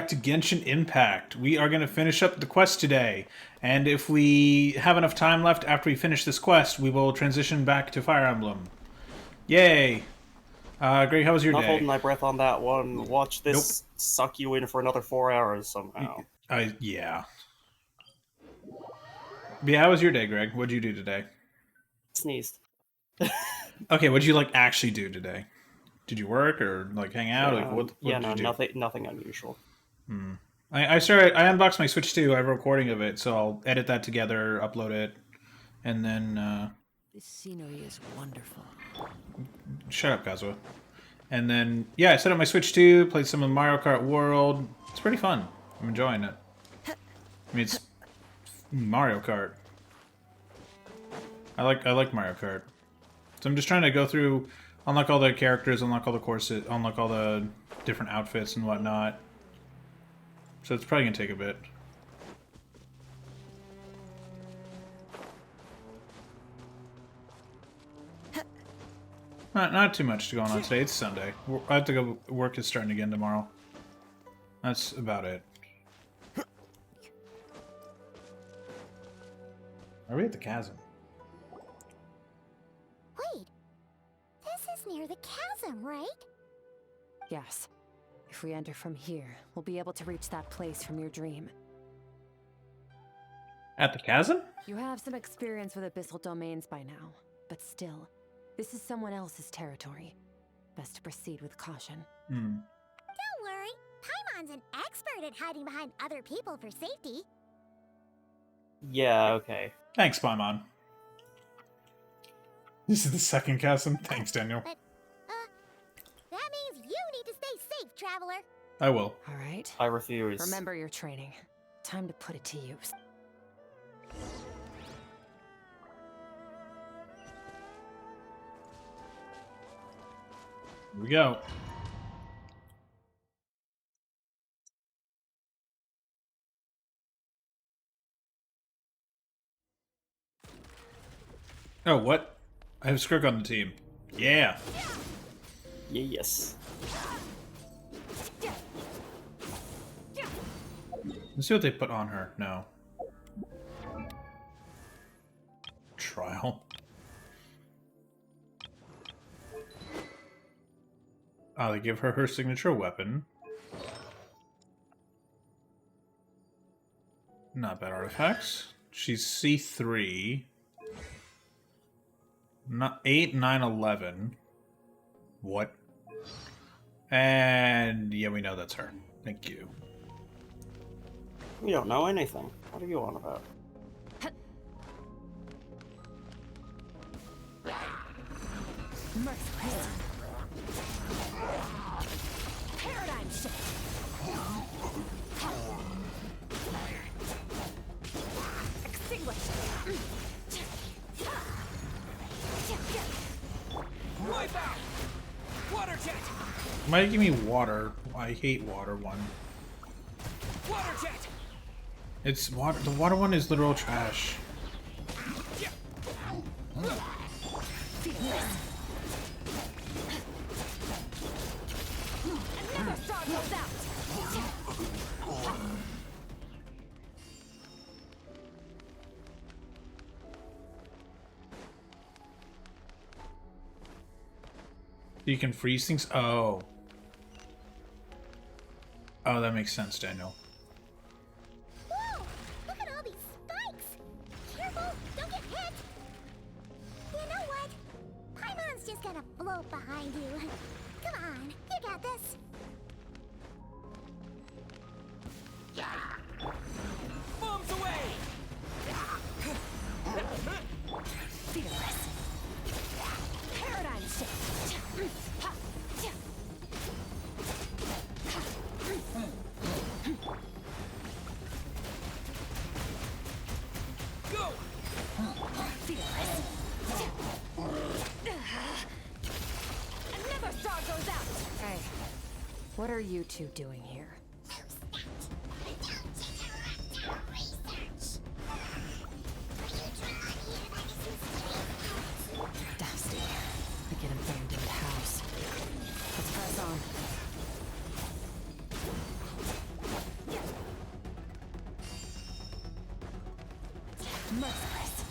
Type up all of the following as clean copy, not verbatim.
back to Genshin Impact. We are going to finish up the quest today. And if we have enough time left after we finish this quest, we will transition back to Fire Emblem. Yay! Greg, how was your Not day? holding my breath on that one. Watch this suck you in for another 4 hours somehow. Yeah. But yeah, how was your day, Greg? What'd you do today? Sneezed. Okay, what'd you, like, actually do today? Did you work or, like, hang out? Like, what did you do? nothing unusual. I unboxed my Switch 2. I have a recording of it, so I'll edit that together, upload it, and then, This scenery is wonderful. Shut up, Kazuha. And then, yeah, I set up my Switch 2, played some of Mario Kart World. It's pretty fun. I'm enjoying it. I mean, it's Mario Kart. I like Mario Kart. So I'm just trying to go through, unlock all the characters, unlock all the courses, unlock all the different outfits and whatnot. So it's probably gonna take a bit. Not too much going on today. It's Sunday. I have to go. Work is starting again tomorrow. That's about it. Are we at the chasm? Wait, this is near the chasm, right? Yes. If we enter from here, we'll be able to reach that place from your dream. At the chasm? You have some experience with abyssal domains by now, but still, this is someone else's territory. Best to proceed with caution. Don't worry, Paimon's an expert at hiding behind other people for safety. Yeah, okay. Thanks, Paimon. This is the second chasm. Thanks, Daniel. But, that means you need to stay safe, traveler. I will. All right. I refuse. Remember your training. Time to put it to use. Here we go. Oh, what? I have Skirk on the team. Yeah. Yes. Let's see what they put on her. No. Trial. They give her her signature weapon. Not bad artifacts. She's C3. Not 8, 9, 11. What? And yeah, we know that's her. Thank you. We don't know anything. What are you on about? Merciless. Paradigm shift. Extinguish. Wipe out! Water jet! Why give me water? I hate water one. Water jet! It's water. The water one is literal trash. Another star goes out. You can freeze things? Oh. Oh, that makes sense, Daniel. Whoa! Look at all these spikes! Careful, don't get hit! You know what? Paimon's just gonna float behind you. Come on, you got this. Bombs away! Fearless. Paradigm shift. Go! Fearless. Another star goes out. Hey, what are you two doing here? Dusty. Like an abandoned house. Let's press on. Merciless.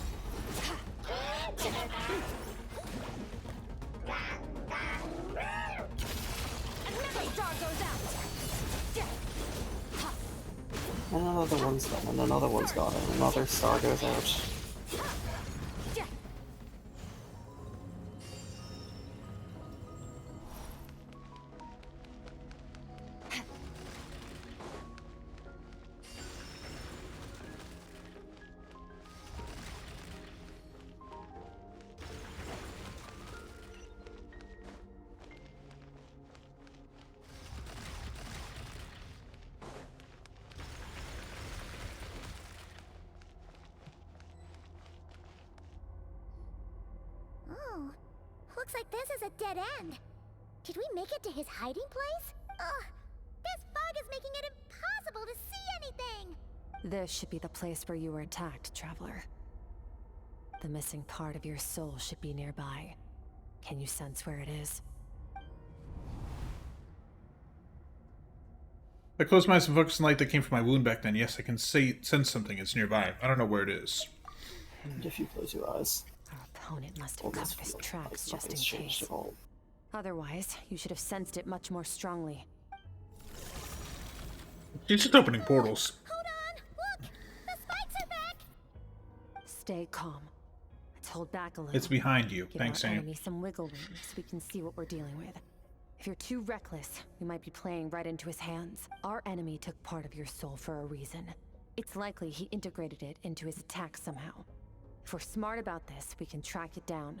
Another star goes out. And another one's gone, and another one's gone, and another star goes out. Oh, looks like this is a dead end. Did we make it to his hiding place? Ugh, this fog is making it impossible to see anything! This should be the place where you were attacked, Traveler. The missing part of your soul should be nearby. Can you sense where it is? I closed my eyes and focused on the light that came from my wound back then. Yes, I can sense something. It's nearby. I don't know where it is. And if you close your eyes, Our opponent must have almost covered his feel tracks like just in nothing's changed case. at all. Otherwise, you should have sensed it much more strongly. It's just opening portals. Hold on! Look! The spikes are back! Stay calm. Let's hold back a little. It's behind you. Give Thanks, our Sam. enemy some wiggle room so we can see what we're dealing with. If you're too reckless, we might be playing right into his hands. Our enemy took part of your soul for a reason. It's likely he integrated it into his attack somehow. If we're smart about this, we can track it down.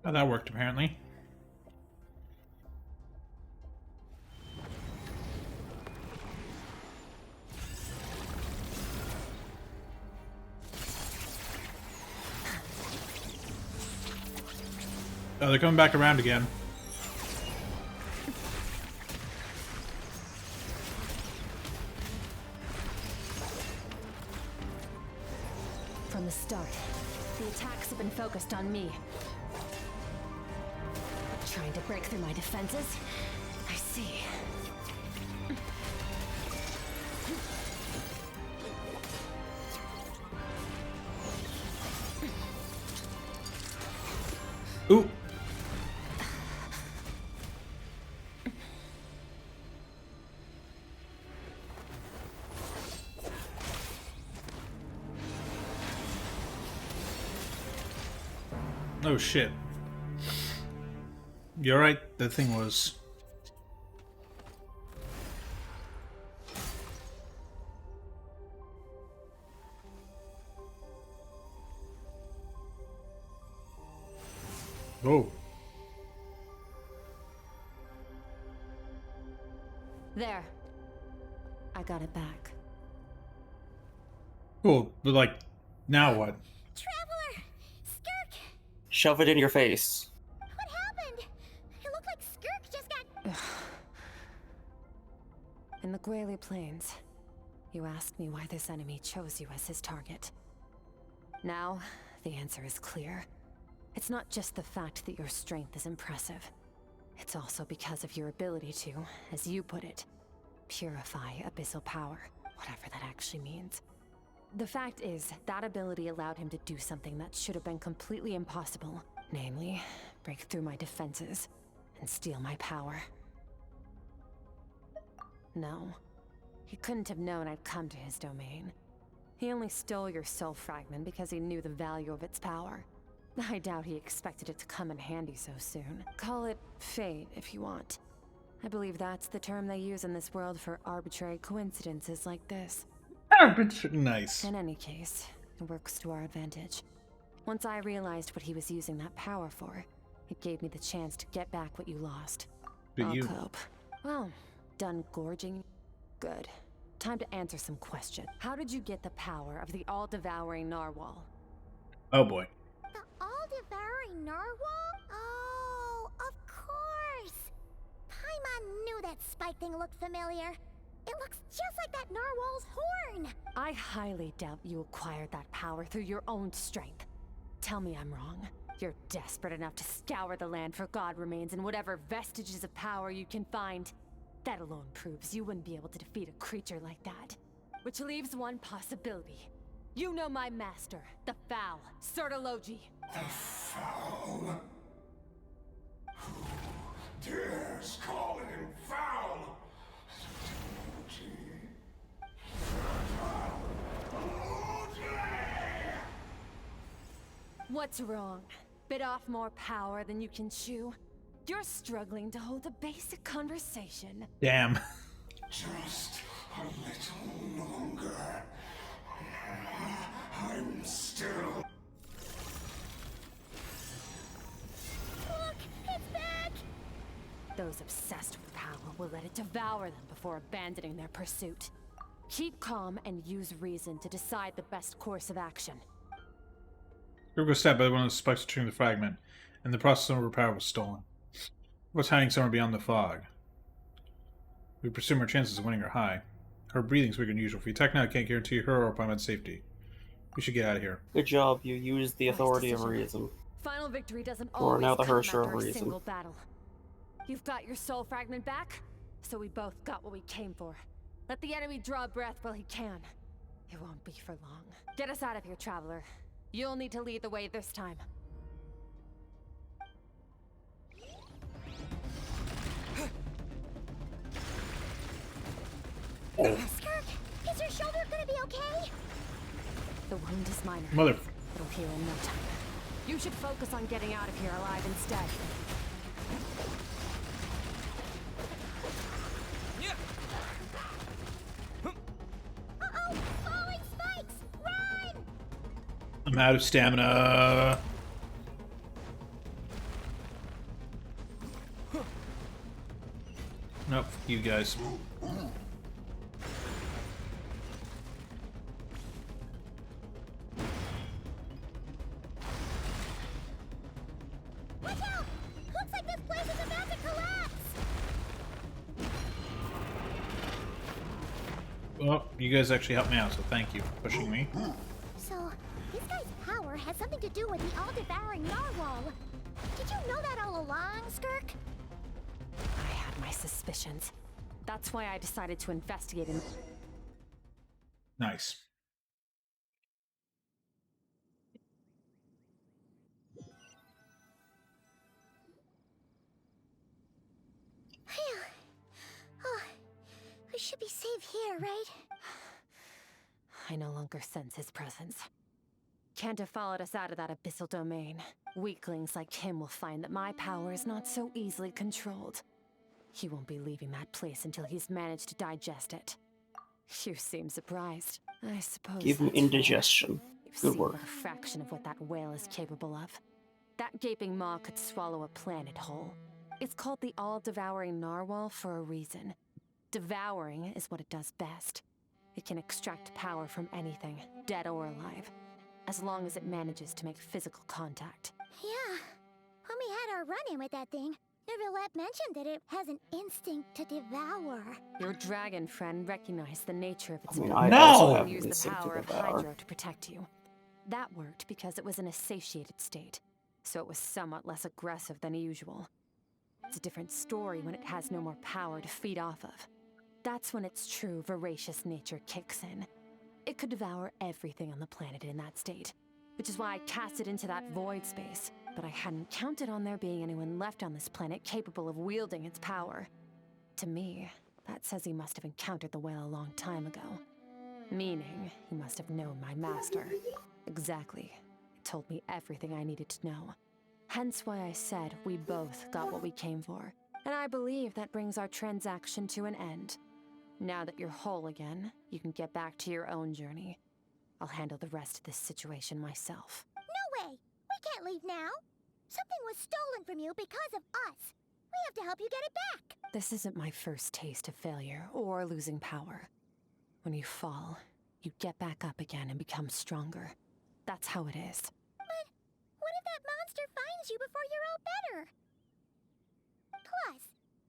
Oh, that worked, apparently. Oh, they're coming back around again. From the start, the attacks have been focused on me. Trying to break through my defenses? I see. Ooh. Oh shit. You're right, that thing was... Whoa. There. I got it back. Cool, but like, now what? Traveler! Skirk! Shove it in your face. What happened? It looked like Skirk just got... In the Guili Plains, you asked me why this enemy chose you as his target. Now, the answer is clear. It's not just the fact that your strength is impressive. It's also because of your ability to, as you put it, purify abyssal power, whatever that actually means. The fact is, that ability allowed him to do something that should have been completely impossible. Namely, break through my defenses and steal my power. No, he couldn't have known I'd come to his domain. He only stole your soul fragment because he knew the value of its power. I doubt he expected it to come in handy so soon. Call it fate if you want. I believe that's the term they use in this world for arbitrary coincidences like this. Nice. In any case, it works to our advantage. Once I realized what he was using that power for, it gave me the chance to get back what you lost. But I'll you... cope. Well, done gorging? Good. Time to answer some questions. How did you get the power of the all-devouring narwhal? Oh boy. The all-devouring narwhal? Oh, of course! Paimon knew that spike thing looked familiar. It looks just like that narwhal's horn! I highly doubt you acquired that power through your own strength. Tell me I'm wrong. You're desperate enough to scour the land for god remains and whatever vestiges of power you can find. That alone proves you wouldn't be able to defeat a creature like that. Which leaves one possibility. You know my master, the Foul, Sertologi. The Foul? Who dares call him foul? What's wrong? Bit off more power than you can chew? You're struggling to hold a basic conversation. Damn. Just a little longer. I'm still... Look! It's back! Those obsessed with power will let it devour them before abandoning their pursuit. Keep calm and use reason to decide the best course of action. Group was stabbed by one of the spikes triggering the fragment, and the process of her power was stolen. What's hiding somewhere beyond the fog? We presume her chances of winning are high. Her breathing's weaker than usual. If we attack now, I can't guarantee her or Paimon's safety. We should get out of here. Good job, you used the authority of reason. Final victory doesn't Or always now the come Hersher of after a reason. single battle. You've got your soul fragment back, so we both got what we came for. Let the enemy draw breath while he can. It won't be for long. Get us out of here, Traveler. You'll need to lead the way this time. Skirk, is your shoulder gonna be okay? The wound is minor. Mother... It'll heal in no time. You should focus on getting out of here alive instead. Yeah. Uh-oh! Falling spikes! Run! I'm out of stamina. Nope, you guys. Watch out! Looks like this place is about to collapse! Well, you guys actually helped me out, so thank you for pushing me. So, this guy's power has something to do with the all-devouring narwhal. Did you know that all along, Skirk? I had my suspicions. That's why I decided to investigate and... Nice. Phew. Oh, we should be safe here, right? I no longer sense his presence. Can't have followed us out of that abyssal domain. Weaklings like him will find that my power is not so easily controlled. He won't be leaving that place until he's managed to digest it. You seem surprised. I suppose Give him that's fair. indigestion. You've Good seen work. but a fraction of what that whale is capable of. That gaping maw could swallow a planet whole. It's called the all-devouring narwhal for a reason. Devouring is what it does best. It can extract power from anything, dead or alive, as long as it manages to make physical contact. Yeah. When we had our run-in with that thing, Neverlet mentioned that it has an instinct to devour. Your dragon friend recognized the nature of its I mean, ability I also No! have and an used the instinct to power of devour. Hydro to protect you. That worked because it was in a satiated state, so it was somewhat less aggressive than usual. It's a different story when it has no more power to feed off of. That's when its true voracious nature kicks in. It could devour everything on the planet in that state, which is why I cast it into that void space. But I hadn't counted on there being anyone left on this planet capable of wielding its power. To me, that says he must have encountered the whale a long time ago. Meaning, he must have known my master. Exactly. It told me everything I needed to know. Hence why I said we both got what we came for. And I believe that brings our transaction to an end. Now that you're whole again, you can get back to your own journey. I'll handle the rest of this situation myself. No way! We can't leave now! Something was stolen from you because of us! We have to help you get it back! This isn't my first taste of failure or losing power. When you fall, you get back up again and become stronger. That's how it is. But what if that monster finds you before you're all better? Plus,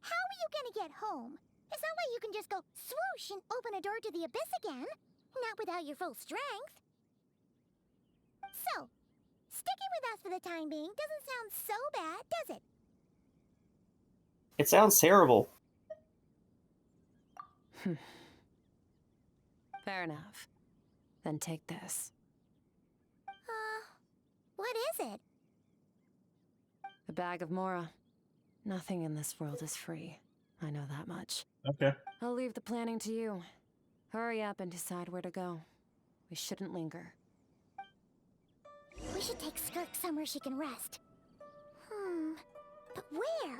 how are you gonna get home? It's not way you can just go swoosh and open a door to the abyss again. Not without your full strength. So, sticking with us for the time being doesn't sound so bad, does it? It sounds terrible. Fair enough. Then take this. What is it? The bag of Mora. Nothing in this world is free. I know that much. Okay. I'll leave the planning to you. Hurry up and decide where to go. We shouldn't linger. We should take Skirk somewhere she can rest. But where?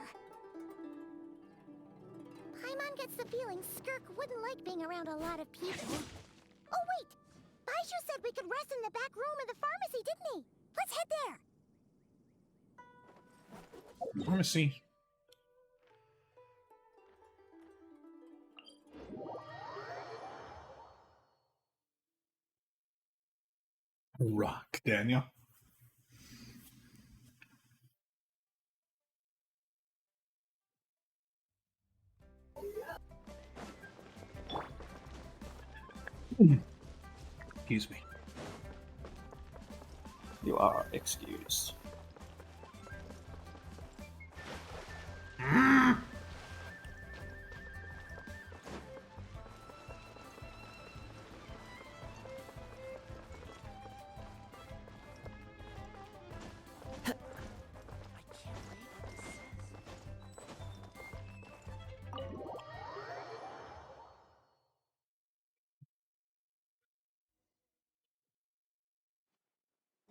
Paimon gets the feeling Skirk wouldn't like being around a lot of people. Oh wait! Baishu said we could rest in the back room of the pharmacy, didn't he? Let's head there! Pharmacy. Rock, Daniel. Excuse me. You are excused.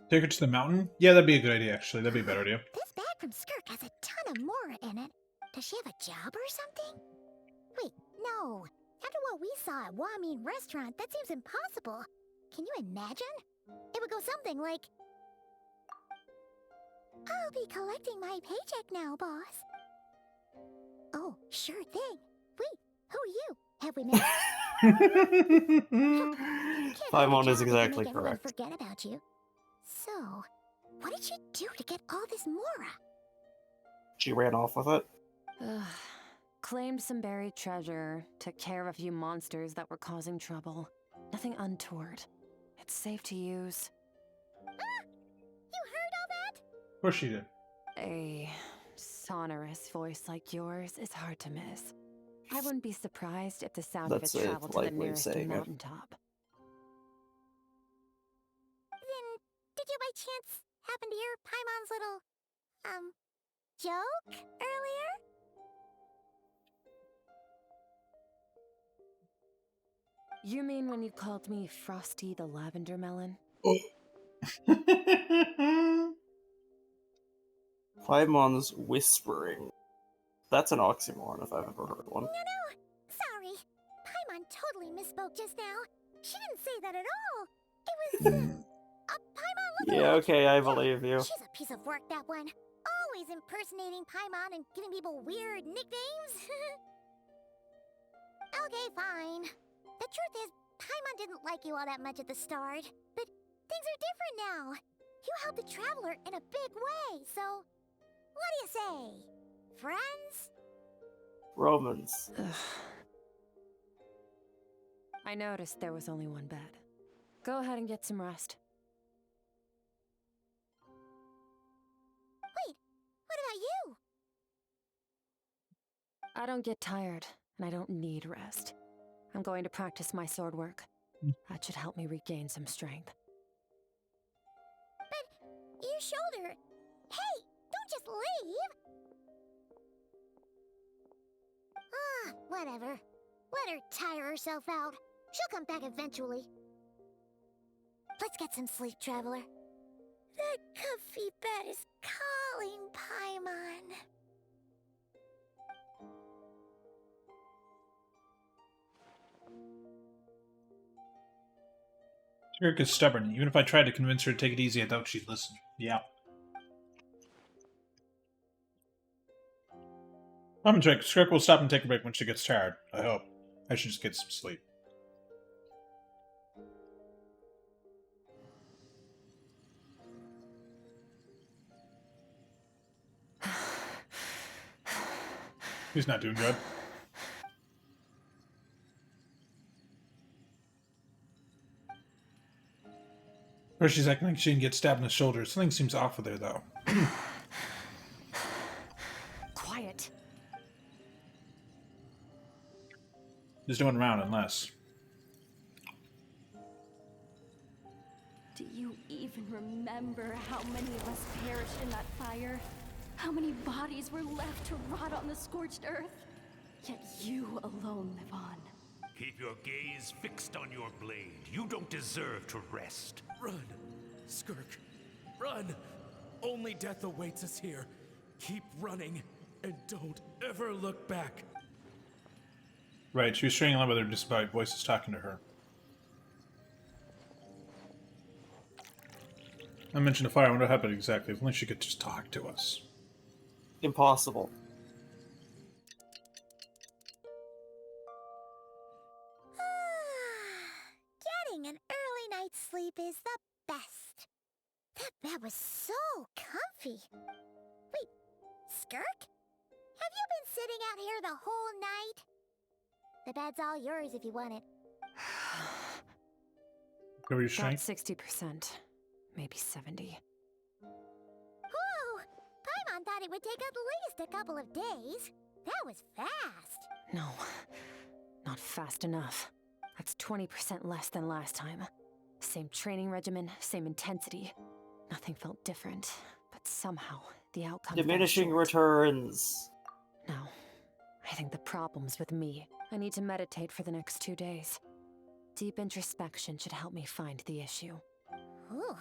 Take her to the mountain? Yeah, that'd be a good idea, actually. That'd be a better idea. This bag from Skirk has a ton of Mora in it. Does she have a job or something? Wait, no. After what we saw at Wamin Restaurant, that seems impossible. Can you imagine? It would go something like... I'll be collecting my paycheck now, boss. Oh, sure thing. Wait, who are you? Have we met? Paimon is exactly Everyone correct. forget about you. So, what did you do to get all this Mora? She ran off with it. Ugh. Claimed some buried treasure, took care of a few monsters that were causing trouble. Nothing untoward. It's safe to use. You heard all that? Of course she did. A sonorous voice like yours is hard to miss. I wouldn't be surprised if the sound That's of it a traveled to the polite way of nearest saying it. mountaintop. Then, did you by chance happen to hear Paimon's little, joke earlier? You mean when you called me Frosty the Lavender Melon? Paimon's whispering. That's an oxymoron if I've ever heard one. No, sorry. Paimon totally misspoke just now. She didn't say that at all. It was, Paimon look Yeah, okay, I believe you. She's a piece of work, that one. Always impersonating Paimon and giving people weird nicknames. Okay, fine. The truth is, Paimon didn't like you all that much at the start. But things are different now. You helped the Traveler in a big way, so... What do you say? Friends? Romans. Ugh. I noticed there was only one bed. Go ahead and get some rest. Wait, what about you? I don't get tired, and I don't need rest. I'm going to practice my sword work. That should help me regain some strength. But your shoulder... Hey, don't just leave! Whatever. Let her tire herself out. She'll come back eventually. Let's get some sleep, Traveler. That comfy bed is calling, Paimon. Skirk is stubborn. Even if I tried to convince her to take it easy, I doubt she'd listen. Yeah. I'm gonna check. Skirk will stop and take a break when she gets tired. I hope. I should just get some sleep. He's not doing good. Or she's acting like she didn't get stabbed in the shoulder. Something seems off with her, though. Quiet. There's no one around unless. Do you even remember how many of us perished in that fire? How many bodies were left to rot on the scorched earth? Yet you alone live on. Keep your gaze fixed on your blade. You don't deserve to rest. Run, Skirk. Run. Only death awaits us here. Keep running, and don't ever look back. Right, she was straying along with her despite voices talking to her. I mentioned a fire. I wonder what happened exactly. If only she could just talk to us. Impossible. Getting an early night's sleep is the best. That bed was so comfy. Wait, Skirk? Have you been sitting out here the whole night? The bed's all yours if you want it. Go your About strength. 60%. Maybe 70. Whoa! Paimon thought it would take at least a couple of days. That was fast. No, not fast enough. That's 20% less than last time. Same training regimen, same intensity. Nothing felt different, but somehow the outcome fell Diminishing short. returns. No, I think the problem's with me. I need to meditate for the next 2 days. Deep introspection should help me find the issue. Ooh,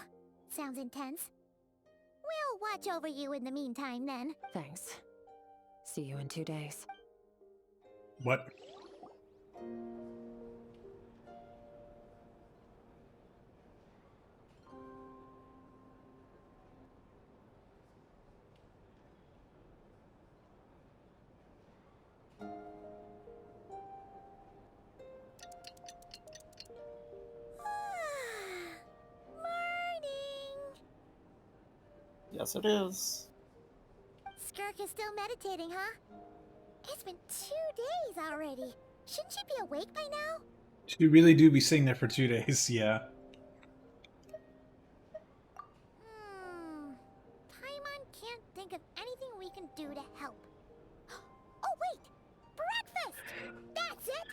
sounds intense. We'll watch over you in the meantime then. Thanks. See you in 2 days. What? Morning! Yes, it is. Skirk is still meditating, huh? It's been 2 days already. Shouldn't she be awake by now? She really do be sitting there for 2 days, yeah. Paimon can't think of anything we can do to help. Oh, wait! Breakfast! That's it!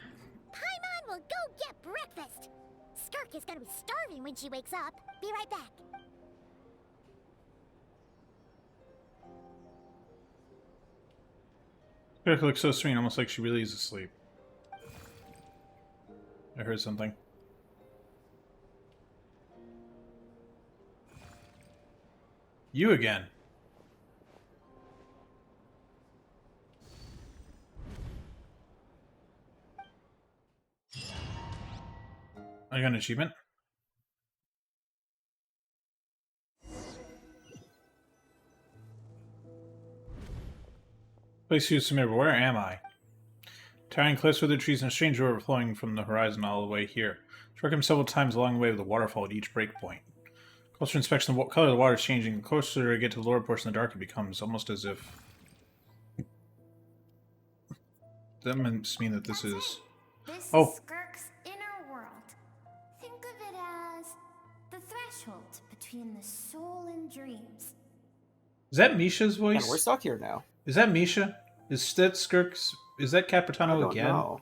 Paimon will go get breakfast! Skirk is gonna be starving when she wakes up. Be right back. It looks so serene, almost like she really is asleep. I heard something. You again. I got an achievement. Place you submit. Where am I? Towering cliffs with the trees and a strange river flowing from the horizon all the way here. Struck him several times along the way with a waterfall at each breakpoint. Closer inspection, the color of the water is changing. The closer I get to the lower portion of the dark, it becomes almost as if... That must mean that this is... This Oh. is Skirk's inner world. Think of it as the threshold between the soul and dreams. Is that Misha's voice? And we're stuck here now. Is that Misha? Is that Skirk's... Is that I Capitano don't again? know.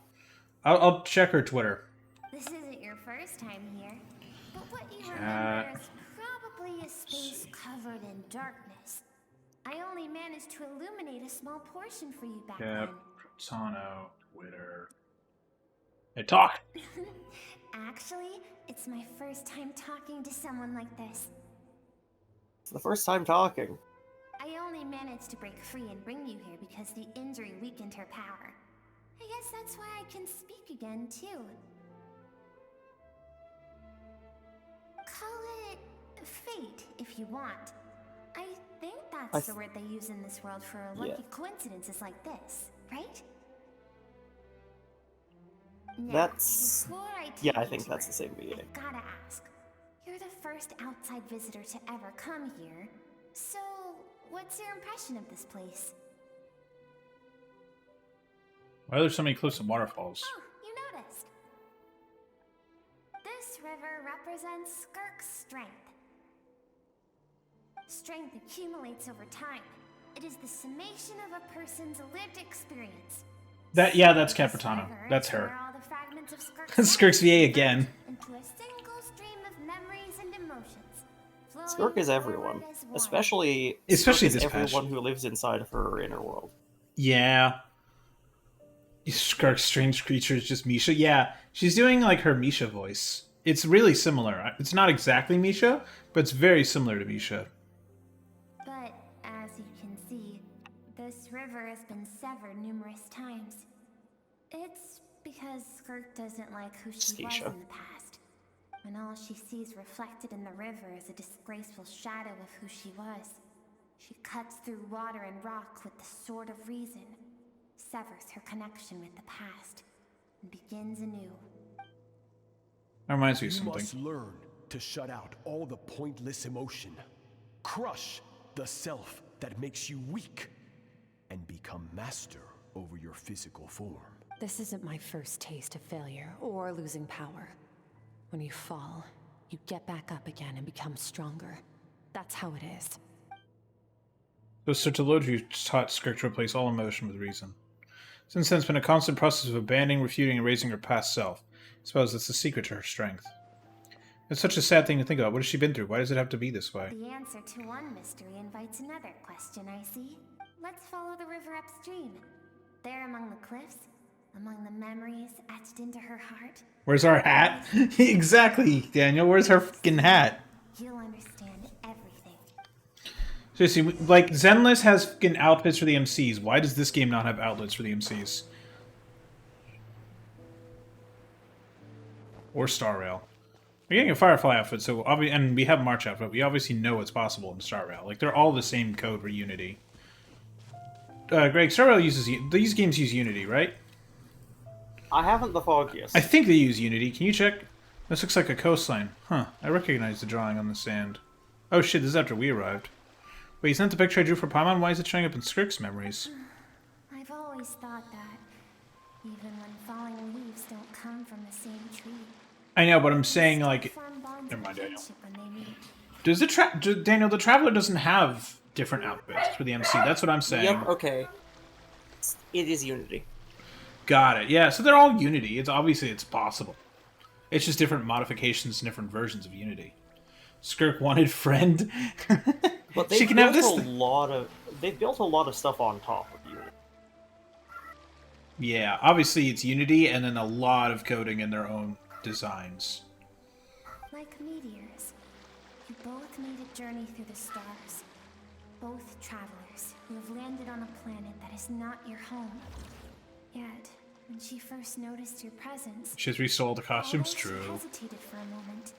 I'll check her Twitter. This isn't your first time here, but what you Cat. remember is probably a space covered in darkness. I only managed to illuminate a small portion for you back then. Capitano Twitter. Hey, talk! Actually, it's my first time talking to someone like this. It's the first time talking. I only managed to break free and bring you here because the injury weakened her power. I guess that's why I can speak again, too. Call it fate, if you want. I think that's the word they use in this world for lucky coincidences like this, right? Now, That's... before I take Yeah, I you think to that's it, the same meaning. I gotta ask. You're the first outside visitor to ever come here, so what's your impression of this place? Why are there so many cliffs and waterfalls? Oh, you noticed. This river represents Skirk's strength. Strength accumulates over time. It is the summation of a person's lived experience. That's Capitano. That's her. All the fragments of Skirk's VA again. Into a single stream of memories and emotions. Skirk is everyone, especially this everyone patch. who lives inside of her inner world. Yeah. Skirk's strange creature is just Misha. Yeah, she's doing like her Misha voice. It's really similar. It's not exactly Misha, but it's very similar to Misha. But as you can see, this river has been severed numerous times. It's because Skirk doesn't like who she was in the past. When all she sees reflected in the river is a disgraceful shadow of who she was. She cuts through water and rock with the sword of reason, severs her connection with the past, and begins anew. That reminds me of You something. must learn to shut out all the pointless emotion. Crush the self that makes you weak, and become master over your physical form. This isn't my first taste of failure or losing power. When you fall, you get back up again and become stronger. That's how it is. So to load you taught Skirk to replace all emotion with reason. Since then, it's been a constant process of abandoning, refuting, and raising her past self. I suppose that's the secret to her strength. It's such a sad thing to think about. What has she been through? Why does it have to be this way? The answer to one mystery invites another question, I see. Let's follow the river upstream. There among the cliffs, among the memories etched into her heart. Where's our hat? Exactly, Daniel. Where's her fucking hat? You'll understand everything. Seriously, like, Zenless has fucking outfits for the MCs. Why does this game not have outlets for the MCs? Or Star Rail. We're getting a Firefly outfit, so and we have March outfit. We obviously know it's possible in Star Rail. Like, they're all the same code for Unity. Greg, Star Rail uses... These games use Unity, right? I haven't the foggiest. I think they use Unity. Can you check? This looks like a coastline. Huh. I recognize the drawing on the sand. Oh shit, this is after we arrived. Wait, isn't that the picture I drew for Paimon? Why is it showing up in Skirk's memories? I've always thought that, even when falling leaves don't come from the same tree. I know, but I'm saying, like... Never mind, Daniel. Does Daniel, the Traveler doesn't have different outfits for the MC. That's what I'm saying. Yep, okay. It is Unity. Got it. Yeah, so they're all Unity. Obviously it's possible. It's just different modifications and different versions of Unity. Skirk wanted friend. But she can have this. They've built a lot of stuff on top of Unity. Yeah, obviously it's Unity, and then a lot of coding in their own designs. Like meteors, you both made a journey through the stars. Both travelers who have landed on a planet that is not your home. Yet, when she first noticed your presence, She has resold the costumes, although true. She hesitated for a moment.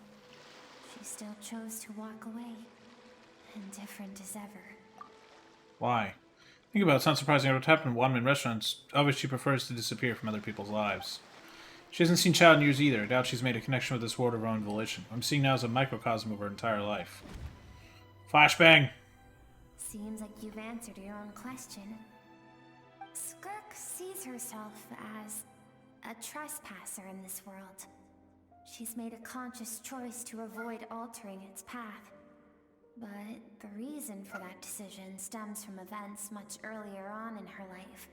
She still chose to walk away, indifferent as ever. Why? Think about it, it's not surprising what happened in Wanman restaurants. Obviously she prefers to disappear from other people's lives. She hasn't seen Child in years either. I doubt she's made a connection with this world of her own volition. I'm seeing now as a microcosm of her entire life. Flashbang! Seems like you've answered your own question. Skirk sees herself as a trespasser in this world. She's made a conscious choice to avoid altering its path. But the reason for that decision stems from events much earlier on in her life.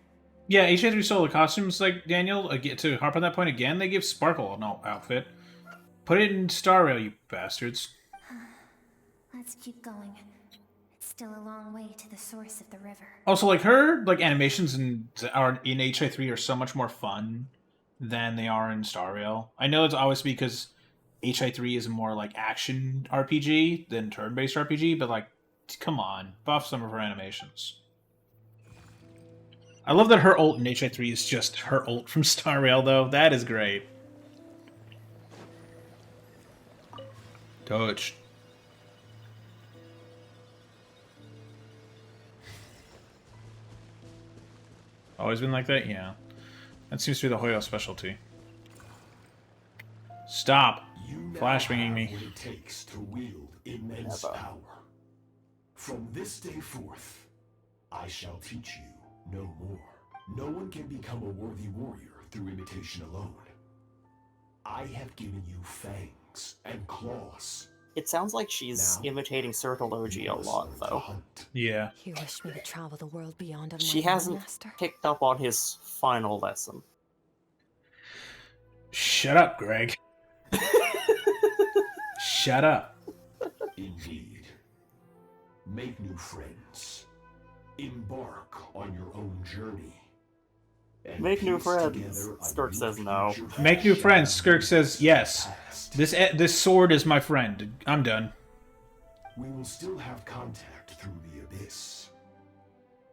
Yeah, HA3 resold the costumes, like, Daniel, to harp on that point again, they give Sparkle an outfit. Put it in Star Rail, you bastards. Let's keep going. It's still a long way to the source of the river. Also, like, her, like, animations in HA3 are so much more fun than they are in Star Rail. I know it's always because HI3 is a more, like, action RPG than turn-based RPG, but, like, come on. Buff some of her animations. I love that her ult in HI3 is just her ult from Star Rail, though. That is great. Touched. Always been like that? Yeah. That seems to be the Hoyo specialty. Stop. Flashbanging me. What it takes to wield immense power. From this day forth, I shall teach you no more. No one can become a worthy warrior through imitation alone. I have given you fangs and claws It sounds like she's Now, imitating Sertology a you must lot, learn to though. hunt. Yeah. You wish me to travel the world beyond on She my own, hasn't Master? picked up on his final lesson. Shut up, Greg. Shut up. Indeed. Make new friends. Embark on your own journey. And Make new piece friends. together a Skirk new says no. future Make new that friends. shines Skirk says yes. past. This sword is my friend. I'm done. We will still have contact through the abyss.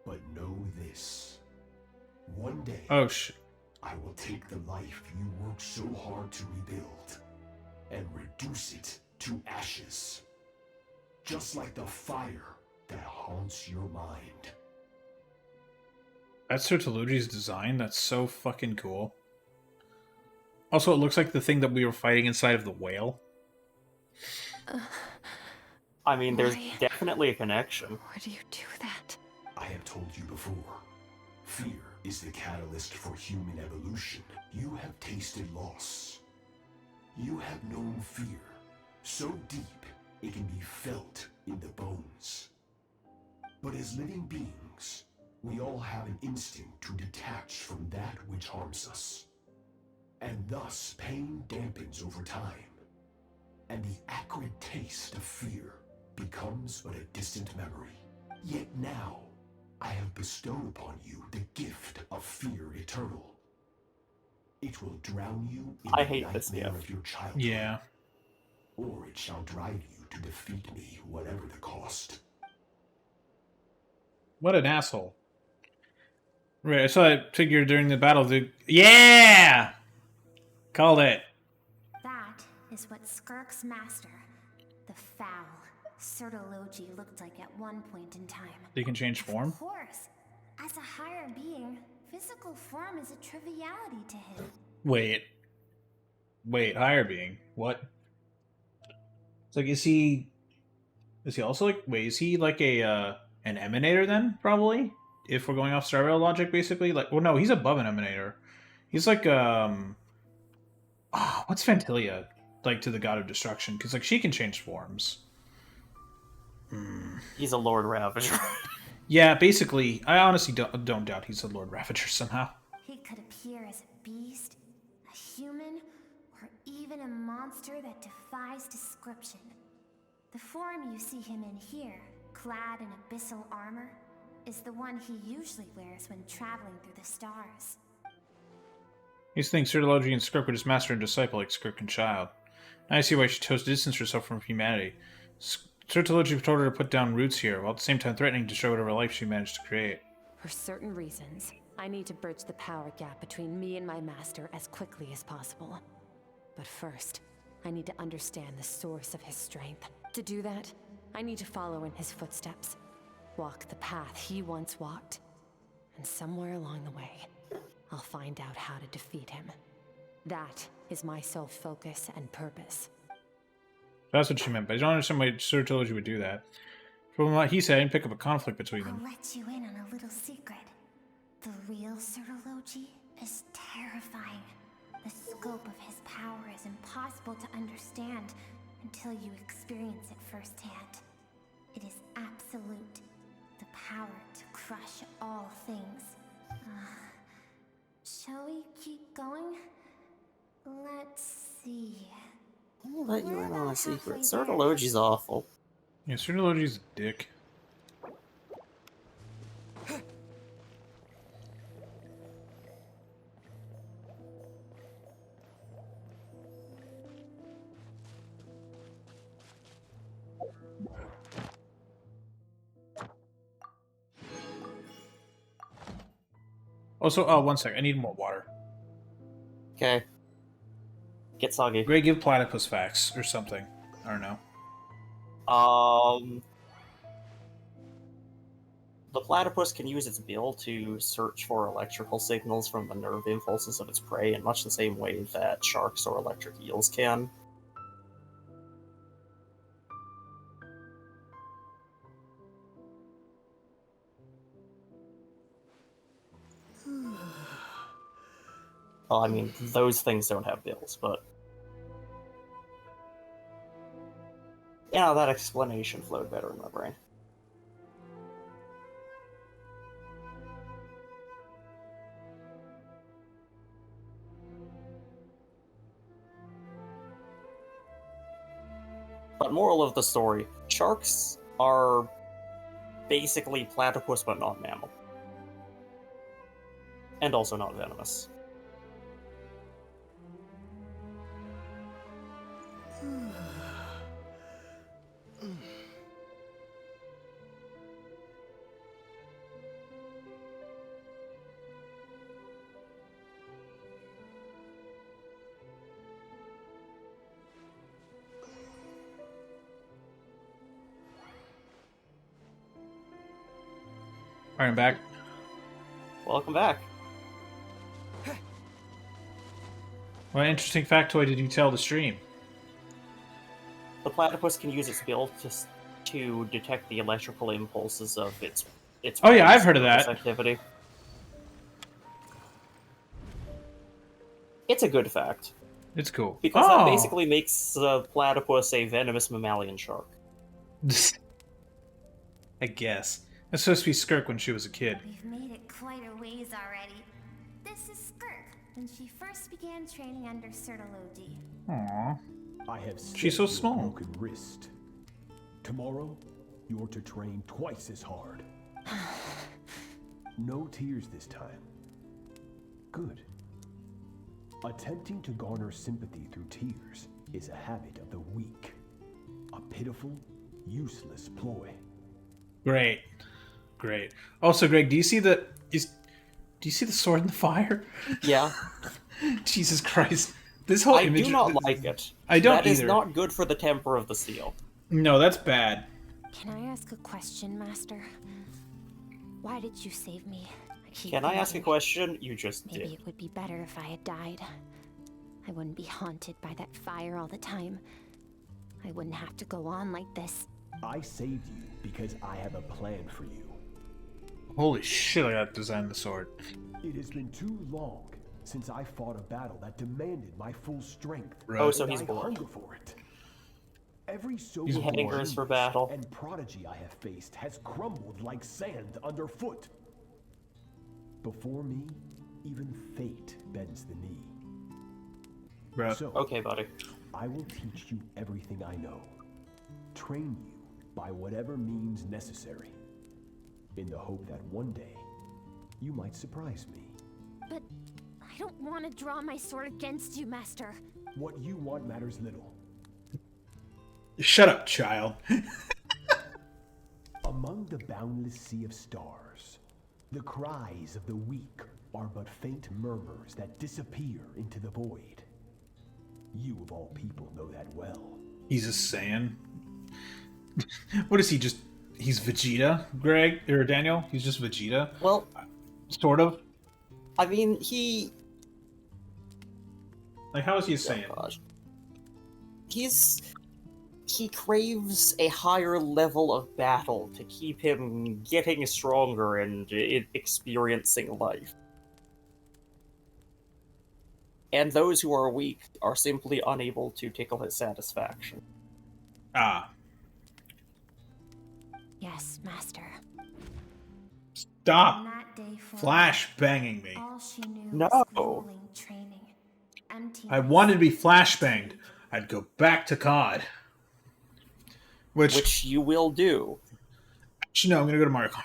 But know this. One day, Oh, I will take the life you worked so hard to rebuild and reduce it to ashes. Just like the fire that haunts your mind. That's Sertologi's design. That's so fucking cool. Also, it looks like the thing that we were fighting inside of the whale. I mean, there's Why? definitely a connection. Why do you do that? I have told you before. Fear is the catalyst for human evolution. You have tasted loss. You have known fear so deep it can be felt in the bones. But as living beings, we all have an instinct to detach from that which harms us. And thus pain dampens over time. And the acrid taste of fear becomes but a distant memory. Yet now, I have bestowed upon you the gift of fear eternal. It will drown you in I the hate this nightmare gift. of your childhood. Yeah. Or it shall drive you to defeat me, whatever the cost. What an asshole. Right, I saw that figure during the battle. Yeah! Called it. That is what Skirk's master, the foul Sertology, looked like at one point in time. They can change form? Of course. As a higher being, physical form is a triviality to him. Wait, higher being. What? It's like, is he also like, wait, is he like an emanator then, probably? If we're going off Star Rail logic, basically? Like, well, no, he's above an emanator. He's like, what's Fantilia like to the god of destruction? Because, like, she can change forms. He's a Lord Ravager. Yeah, basically. I honestly don't doubt he's a Lord Ravager somehow. He could appear as a beast, a human, or even a monster that defies description. The form you see him in here, clad in abyssal armor, is the one he usually wears when traveling through the stars. He used to think Sertology and Skirk were just master and disciple like Skirk and Child. Now I see why she chose to distance herself from humanity. Sertology told her to put down roots here, while at the same time threatening to show whatever life she managed to create. For certain reasons, I need to bridge the power gap between me and my master as quickly as possible. But first, I need to understand the source of his strength. To do that, I need to follow in his footsteps. Walk the path he once walked. And somewhere along the way, I'll find out how to defeat him. That is my sole focus and purpose. That's what she meant, but I don't understand why Sertology would do that. From what he said, I didn't pick up a conflict between I'll them. let you in on a little secret. The real Sertology is terrifying. The scope of his power is impossible to understand until you experience it firsthand. It is absolute. The power to crush all things. Shall we keep going? Let's see. I'll let you in on a secret. Halfway there. Sertology's awful. Yeah, Sertology's a dick. Also, one sec. I need more water. Okay. Get soggy. Greg, give platypus facts or something. I don't know. The platypus can use its bill to search for electrical signals from the nerve impulses of its prey in much the same way that sharks or electric eels can. Well, I mean, those things don't have bills, but... Yeah, that explanation flowed better in my brain. But moral of the story, sharks are basically platypus but not mammal. And also not venomous. Alright, I'm back. Welcome back. What interesting factoid did you tell the stream? The platypus can use its bill to detect the electrical impulses of its Oh yeah, I've heard of that. activity. It's a good fact. It's cool. Because that basically makes the platypus a venomous mammalian shark. I guess. That's supposed to be Skirk when she was a kid. We've made it quite a ways already. This is Skirk, when she first began training under Sertalodi. Aww. I have She's so saved small. your broken wrist. Tomorrow, you're to train twice as hard. No tears this time. Good. Attempting to garner sympathy through tears is a habit of the weak. A pitiful, useless ploy. Great. Great. Also, Greg, do you see the sword in the fire? Yeah. Jesus Christ. This whole I image... do not like it. I don't That is either. not good for the temper of the steel. No, that's bad. Can I ask a question, Master? Why did you save me? Can I ask a question? You just Maybe did. it would be better if I had died. I wouldn't be haunted by that fire all the time. I wouldn't have to go on like this. I saved you because I have a plan for you. Holy shit, I gotta design the sword. It has been too long since I fought a battle that demanded my full strength. Right. Oh, so and he's I bored. hunger for it. Every sober He's bored. Hangers for battle. and prodigy I have faced has crumbled like sand underfoot. Before me, even fate bends the knee. Bruh. So, Okay, buddy. I will teach you everything I know. Train you by whatever means necessary. In the hope that one day, you might surprise me. But I don't want to draw my sword against you, Master. What you want matters little. Shut up, child. Among the boundless sea of stars, the cries of the weak are but faint murmurs that disappear into the void. You of all people know that well. He's a Saiyan. What is he, just... He's Vegeta, Greg? Or Daniel? He's just Vegeta? Well, Sort of? I mean, he... Like, how is he a Oh, Saiyan? gosh. He craves a higher level of battle to keep him getting stronger and experiencing life. And those who are weak are simply unable to tickle his satisfaction. Ah. Yes, Master. Stop! On that day for Flash banging me. all she knew No. was grueling training. Emptiness. I wanted to be flashbanged. I'd go back to COD. Which you will do. Actually, no, I'm gonna go to Mario Kart.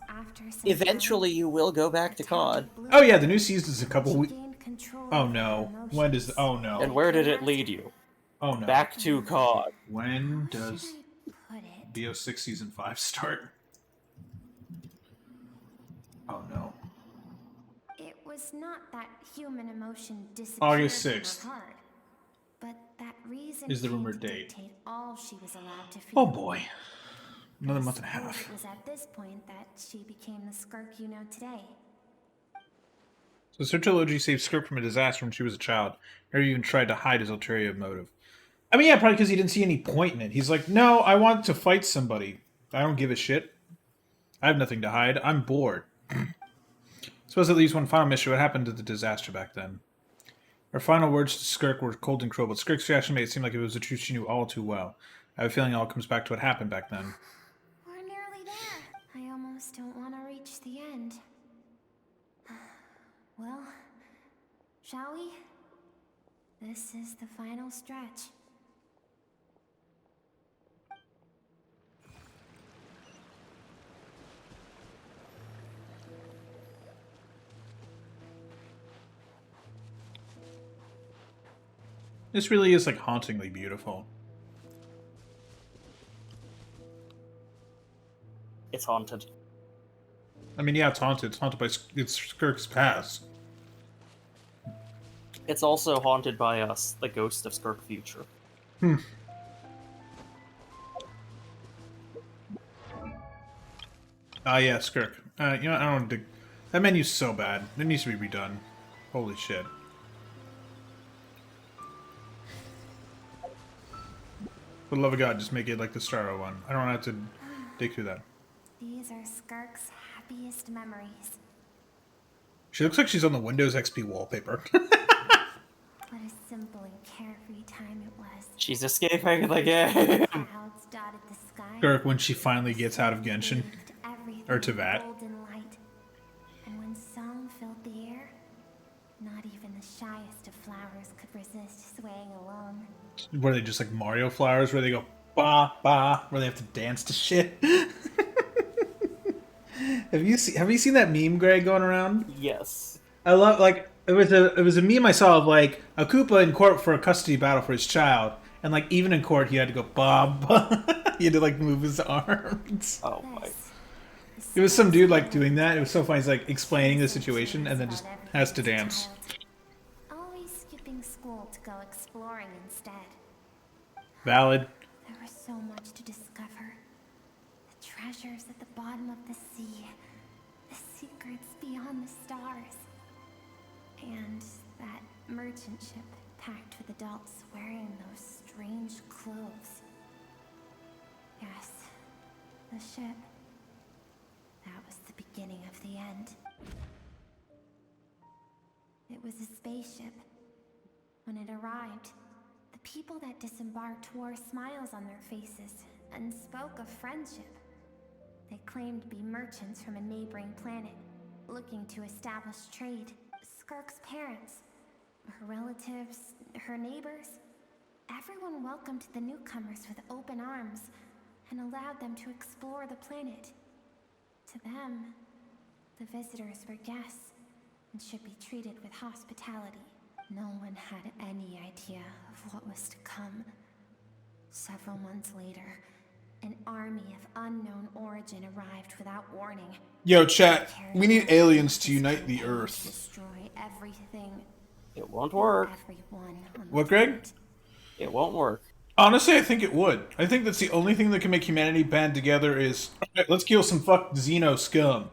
After some Eventually you will go back to COD. Oh yeah, the new season's a couple she weeks. gained control Oh of her no. When does... emotions. Oh no. And where did it lead you? Oh no. Back to COD. When How does should I put it? BO6 Season 5 start? Oh no. It was not that human emotion disappeared August from 6th. her heart, but that reason Is the came rumored to date. dictate all she was allowed to feel. Oh boy. Another I month and a suppose half. It was at this point that she became the Skirk you know today. So Sertology saved Skirk from a disaster when she was a child. Or even tried to hide his ulterior motive. I mean, yeah, probably because he didn't see any point in it. He's like, no, I want to fight somebody. I don't give a shit. I have nothing to hide. I'm bored. Suppose at least one final mission. What happened to the disaster back then? Her final words to Skirk were cold and cruel, but Skirk's reaction made it seem like it was a truth she knew all too well. I have a feeling it all comes back to what happened back then. We're nearly there. I almost don't want to reach the end. Well, shall we? This is the final stretch. This really is like hauntingly beautiful. It's haunted. I mean, yeah, it's haunted. It's haunted by it's Skirk's past. It's also haunted by us, the ghost of Skirk Future. Ah, yeah, Skirk. You know, I don't dig. That menu's so bad. It needs to be redone. Holy shit. For the love of God, just make it like the Starro one. I don't have to dig through that. These are Skirk's happiest memories. She looks like she's on the Windows XP wallpaper. What a simple and carefree time it was. She's escaping the game. Clouds dotted the sky. Skirk when she finally gets out of Genshin. Bathed everything Or to in that. golden light. And when song filled the air, not even the shyest of flowers could resist swaying along. Were they just like Mario flowers where they go ba ba, where they have to dance to shit? Have you seen that meme, Greg, going around? Yes. I love like it was a meme I saw of like a Koopa in court for a custody battle for his child, and like even in court he had to go ba ba. He had to like move his arms. Oh my. It was some dude like doing that. It was so funny. He's like explaining the situation and then just has to dance. Always skipping school to go exploring instead. Valid. There was so much to discover. The treasures at the bottom of the sea. The secrets beyond the stars. And that merchant ship packed with adults wearing those strange clothes. Yes, the ship. That was the beginning of the end. It was a spaceship. When it arrived, the people that disembarked wore smiles on their faces and spoke of friendship. They claimed to be merchants from a neighboring planet, looking to establish trade. Skirk's parents, her relatives, her neighbors, everyone welcomed the newcomers with open arms and allowed them to explore the planet. To them, the visitors were guests and should be treated with hospitality. No one had any idea of what was to come. Several months later, an army of unknown origin arrived without warning. Yo, chat. We need aliens to unite the Earth. Destroy everything. It won't work. Everyone on the What, Greg? planet. It won't work. Honestly, I think it would. I think that's the only thing that can make humanity band together is, alright, let's kill some fuck Xeno scum.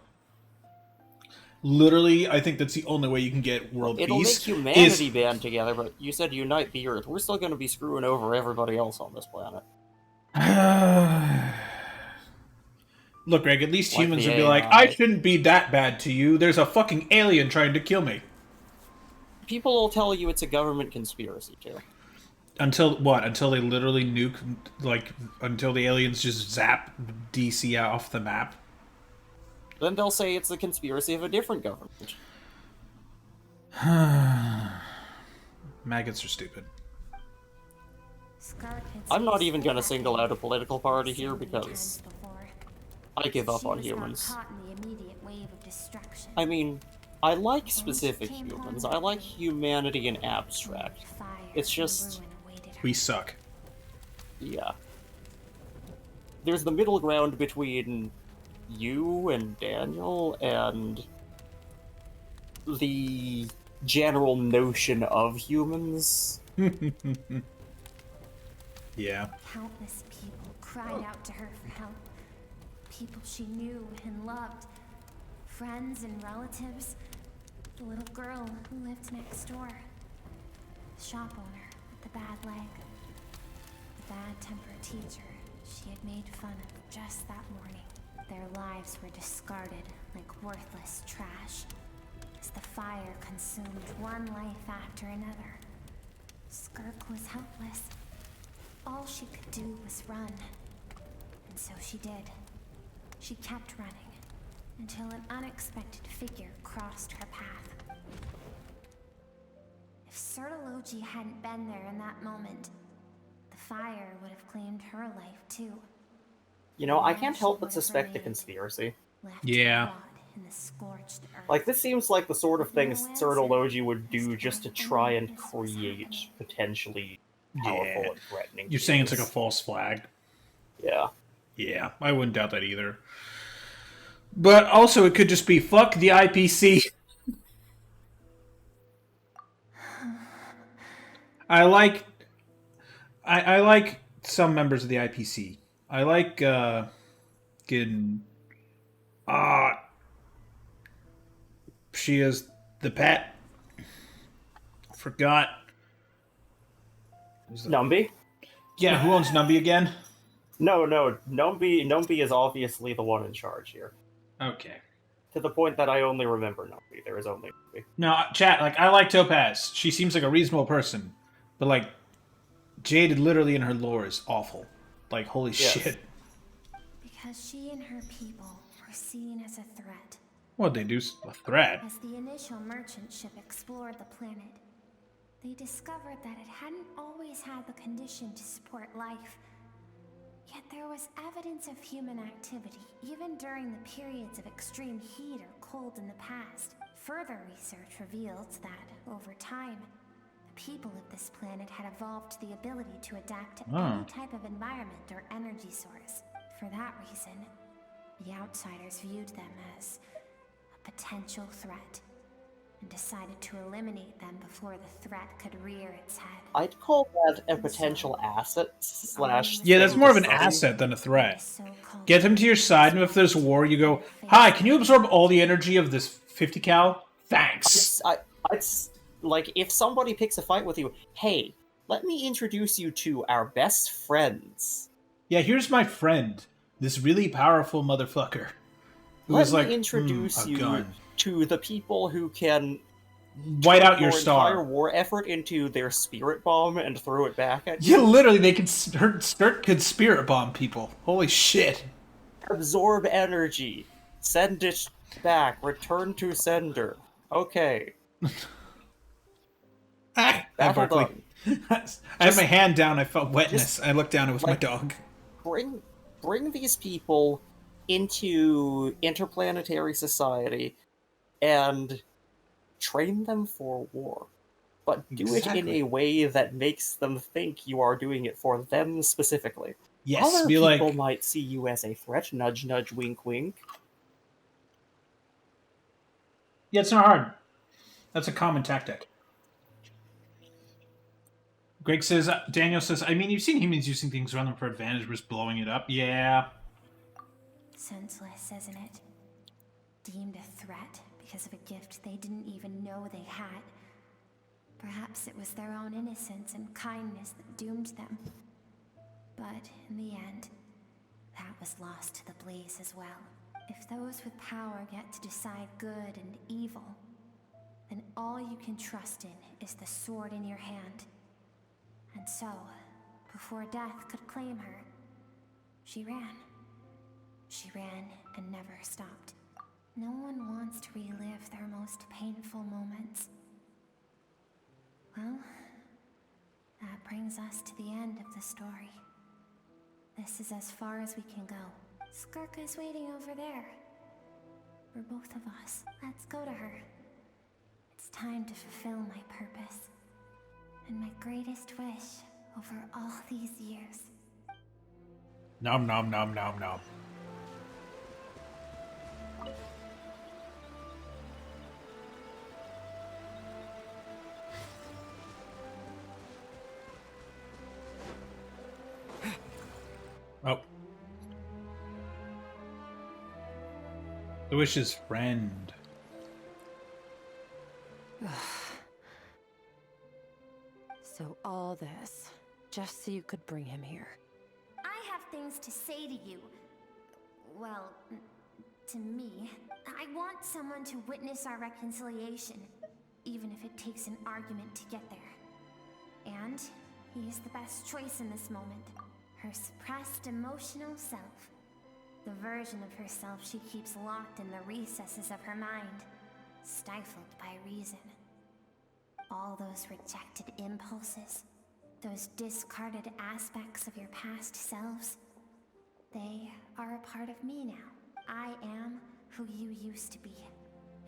Literally, I think that's the only way you can get world It'll make peace. humanity band together, but you said unite the Earth. We're still going to be screwing over everybody else on this planet. Look, Greg, at least Like humans the would be like, AI. I shouldn't be that bad to you. There's a fucking alien trying to kill me. People will tell you it's a government conspiracy, too. Until what? Until they literally nuke, like, until the aliens just zap DC off the map? Then they'll say it's the conspiracy of a different government. Maggots are stupid. Skirk had I'm not spaced even going to that single day out a political party so here many because times before. I give up She on was not humans. caught in the immediate wave of destruction. I mean, I like specific humans. I like humanity in abstract. Fire It's and just... ruin awaited her. We suck. Yeah. There's the middle ground between you and Daniel and the general notion of humans. Yeah. Countless people cried out to her for help. People she knew and loved. Friends and relatives. The little girl who lived next door. The shop owner with the bad leg. The bad-tempered teacher she had made fun of just that morning. Their lives were discarded like worthless trash. As the fire consumed one life after another. Skirk was helpless. All she could do was run. And so she did. She kept running until an unexpected figure crossed her path. If Sertology hadn't been there in that moment, the fire would have claimed her life too. You know, I can't help but suspect a conspiracy. Yeah. In the scorched earth. Like, this seems like the sort of thing Sertology would do just to try and create potentially powerful and threatening You're saying it's beings. like a false flag? Yeah. Yeah, I wouldn't doubt that either. But also, it could just be, fuck the IPC. I like some members of the IPC. I like getting she is the pet. Forgot. Numby? Yeah, who owns Numby again? No, Numby is obviously the one in charge here. Okay. To the point that I only remember Numby. There is only Numby. No, chat, like, I like Topaz. She seems like a reasonable person. But, like, Jade literally in her lore is awful. Like, holy shit. Because she and her people were seen as a threat. What'd they do? A threat? As the initial merchant ship explored the planet, they discovered that it hadn't always had the condition to support life. Yet there was evidence of human activity, even during the periods of extreme heat or cold in the past. Further research reveals that, over time, the people of this planet had evolved the ability to adapt to any type of environment or energy source. For that reason, the outsiders viewed them as a potential threat, and decided to eliminate them before the threat could rear its head. I'd call that a potential asset slash... Yeah, that's more of an asset than a threat. Get them to your side, and if there's a war, you go, hi, can you absorb all the energy of this 50 cal? Thanks. It's like, if somebody picks a fight with you, hey, let me introduce you to our best friends. Yeah, here's my friend, this really powerful motherfucker. Let me introduce you to the people who can white out your star. Entire war effort into their spirit bomb and throw it back at you. Yeah, literally, they could could spirit bomb people. Holy shit! Absorb energy, send it back, return to sender. Okay. Battle done. I had my hand down. I felt wetness. I looked down. It was my dog. Bring these people into interplanetary society and train them for war. But do it in a way that makes them think you are doing it for them specifically. Yes, Other be people like... might see you as a threat, nudge, nudge, wink, wink. Yeah, it's not hard. That's a common tactic. Greg says, Daniel says, I mean, you've seen humans using things around them for advantage versus blowing it up. Yeah. Senseless, isn't it? Deemed a threat because of a gift they didn't even know they had. Perhaps it was their own innocence and kindness that doomed them. But in the end, that was lost to the blaze as well. If those with power get to decide good and evil, then all you can trust in is the sword in your hand. And so, before death could claim her, she ran. She ran and never stopped. No one wants to relive their most painful moments. Well, that brings us to the end of the story. This is as far as we can go. Skirka's waiting over there. For both of us. Let's go to her. It's time to fulfill my purpose. And my greatest wish over all these years. Nom nom nom nom nom. Oh. The wish is friend. So all this, just so you could bring him here. I have things to say to you. Well, to me. I want someone to witness our reconciliation, even if it takes an argument to get there. And He is the best choice in this moment. Her suppressed emotional self. The version of herself she keeps locked in the recesses of her mind, stifled by reason. All those rejected impulses, those discarded aspects of your past selves, they are a part of me now. I am who you used to be.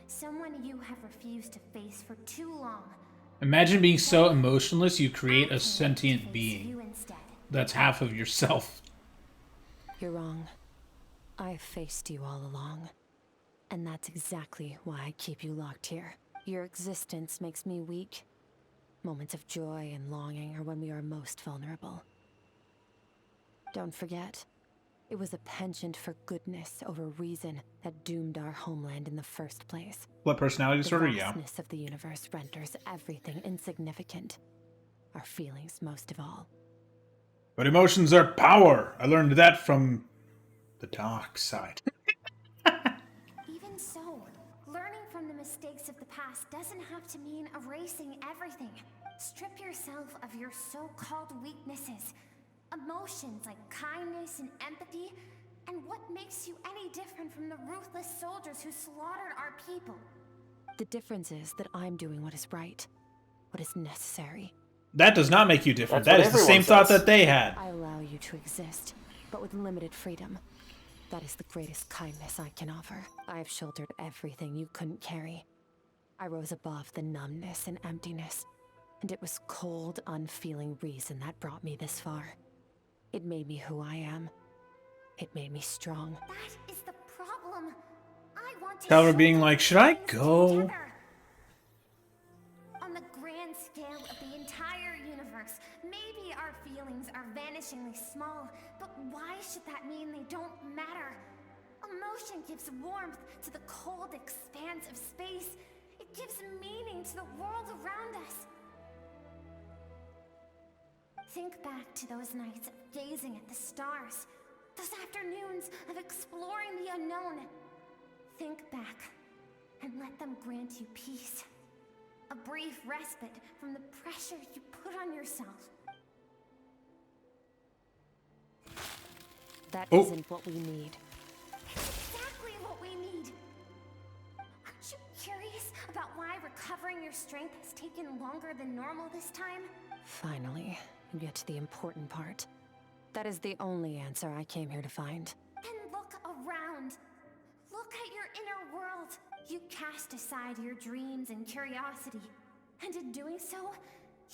Someone you have refused to face for too long. Imagine being so emotionless you create a sentient being. That's half of yourself. You're wrong. I've faced you all along. And that's exactly why I keep you locked here. Your existence makes me weak. Moments of joy and longing are when we are most vulnerable. Don't forget, it was a penchant for goodness over reason that doomed our homeland in the first place. What, personality disorder? The Yeah. vastness of the universe renders everything insignificant. Our feelings most of all. But emotions are power. I learned that from the dark side. Even so, learning from the mistakes of the past doesn't have to mean erasing everything. Strip yourself of your so-called weaknesses. Emotions like kindness and empathy, and what makes you any different from the ruthless soldiers who slaughtered our people? The difference is that I'm doing what is right, what is necessary. That does not make you different. That's That what is the same everyone thought says. that they had. I allow you to exist, but with limited freedom. That is the greatest kindness I can offer. I have shouldered everything you couldn't carry. I rose above the numbness and emptiness, and it was cold, unfeeling reason that brought me this far. It made me who I am. It made me strong. That is the problem. I want to Tell her show being them like, should I things go? together. On the grand scale of the entire universe, maybe our feelings are vanishingly small, but why should that mean they don't matter? Emotion gives warmth to the cold expanse of space. It gives meaning to the world around us. Think back to those nights of gazing at the stars, those afternoons of exploring the unknown. Think back and let them grant you peace. A brief respite from the pressure you put on yourself. That Oh. isn't what we need. It's exactly what we need. Aren't you curious about why recovering your strength has taken longer than normal this time? Finally, you get to the important part. That is the only answer I came here to find. Then look around. Look at your inner world. You cast aside your dreams and curiosity. And in doing so,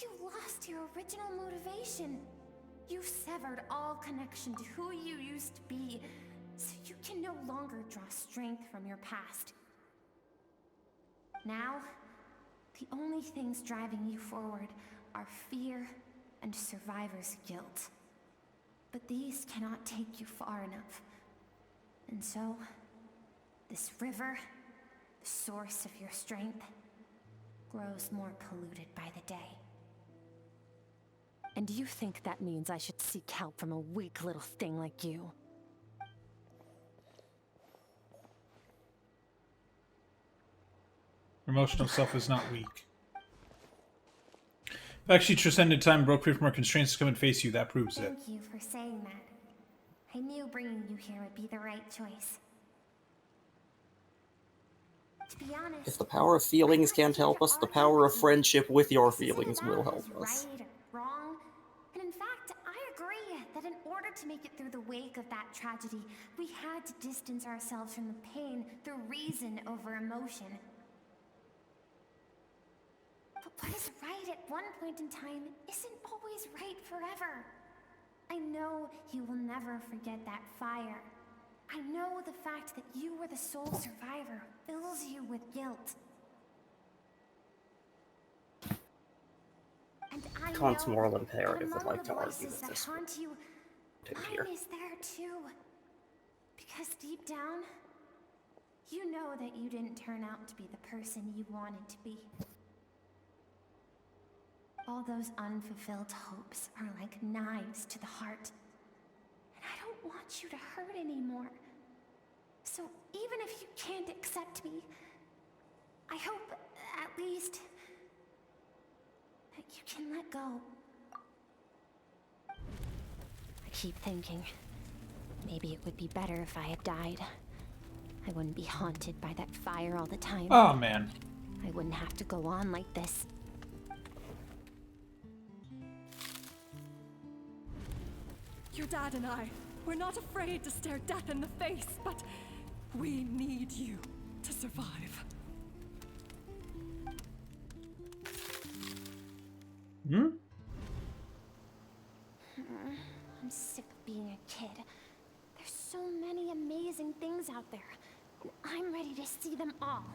you lost your original motivation. You severed all connection to who you used to be, so you can no longer draw strength from your past. Now, the only things driving you forward are fear and survivor's guilt. But these cannot take you far enough. And so, this river, the source of your strength, grows more polluted by the day. And you think that means I should seek help from a weak little thing like you? Emotional self is not weak. The fact she transcended time and broke free from her constraints to come and face you, that proves it. Thank you for saying that. I knew bringing you here would be the right choice. To be honest, If the power of feelings can't help us, the power of friendship with your feelings will help us. right or wrong. And in fact, I agree that in order to make it through the wake of that tragedy, we had to distance ourselves from the pain through reason over emotion. But what is right at one point in time isn't always right forever. I know you will never forget that fire. I know the fact that you were the sole survivor fills you with guilt. And I Kant's know moral that imperative would among like the to argue voices with that this haunt you, here. mine is there too. Because deep down, you know that you didn't turn out to be the person you wanted to be. All those unfulfilled hopes are like knives to the heart. And I don't want you to hurt anymore. So even if you can't accept me, I hope, at least, that you can let go. keep thinking, maybe it would be better if I had died. I wouldn't be haunted by that fire all the time. Oh, man. I wouldn't have to go on like this. Your dad and I, we're not afraid to stare death in the face, but we need you to survive. Hmm? I'm sick of being a kid. There's so many amazing things out there, and I'm ready to see them all.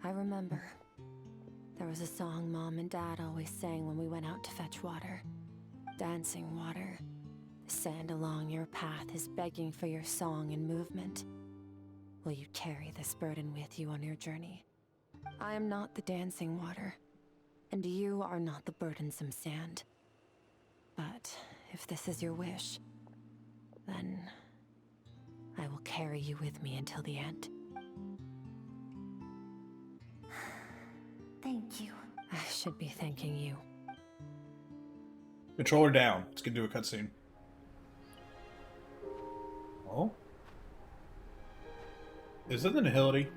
I remember. There was a song Mom and Dad always sang when we went out to fetch water. Dancing water. The sand along your path is begging for your song and movement. Will you carry this burden with you on your journey? I am not the dancing water, and you are not the burdensome sand. But if this is your wish, then I will carry you with me until the end. Thank you. I should be thanking you. Controller down. Let's get into a cutscene. Oh? Is that the Nihility?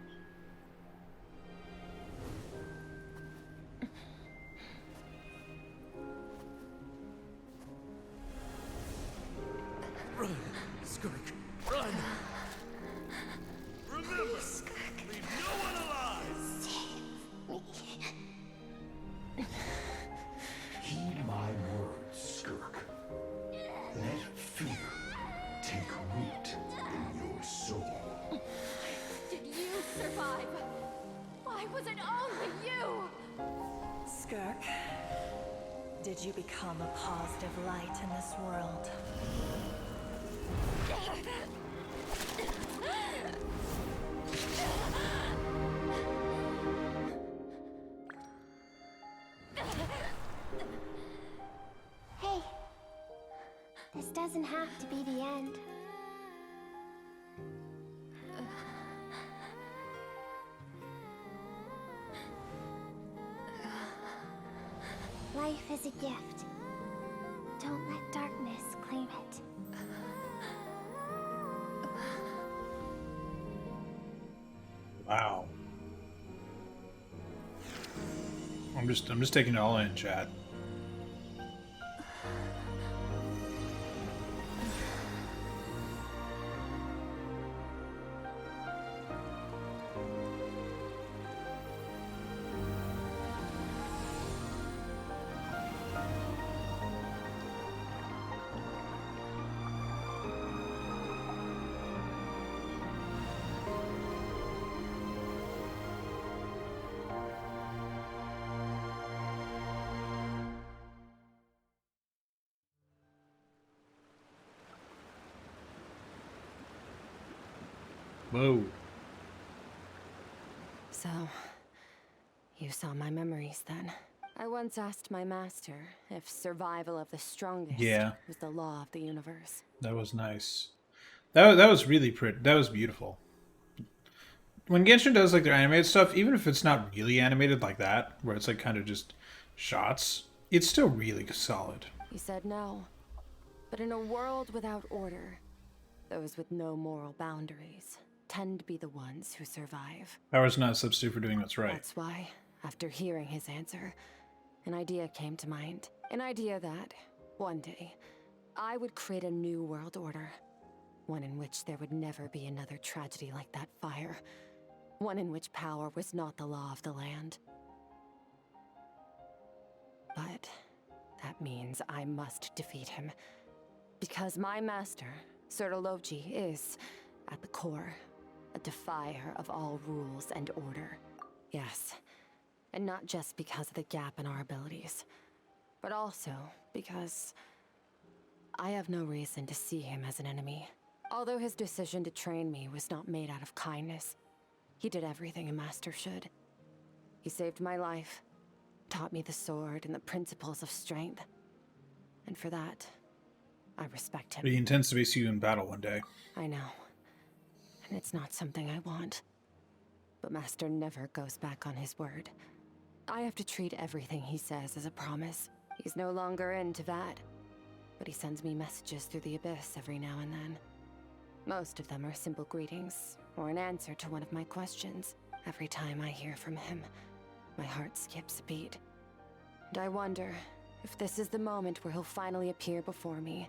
Run, Skirk, run! Remember, leave no one alive! Heed my words, Skirk. Let fear take root in your soul. Did you survive? Why was it only you? Skirk, did you become a positive light in this world? Hey, this doesn't have to be the end. Life is a gift. Don't let darkness claim it. Wow. I'm just taking it all in, chat. Whoa. So, you saw my memories then. I once asked my master if survival of the strongest was the law of the universe. That was nice. That was really pretty. That was beautiful. When Genshin does like their animated stuff, even if it's not really animated like that, where it's like kind of just shots, it's still really solid. He said no. But in a world without order, those with no moral boundaries tend to be the ones who survive. Power's not a substitute for doing what's right. That's why, after hearing his answer, an idea came to mind. An idea that, one day, I would create a new world order. One in which there would never be another tragedy like that fire. One in which power was not the law of the land. But that means I must defeat him. Because my master, Sir Logi, is, at the core, a defier of all rules and order. Yes, and not just because of the gap in our abilities, but also because I have no reason to see him as an enemy. Although his decision to train me was not made out of kindness, he did everything a master should. He saved my life, taught me the sword and the principles of strength. And for that, I respect him. But he intends to face you in battle one day. I know. and it's not something I want. But Master never goes back on his word. I have to treat everything he says as a promise. He's no longer into that. But he sends me messages through the abyss every now and then. Most of them are simple greetings, or an answer to one of my questions. Every time I hear from him, my heart skips a beat. And I wonder if this is the moment where he'll finally appear before me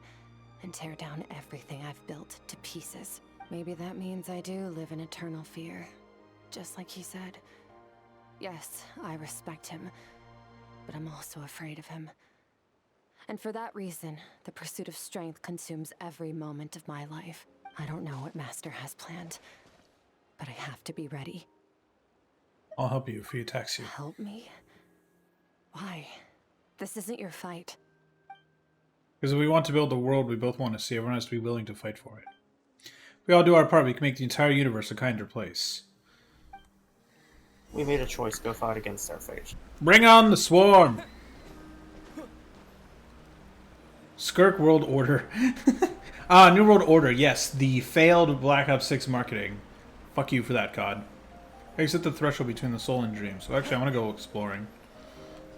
and tear down everything I've built to pieces. Maybe that means I do live in eternal fear, just like he said. Yes, I respect him, but I'm also afraid of him. And for that reason, the pursuit of strength consumes every moment of my life. I don't know what Master has planned, but I have to be ready. I'll help you if he attacks you. Help me? Why? This isn't your fight. Because if we want to build the world we both want to see, everyone has to be willing to fight for it. If we all do our part, we can make the entire universe a kinder place. We made a choice. Go fight against our fate. Bring on the swarm! Skirk World Order. New World Order. Yes, the failed Black Ops 6 marketing. Fuck you for that, COD. Exit the threshold between the soul and dream. So actually, I want to go exploring.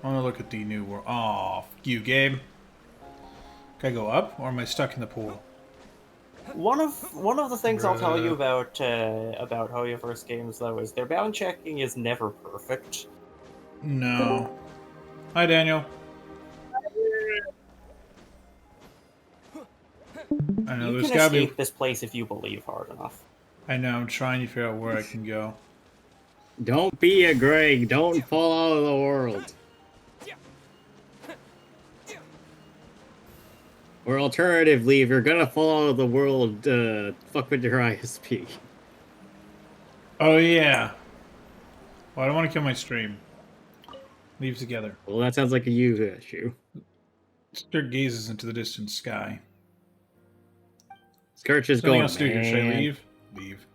I want to look at the new world. Aw, fuck you, game. Can I go up, or am I stuck in the pool? One of the things I'll tell you about Hoyoverse games, though, is their bound checking is never perfect. No. Hi, Daniel. I know, You there's can gotta escape be... this place if you believe hard enough. I know, I'm trying to figure out where I can go. Don't be a Greg. Don't fall out of the world. Or alternatively, if you're gonna fall out of the world, fuck with your ISP. Oh, yeah. Well, I don't want to kill my stream. Leave together. Well, that sounds like a you issue. Skirt gazes into the distant sky. Skirt is Something going, else to do here. Should I leave? Leave.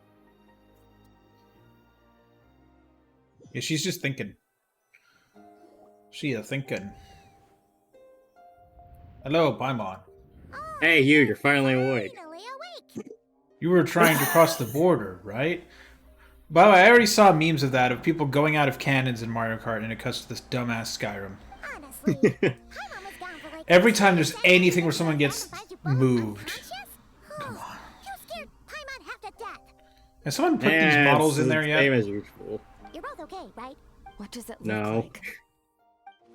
Yeah, she's just thinking. She a thinking. Hello, Paimon. Hey, you're finally awake. You were trying to cross the border, right? By the way, I already saw memes of that, of people going out of cannons in Mario Kart, and it cuts to this dumbass Skyrim. Every time there's anything where someone gets moved. Come on. Has someone put these models in there yet? Same as usual. You're both okay, right? What does it look No. like?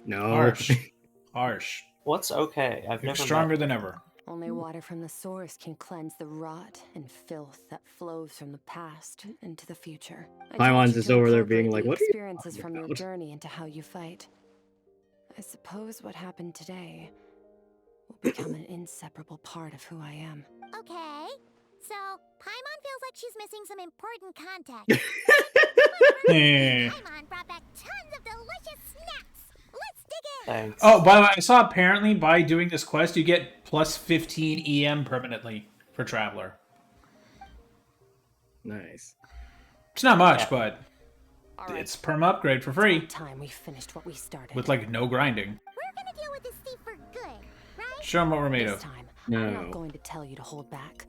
No. Harsh. Harsh. What's okay? I've You're never stronger met... than ever. Only water from the source can cleanse the rot and filth that flows from the past into the future. Paimon's just over there being like, what what are you experiences talking from your about? journey into how you fight. I suppose what happened today will become an inseparable part of who I am. Okay. So, Paimon feels like she's missing some important context. Paimon brought back tons of delicious snacks. Let's dig in. Thanks. Oh, by the way, I saw apparently by doing this quest, you get plus 15 EM permanently for Traveler. Nice. It's not much, but it's perm upgrade for free. Time we finished what we started. With, like, no grinding. We're gonna deal with this thief for good, right? Show them what we're made This of. time, No. I'm not going to tell you to hold back.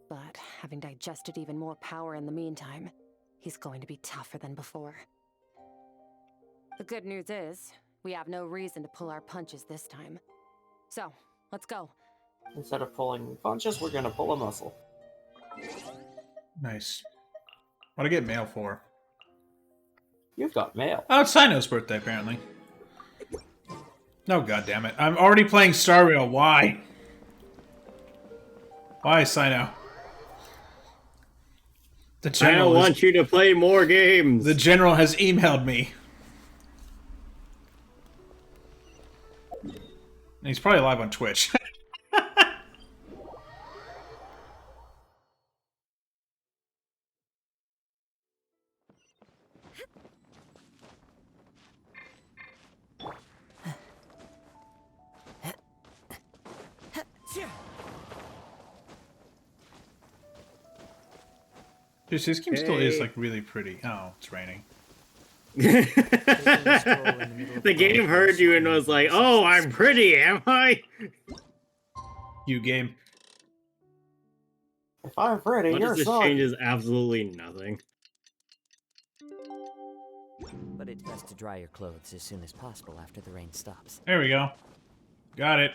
But having digested even more power in the meantime, he's going to be tougher than before. The good news is, we have no reason to pull our punches this time. So, let's go. Instead of pulling punches, we're gonna pull a muscle. Nice. What'd I get mail for? You've got mail. Oh, it's Sino's birthday, apparently. No, goddammit. I'm already playing Star Rail. Why? Why, Sino? The I general don't want you to play more games. The general has emailed me. And he's probably live on Twitch. Dude, this game still is, like, really pretty. Oh, it's raining. The game heard you and was like, oh, I'm pretty, am I? You game. If I'm ready, What you're if this son. changes absolutely nothing? But it's best to dry your clothes as soon as possible after the rain stops. There we go. Got it.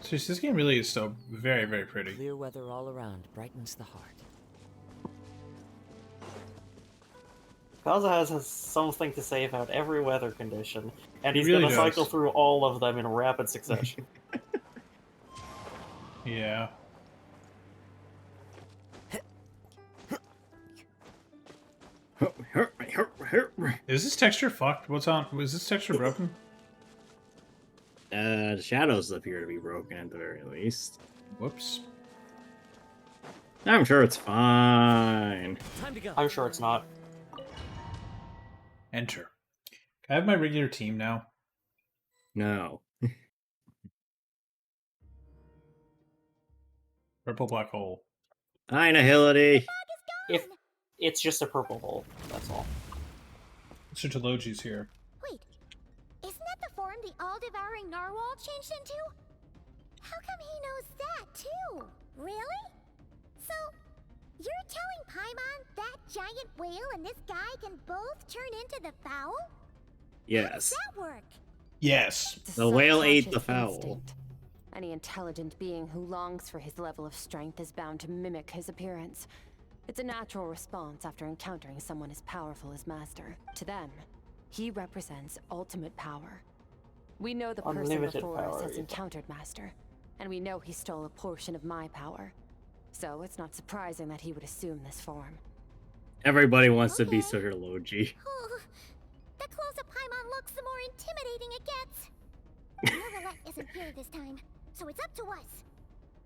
Seriously, this game really is so very, very pretty. Clear weather all around brightens the heart. Kaza has something to say about every weather condition, and he's really gonna does. cycle through all of them in rapid succession. Yeah. Is this texture fucked? What's on? Was this texture broken? The shadows appear to be broken at the very least. Whoops. I'm sure it's fine. Time to go. I'm sure it's not. Enter. Can I have my regular team now? No. Purple black hole. Hi, Nihility. If it's just a purple hole, that's all. Mr. Tologi's here. Wait, isn't that the form the all-devouring narwhal changed into? How come he knows that, too? Really? So, you're telling Paimon that giant whale and this guy can both turn into the fowl? Yes. How does that work? Yes. It's a The whale ate the subconscious fowl. instinct. Any intelligent being who longs for his level of strength is bound to mimic his appearance. It's a natural response after encountering someone as powerful as Master. To them, he represents ultimate power. We know the person Unlimited before us power, has yeah. encountered Master, and we know he stole a portion of my power. So it's not surprising that he would assume this form. Everybody wants to be Okay. Sir Logi. Oh, the closer Paimon looks, the more intimidating it gets. Neverlet isn't here this time, so it's up to us.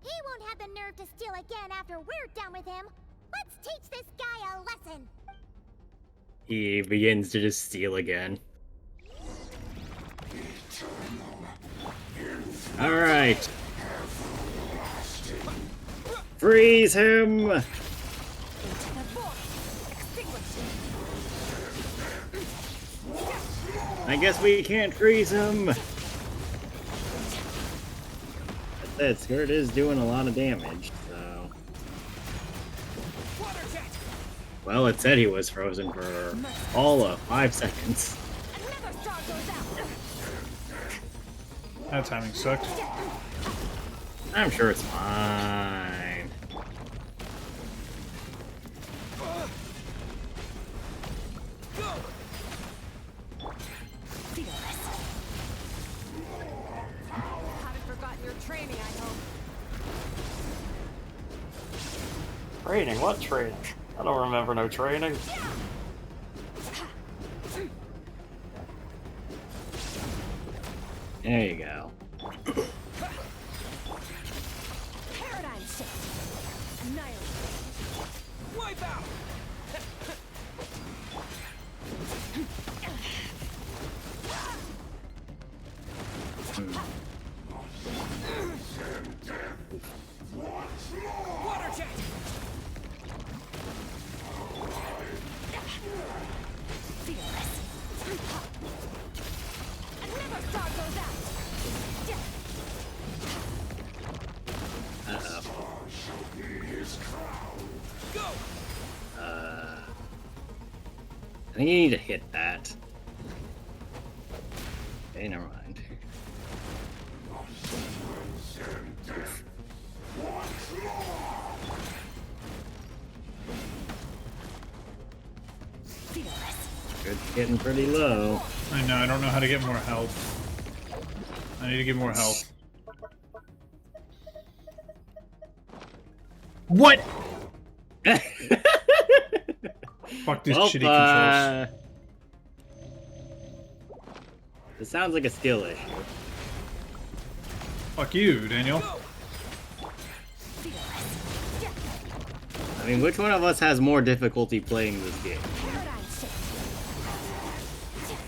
He won't have the nerve to steal again after we're done with him. Let's teach this guy a lesson. He begins to just steal again. Alright. Freeze him! I guess we can't freeze him! That skirt is doing a lot of damage, so... Well, it said he was frozen for all of 5 seconds. That timing sucked. I'm sure it's fine. Haven't forgotten your training, I hope. Training? What training? I don't remember no training. There you go. Paradigm shift. Annihilate. Wipe out. Water jet. Another star goes out. Go. I think you need to hit that. Okay, never mind. Good, getting pretty low. I know, I don't know how to get more health. I need to get more health. What? Fuck these shitty controls. It sounds like a skill issue. Fuck you, Daniel. I mean, which one of us has more difficulty playing this game?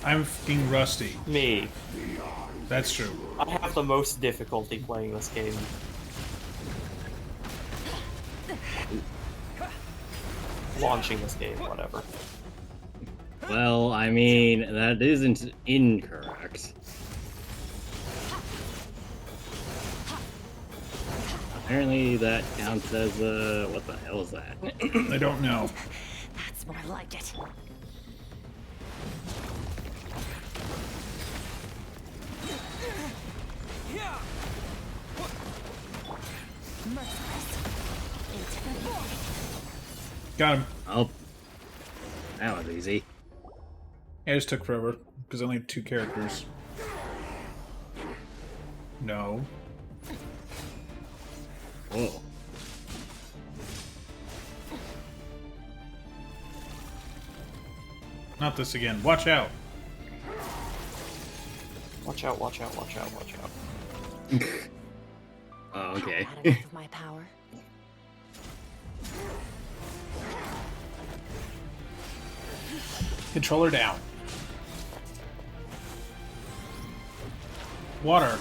I'm fucking rusty. Me. That's true. I have the most difficulty playing this game. Launching this game, whatever. Well, I mean, that isn't incorrect. Apparently that counts as, what the hell is that? I don't know. That's more like it. Got him. Oh. That was easy. Yeah, it just took forever, because I only had 2 characters. No. Whoa. Not this again. Watch out. Watch out, watch out, watch out, watch out. Oh, okay. Had enough of my power. Controller down. Water.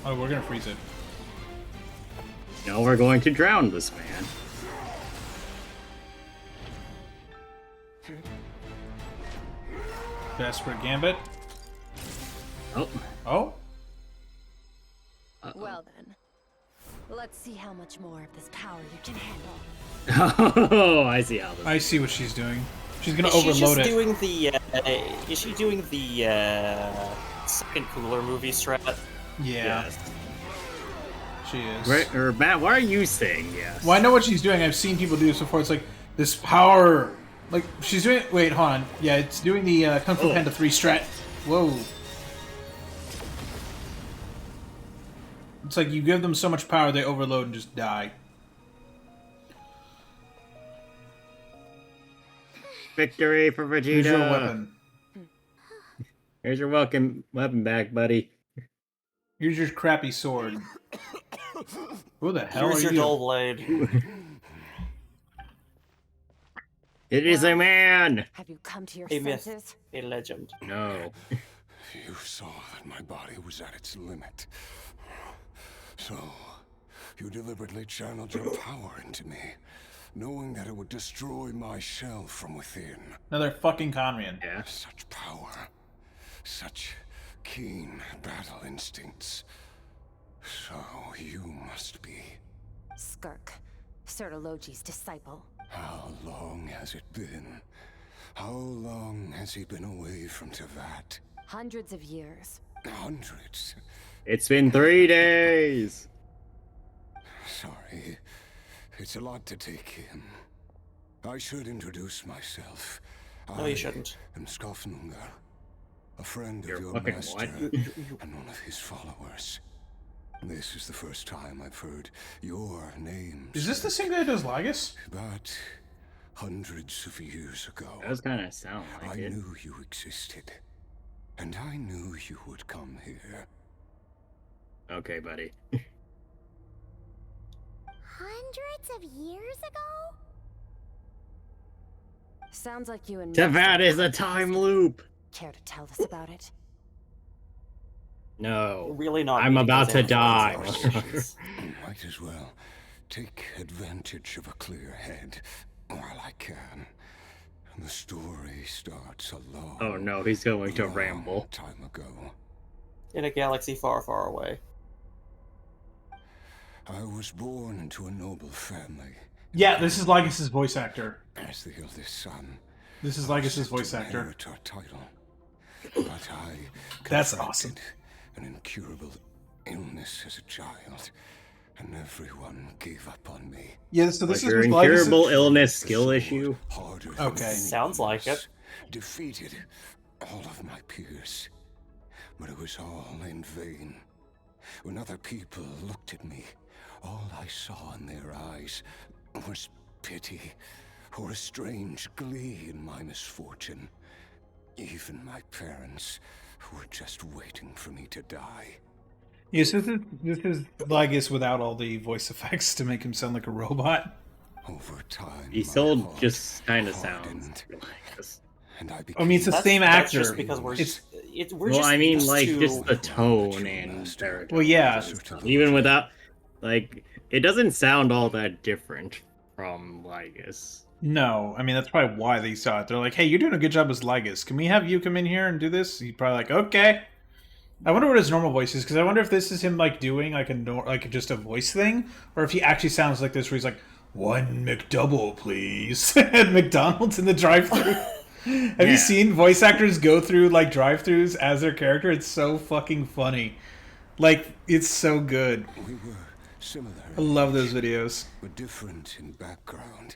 Oh, we're gonna freeze it. No, we're going to drown this man. Desperate Gambit. Oh. Oh? Well then, let's see how much more of this power you can handle. Oh, I see how this I see what she's doing. She's gonna Is she overload just it. doing the, is she doing the, second cooler movie strat? Yeah. Yes. She is. Right, or Matt, why are you saying yes? Well, I know what she's doing. I've seen people do this before. It's like, this power... Like, she's doing... Wait, hold on. Yeah, it's doing the Kung Fu Panda 3 strat. Whoa. It's like you give them so much power, they overload and just die. Victory for Vegeta! Here's your weapon. Here's your welcome weapon back, buddy. Here's your crappy sword. Who the hell Here's are your you? dull blade. It is a man! Have you come to your A myth. senses? A legend. No. You saw that my body was at its limit. So, you deliberately channeled your power into me, knowing that it would destroy my shell from within. Another fucking Conrian. Yeah. Such power. Such keen battle instincts. So, you must be. Skirk, Sertologi's disciple. How long has it been? How long has he been away from Tevat? Hundreds of years. Hundreds. It's been 3 days! Sorry. It's a lot to take in. I should introduce myself. No, you shouldn't. I'm Skofnungar, a friend of You're your fucking master what? and one of his followers. This is the first time I've heard your name. Is this the said. same guy that does Lagus? But hundreds of years ago, That does kind of sound like I it. knew you existed. And I knew you would come here. Okay, buddy. Hundreds of years ago? Sounds like you and Tevat is a time loop! Care to tell us about it? No. Really not. I'm me, about because to I die. have friends that are Christians. Might as well take advantage of a clear head while I can. The story starts a long, Oh no, he's going to long ramble. time ago. In a galaxy far, far away. I was born into a noble family. Yeah, this is Lagus's voice actor. As the eldest son, This is I was Lagus's set to voice actor. inherit our title. But I That's contracted awesome. an incurable illness as a child, and everyone gave up on me. Yeah, so this Like your is with Lagus. incurable illness skill issue? Harder than Okay. Sounds like anyone's, it. Defeated all of my peers. But it was all in vain. When other people looked at me, all I saw in their eyes was pity or a strange glee in my misfortune. Even my parents were just waiting for me to die. Yes, this is Lagus without all the voice effects to make him sound like a robot. Over time, He my still heart just kind of sounds hardened, like us. and I I mean, it's the became same That's actor. just because we're It's- we're Well, just I mean, used like, to... just the tone and their... Well, yeah. Even without... Like, it doesn't sound all that different from Lagus. No, I mean that's probably why they saw it. They're like, "Hey, you're doing a good job as Lagus. Can we have you come in here and do this?" He's probably like, "Okay." I wonder what his normal voice is, because I wonder if this is him like doing like like just a voice thing, or if he actually sounds like this, where he's like, "1 McDouble, please," at McDonald's in the drive-thru. Have you seen voice actors go through like drive-thrus as their character? It's so fucking funny. Like, it's so good. We were similar. I love those videos. But different in background.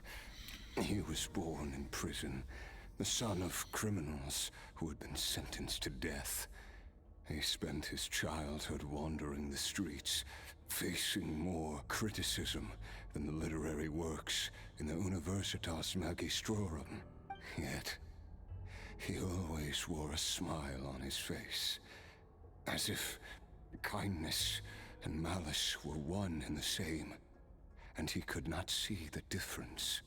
He was born in prison, the son of criminals who had been sentenced to death. He spent his childhood wandering the streets, facing more criticism than the literary works in the Universitas Magistrorum. Yet, he always wore a smile on his face, as if kindness and malice were one and the same, and he could not see the difference.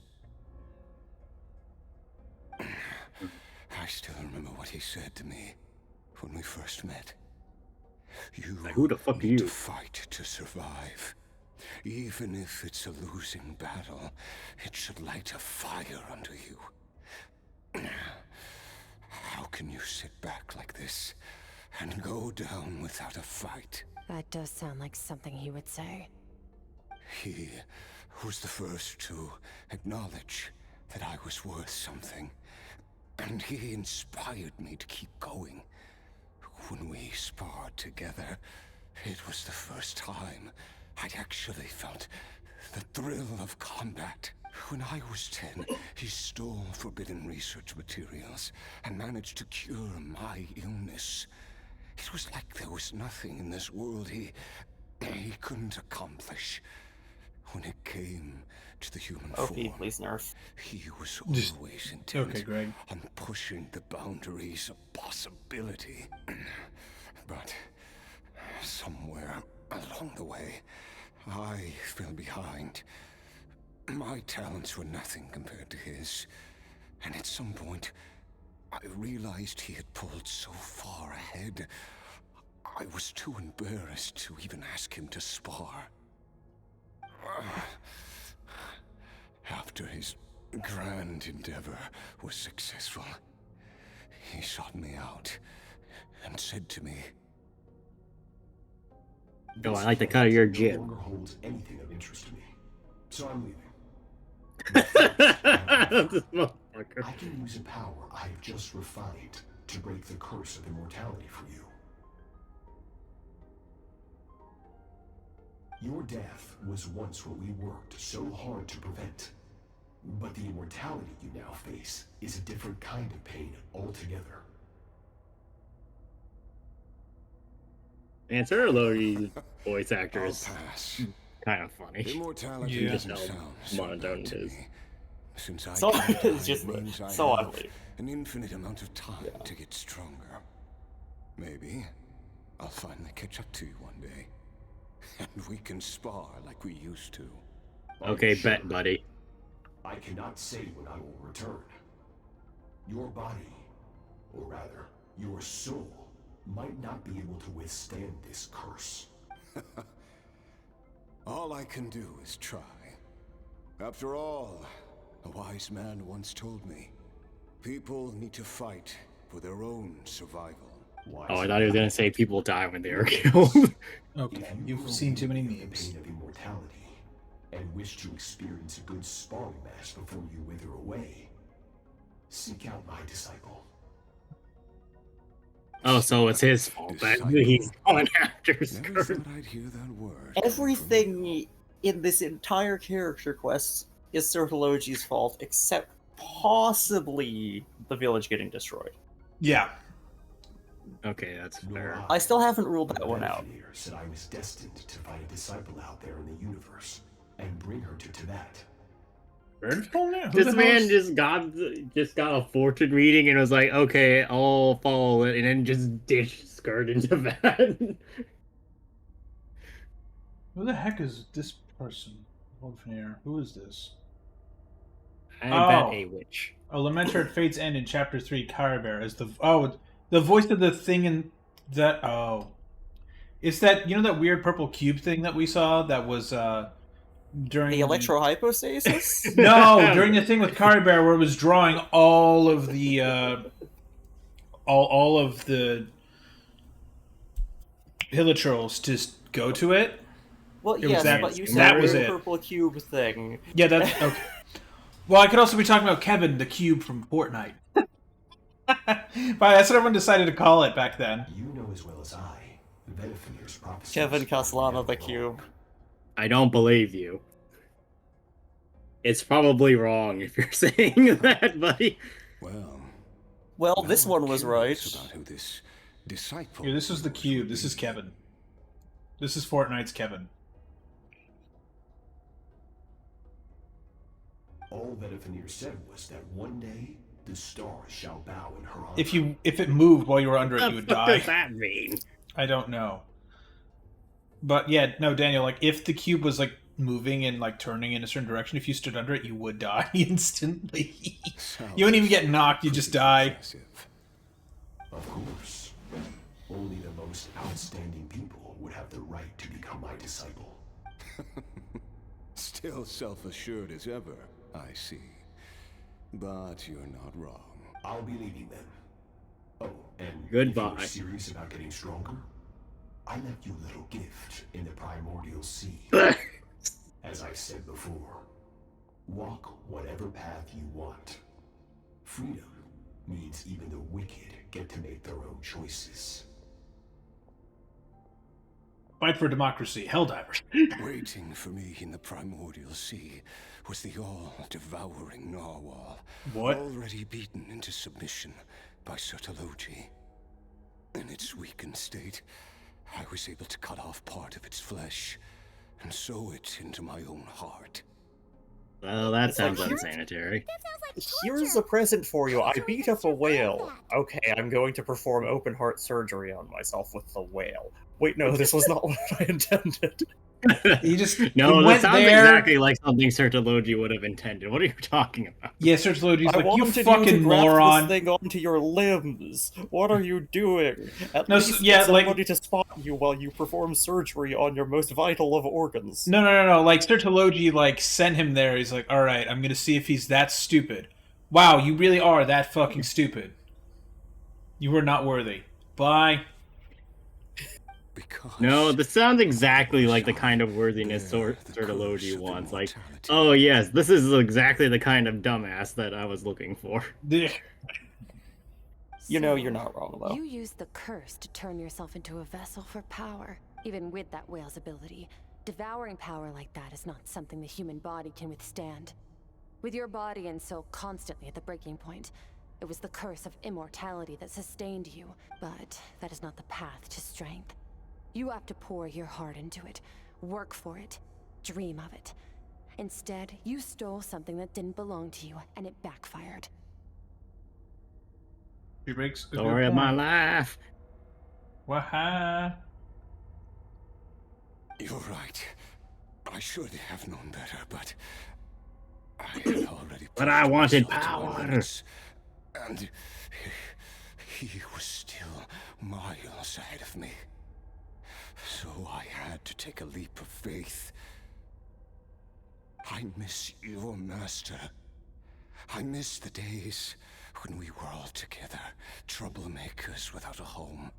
I still remember what he said to me when we first met. You who the fuck are need you? to fight to survive. Even if it's a losing battle, it should light a fire under you. How can you sit back like this and go down without a fight? That does sound like something he would say. He was the first to acknowledge that I was worth something, and he inspired me to keep going. When we sparred together, it was the first time I'd actually felt the thrill of combat. When I was 10, he stole forbidden research materials and managed to cure my illness. It was like there was nothing in this world he couldn't accomplish. When it came to the human form, please nerf. He was always intent Okay, Greg. on pushing the boundaries of possibility. But somewhere along the way, I fell behind. My talents were nothing compared to his. And at some point, I realized he had pulled so far ahead, I was too embarrassed to even ask him to spar. After his grand endeavor was successful, he sought me out and said to me, "Oh, I like the cut of your No jib." longer holds anything of interest to me, so I'm leaving. This motherfucker. I can use a power I have just refined to break the curse of immortality for you. Your death was once what we worked so hard to prevent. But the immortality you now face is a different kind of pain altogether. Answer these voice actors. I'll pass. Kind of funny. Immortality You just doesn't know sound so monotone bad it to is. me, since I So can die, it's just it means I so have ugly. an infinite amount of time to get stronger. Maybe I'll finally catch up to you one day, and we can spar like we used to. Okay, Sure. bet, buddy. I cannot say when I will return. Your body, or rather, your soul, might not be able to withstand this curse. All I can do is try. After all, a wise man once told me, people need to fight for their own survival. Oh, I thought he was gonna say people die when they are killed. Okay, If you you've seen too many believe in the memes. pain of immortality and wish to experience a good sparring match before you wither away, seek out my disciple. Oh, so it's his fault that he's going after Never Skirt. thought I'd hear that word. Everything in this entire character quest is Sertologi's fault, except possibly the village getting destroyed. Yeah. Okay, that's fair. I still haven't ruled that one out. Benefeator said I was destined to find a disciple out there in the universe and bring her to Tibet. This man just got a fortune reading and was like, okay, I'll follow it, and then just ditched Skirt into that. Who the heck is this person? Wolfnir. Who is this? I bet a witch. A Lamenter at Fate's End in Chapter 3, Carabear is the voice of the thing in that it's that, you know, that weird purple cube thing that we saw that was during The electrohypostasis? No, during the thing with Carabear where it was drawing all of the all of the hilichurls to go to it. Well, It was yes, that, but you said that was the it. purple cube thing. Yeah, that's okay. Well, I could also be talking about Kevin, the cube from Fortnite. But that's what everyone decided to call it back then. You know as well as I, Vedifenir's prophecy. Kevin Castellano, the cube. I don't believe you. It's probably wrong if you're saying that, buddy. Well, this one was right. About who this disciple. Here, this is the cube. This is Kevin. This is Fortnite's Kevin. All Vedifenir said was that one day the stars shall bow in her honor. If it moved while you were under it, What you would the fuck die. does that mean? I don't know. But yeah, no, Daniel, like if the cube was like moving and like turning in a certain direction, if you stood under it, you would die instantly. You wouldn't even get knocked, you just die. Of course. Only the most outstanding people would have the right to become my disciple. Still self-assured as ever, I see. But you're not wrong. I'll be leading them. Oh, and Goodbye. if you're serious about getting stronger, I left you a little gift in the primordial sea. As I said before, walk whatever path you want. Freedom means even the wicked get to make their own choices. Fight for democracy, Helldivers. Waiting for me in the primordial sea was the all-devouring narwhal. What? Already beaten into submission by Sertologi. In its weakened state, I was able to cut off part of its flesh and sew it into my own heart. Well, that sounds unsanitary. Here's a present for you. I beat up a whale. Okay, I'm going to perform open heart surgery on myself with the whale. Wait, no, this was not what I intended. You just No, you that went sounds there. exactly like something Sertologi would have intended. What are you talking about? Yeah, Sertologi's I like, you wanted fucking you to graft moron. this thing onto your limbs. What are you doing? At No, least yeah, get like- somebody to spot you while you perform surgery on your most vital of organs. No. Like Sertologi, like sent him there. He's like, all right, I'm gonna see if he's that stupid. Wow, you really are that fucking stupid. You were not worthy. Bye. No, this sounds exactly like the kind of worthiness Sertologi wants. Like, oh yes, this is exactly the kind of dumbass that I was looking for. You know you're not wrong, though. You used the curse to turn yourself into a vessel for power. Even with that whale's ability, devouring power like that is not something the human body can withstand. With your body and soul constantly at the breaking point, it was the curse of immortality that sustained you. But that is not the path to strength. You have to pour your heart into it, work for it, dream of it. Instead, you stole something that didn't belong to you, and it backfired. She makes a Story good of my point. life. Waha. You're right. I should have known better, but I had already. But I wanted pushed myself to my power. limits, and he was still miles ahead of me. So I had to take a leap of faith. I miss your master. I miss the days when we were all together, troublemakers without a home.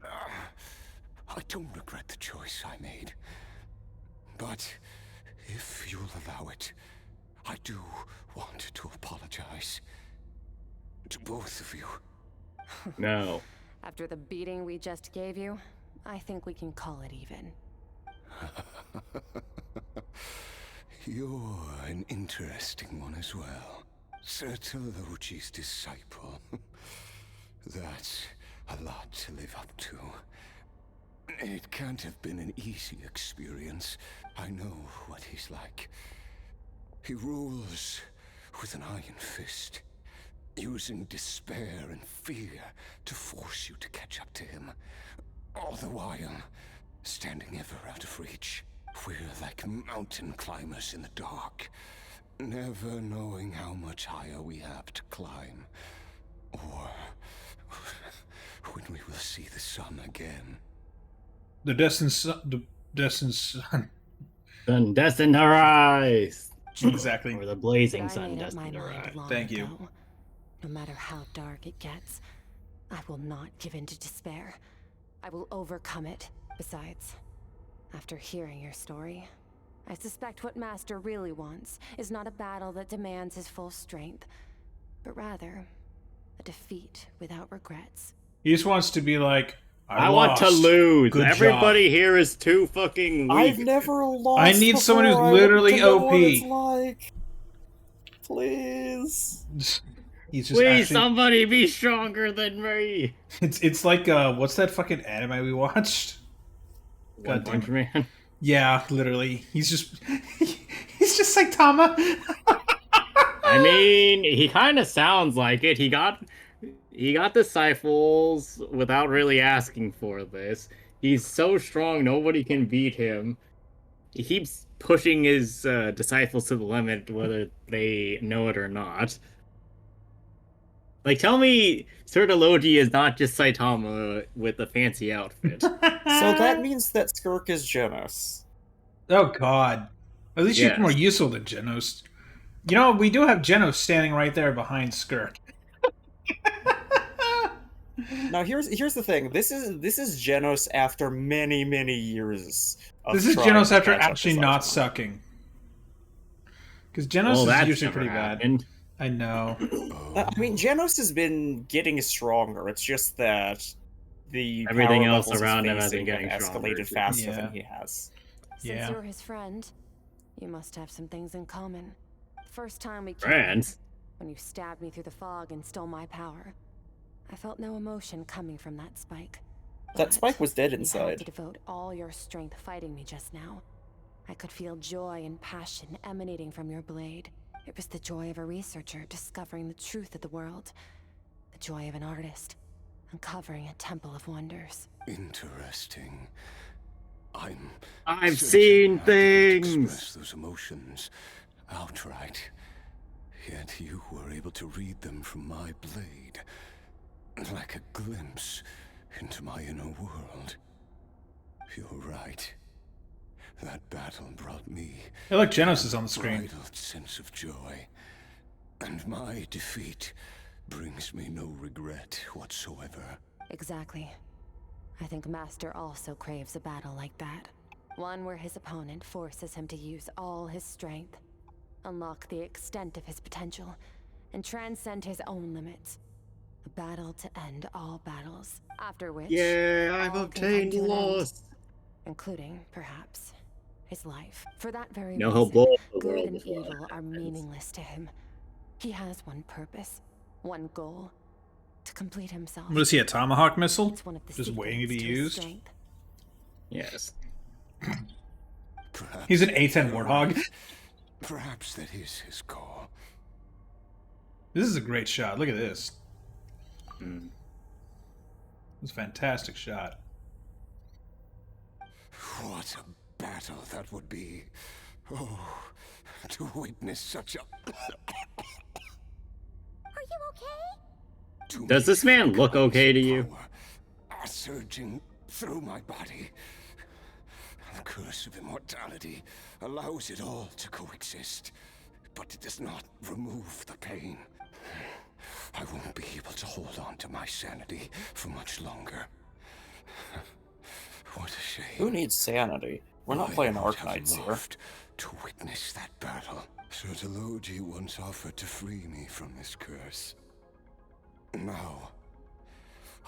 I don't regret the choice I made. But if you'll allow it, I do want to apologize. To both of you. No. After the beating we just gave you, I think we can call it even. You're an interesting one as well. Sertologi's disciple. That's a lot to live up to. It can't have been an easy experience. I know what he's like. He rules with an iron fist, using despair and fear to force you to catch up to him. All the while, standing ever out of reach. We're like mountain climbers in the dark, never knowing how much higher we have to climb, or when we will see the sun again. The destined sun. Sun destined to rise. Exactly. Or the blazing But I sun made up my destined to mind rise. long Thank you. ago. No matter how dark it gets, I will not give in to despair. I will overcome it. Besides, after hearing your story, I suspect what Master really wants is not a battle that demands his full strength, but rather a defeat without regrets. He just wants to be like, I want to lose. Good Everybody job. here is too fucking weak. I've never lost. I need someone who's before. I literally want to know OP. what it's like. Please. He's just Please, actually... somebody be stronger than me. It's like what's that fucking anime we watched? One Punch Man. Yeah, literally. He's just Saitama. I mean, he kind of sounds like it. He got the Cyphals without really asking for this. He's so strong, nobody can beat him. He keeps pushing his disciples to the limit, whether they know it or not. Like, tell me Sertologi is not just Saitama with a fancy outfit. So that means that Skirk is Genos. Oh god. At least Yes. you're more useful than Genos. You know, we do have Genos standing right there behind Skirk. Now here's the thing. This is Genos after many years. This is Genos after actually not sucking. Because Genos is usually pretty bad. I know. I mean, Genos has been getting stronger. It's just that the Everything power else levels around he's him hasn't facing getting have stronger. escalated faster Yeah. than he has. Since you're his friend, you must have some things in common. First time we Friends? when you stabbed me through the fog and stole my power, I felt no emotion coming from that spike. That spike was dead You had inside. to devote all your strength fighting me just now. I could feel joy and passion emanating from your blade. It was the joy of a researcher discovering the truth of the world. The joy of an artist uncovering a temple of wonders. Interesting. I've certain seen I didn't things. express those emotions outright. Yet you were able to read them from my blade, like a glimpse into my inner world. You're right. That battle brought me Hey, look, Genos is on the screen. unbridled sense of joy, and my defeat brings me no regret whatsoever. Exactly. I think Master also craves a battle like that. One where his opponent forces him to use all his strength, unlock the extent of his potential, and transcend his own limits. A battle to end all battles, after which Yeah, I've all can obtained come to an end, loss. including, perhaps, his life. For that very No, he'll reason, blow up the good world and as well. evil are meaningless to him. He has one purpose, one goal, to complete himself. What is he, a tomahawk missile? It's one of the Just waiting to be secrets his used? strength. Yes. Perhaps He's an A10 warthog. Perhaps that is his call. This is a great shot. Look at this. This is a fantastic shot. What a battle that would be. Oh, to witness such a... Are you okay? Does this man look okay to you? Surging through my body. The curse of immortality allows it all to coexist, but it does not remove the pain. I won't be able to hold on to my sanity for much longer. What a shame. Who needs sanity? We're not playing Arknights here. To witness that battle. Sertologi once offered to free me from this curse. Now,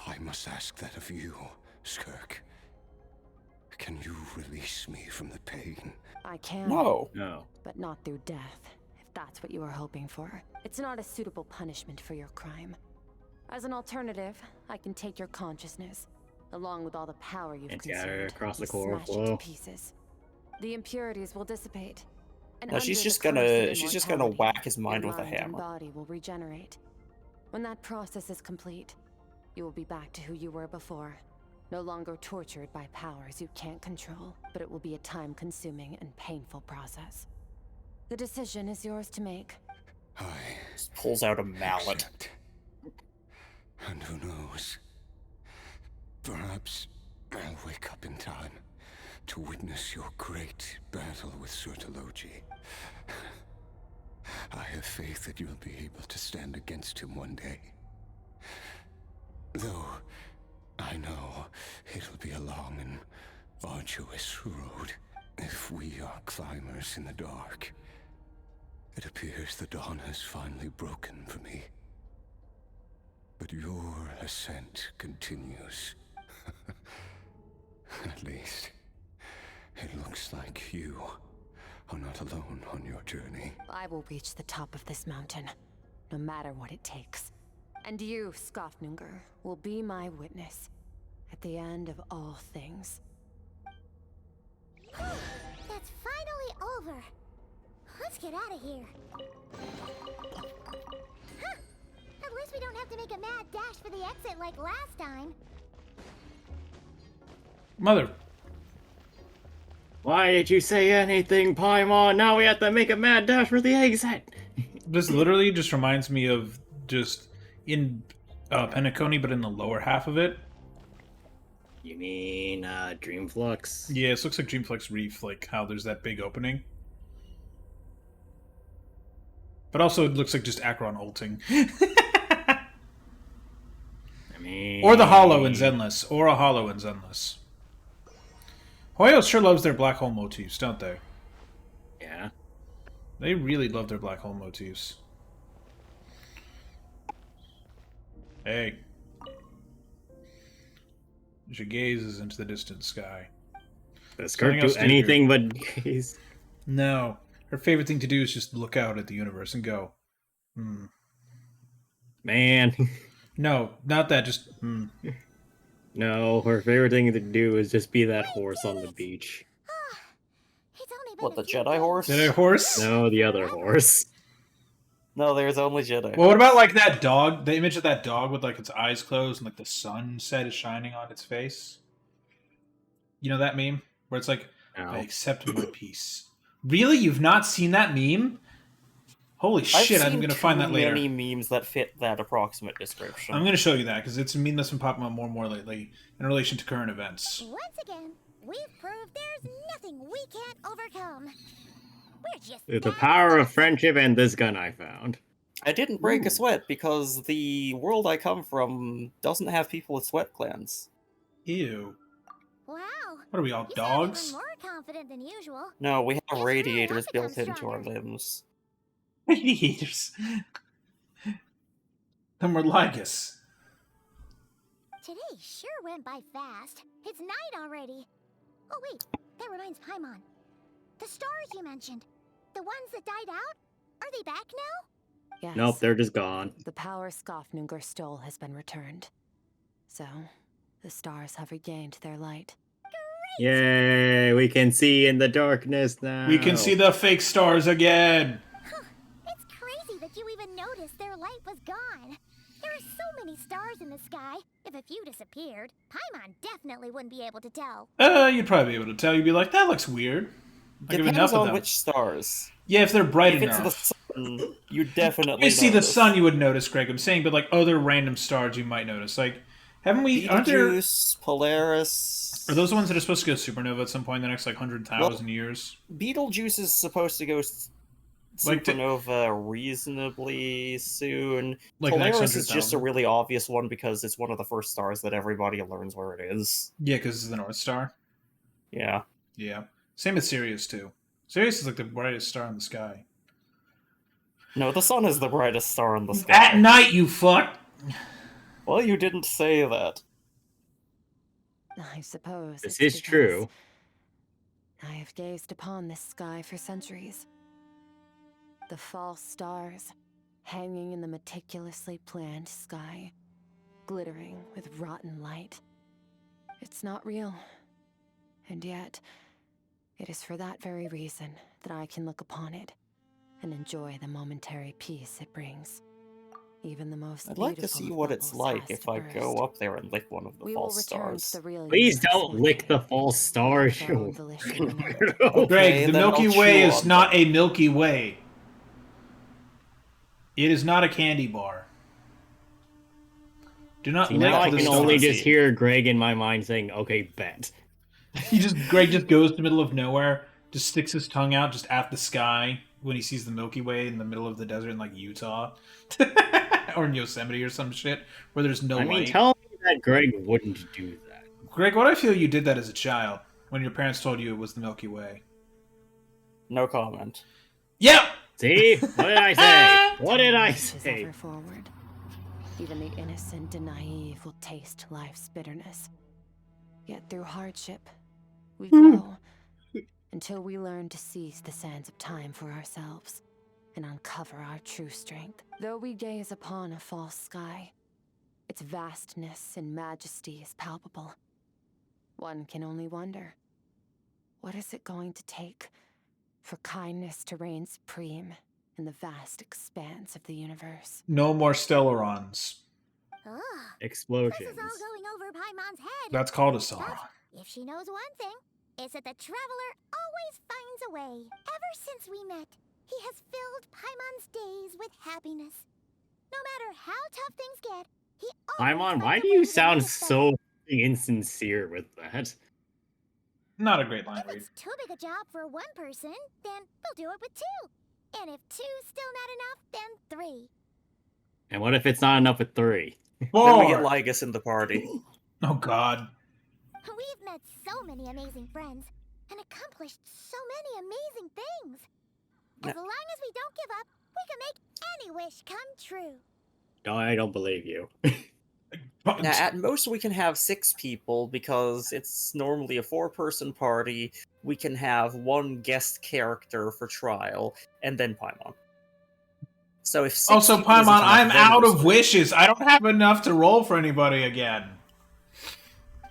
I must ask that of you, Skirk. Can you release me from the pain? I can. No. But not through death, if that's what you were hoping for. It's not a suitable punishment for your crime. As an alternative, I can take your consciousness, along with all the power you've And scatter consumed, it across the and core smash it flow. to pieces. The impurities will dissipate. And No, she's under just the curse of she's just gonna immortality, whack his your mind with a and hammer. body will regenerate. When that process is complete, you will be back to who you were before. No longer tortured by powers you can't control, but it will be a time-consuming and painful process. The decision is yours to make. Just pulls out a mallet. And who knows? Perhaps I'll wake up in time to witness your great battle with Sertologi. I have faith that you'll be able to stand against him one day. Though, I know it'll be a long and arduous road if we are climbers in the dark. It appears the dawn has finally broken for me. But your ascent continues. At least, it looks like you are not alone on your journey. I will reach the top of this mountain, no matter what it takes. And you, Skofnungr, will be my witness at the end of all things. That's finally over. Let's get out of here. Huh. At least we don't have to make a mad dash for the exit like last time. Mother. Why did you say anything, Paimon? Now we have to make a mad dash for the exit. This literally just reminds me of just in Penacony, but in the lower half of it. You mean Dreamflux? Yeah, it looks like Dreamflux Reef, like how there's that big opening. But also it looks like just Acheron ulting. I mean... Or the Hollow in Zenless. Or a Hollow in Zenless. Hoyo sure loves their black hole motifs, don't they? Yeah. They really love their black hole motifs. Hey. She gazes into the distant sky. Does Kirk do anything but gaze? No. Her favorite thing to do is just look out at the universe and go, hmm. Man. No, not that, just, hmm. No, her favorite thing to do is just be that horse on the beach. What, the Jedi horse? Jedi horse? No, the other horse. No, there's only Jedi. Well, what about, like, that dog? The image of that dog with, like, its eyes closed and, like, the sunset is shining on its face? You know that meme? Where it's like, I accept my peace. Really? You've not seen that meme? Holy shit, I'm going to find that later. I've seen many memes that fit that approximate description. I'm going to show you that, because it's a meme that's been popping up more and more lately in relation to current events. Once again, we've proved there's nothing we can't overcome. We're just The power of friendship and this gun I found. I didn't break a sweat because the world I come from doesn't have people with sweat glands. Ew. Wow. What are we, all dogs? Even more confident than usual. No, we have radiators built into our limbs. Radiators? Then we're Lygus. Today sure went by fast. It's night already. Oh wait, that reminds Paimon. The stars you mentioned, the ones that died out, are they back now? Yes. Nope, they're just gone. The power Skofnungr stole has been returned. So, the stars have regained their light. Yay, we can see in the darkness now. We can see the fake stars again. Huh, it's crazy that you even noticed their light was gone. There are so many stars in the sky. If a few disappeared, Paimon definitely wouldn't be able to tell. You'd probably be able to tell. You'd be like, that looks weird. Depends on which stars. Yeah, if they're bright if enough. If it's the sun, you definitely If you see the sun, you would notice, Greg. I'm saying, but like other random stars you might notice. Like, haven't we... Betelgeuse, Polaris... Are those the ones that are supposed to go supernova at some point in the next, like, 100,000 years? Betelgeuse is supposed to go supernova reasonably soon. Like Polaris is just a really obvious one because it's one of the first stars that everybody learns where it is. Yeah, because it's the North Star. Yeah. Yeah. Same with Sirius, too. Sirius is like the brightest star in the sky. No, the sun is the brightest star in the sky. At night, you fuck! Well, you didn't say that. I suppose this is true. I have gazed upon this sky for centuries. The false stars, hanging in the meticulously planned sky, glittering with rotten light. It's not real. And yet, it is for that very reason that I can look upon it and enjoy the momentary peace it brings. Even the most I'd like to see what it's like if I go up there and lick one of the false stars. Please don't lick the false stars. Greg, the Milky Way is not a Milky Way. It is not a candy bar. Do not lick the stars. I can only just hear Greg in my mind saying, okay, bet. Greg just goes to the middle of nowhere, just sticks his tongue out just at the sky when he sees the Milky Way in the middle of the desert in like Utah. Or in Yosemite or some shit, where there's no light. I mean, tell me that Greg wouldn't do that. Greg, why do I feel you did that as a child when your parents told you it was the Milky Way? No comment. Yep. See? What did I say? What did I Pushes say? ever forward. Even the innocent and naive will taste life's bitterness. Yet through hardship, we grow until we learn to seize the sands of time for ourselves and uncover our true strength. Though we gaze upon a false sky, its vastness and majesty is palpable. One can only wonder, what is it going to take for kindness to reign supreme in the vast expanse of the universe? No more Stellarons. Ugh. Explosions. This is all going over Paimon's head. That's called a Sauron. But if she knows one thing, it's that the Traveler always finds a way. Ever since we met, he has filled Paimon's days with happiness. No matter how tough things get, he always Paimon, why finds do a way you to sound make it better. so insincere with that? Not a great line If read. it's too big a job for one person, then we'll do it with two. And if two's still not enough, then three. And what if it's not enough with 3? Then Four. we get Lygus in the party. Oh God. We've met so many amazing friends and accomplished so many amazing things. As long as we don't give up, we can make any wish come true. No, I don't believe you. Now, at most, we can have 6 people because it's normally a 4-person party. We can have 1 guest character for trial, and then Paimon. So if 6 Also, people isn't Paimon, enough, I'm then out we'll of split. wishes. I don't have enough to roll for anybody again.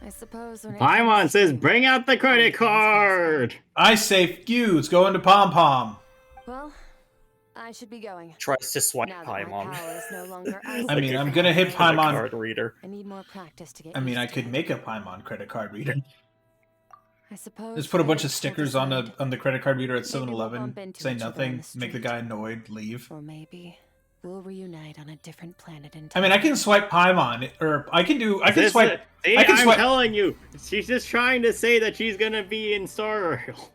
I suppose when it Paimon comes says, to- bring out the credit card! I say fuse. Go into Pom Pom. Well, I should be going. Tries to swipe Now that my Paimon. power is no longer I mean, I'm isolated gonna from hit my Credit Paimon. card reader. I need more practice to get I mean, I used to could it. make a Paimon credit card reader. I suppose Just put a bunch fate of will stickers on decide. the credit card reader at Maybe we'll 7-Eleven. bump into Say each other on nothing. the Make the street. guy annoyed. Leave. Or maybe we'll reunite on a different planet in I time. mean, I can swipe Paimon, or I can do. I can This- swipe. See, I can I'm swipe. telling you, she's just trying to say that she's gonna be in Star Rail.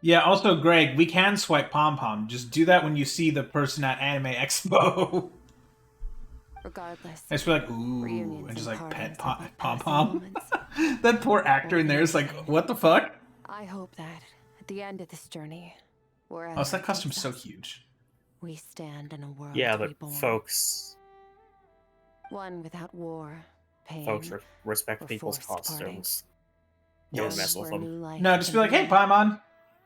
Yeah. Also, Greg, we can swipe Pom Pom. Just do that when you see the person at Anime Expo. Regardless, I just be like, ooh, reunions and just and like pet partings will be Pom passing Pom. moments. That poor actor in there is like, what the fuck? I hope that at the end of this journey, wherever Oh, so that it costume's takes so us, huge. we stand in a world Yeah, but reborn. folks One without war, pain, respect or people's forced costumes. partings. Don't Yes. mess with Where them. new life No, just can be like, hey, bloom. Paimon.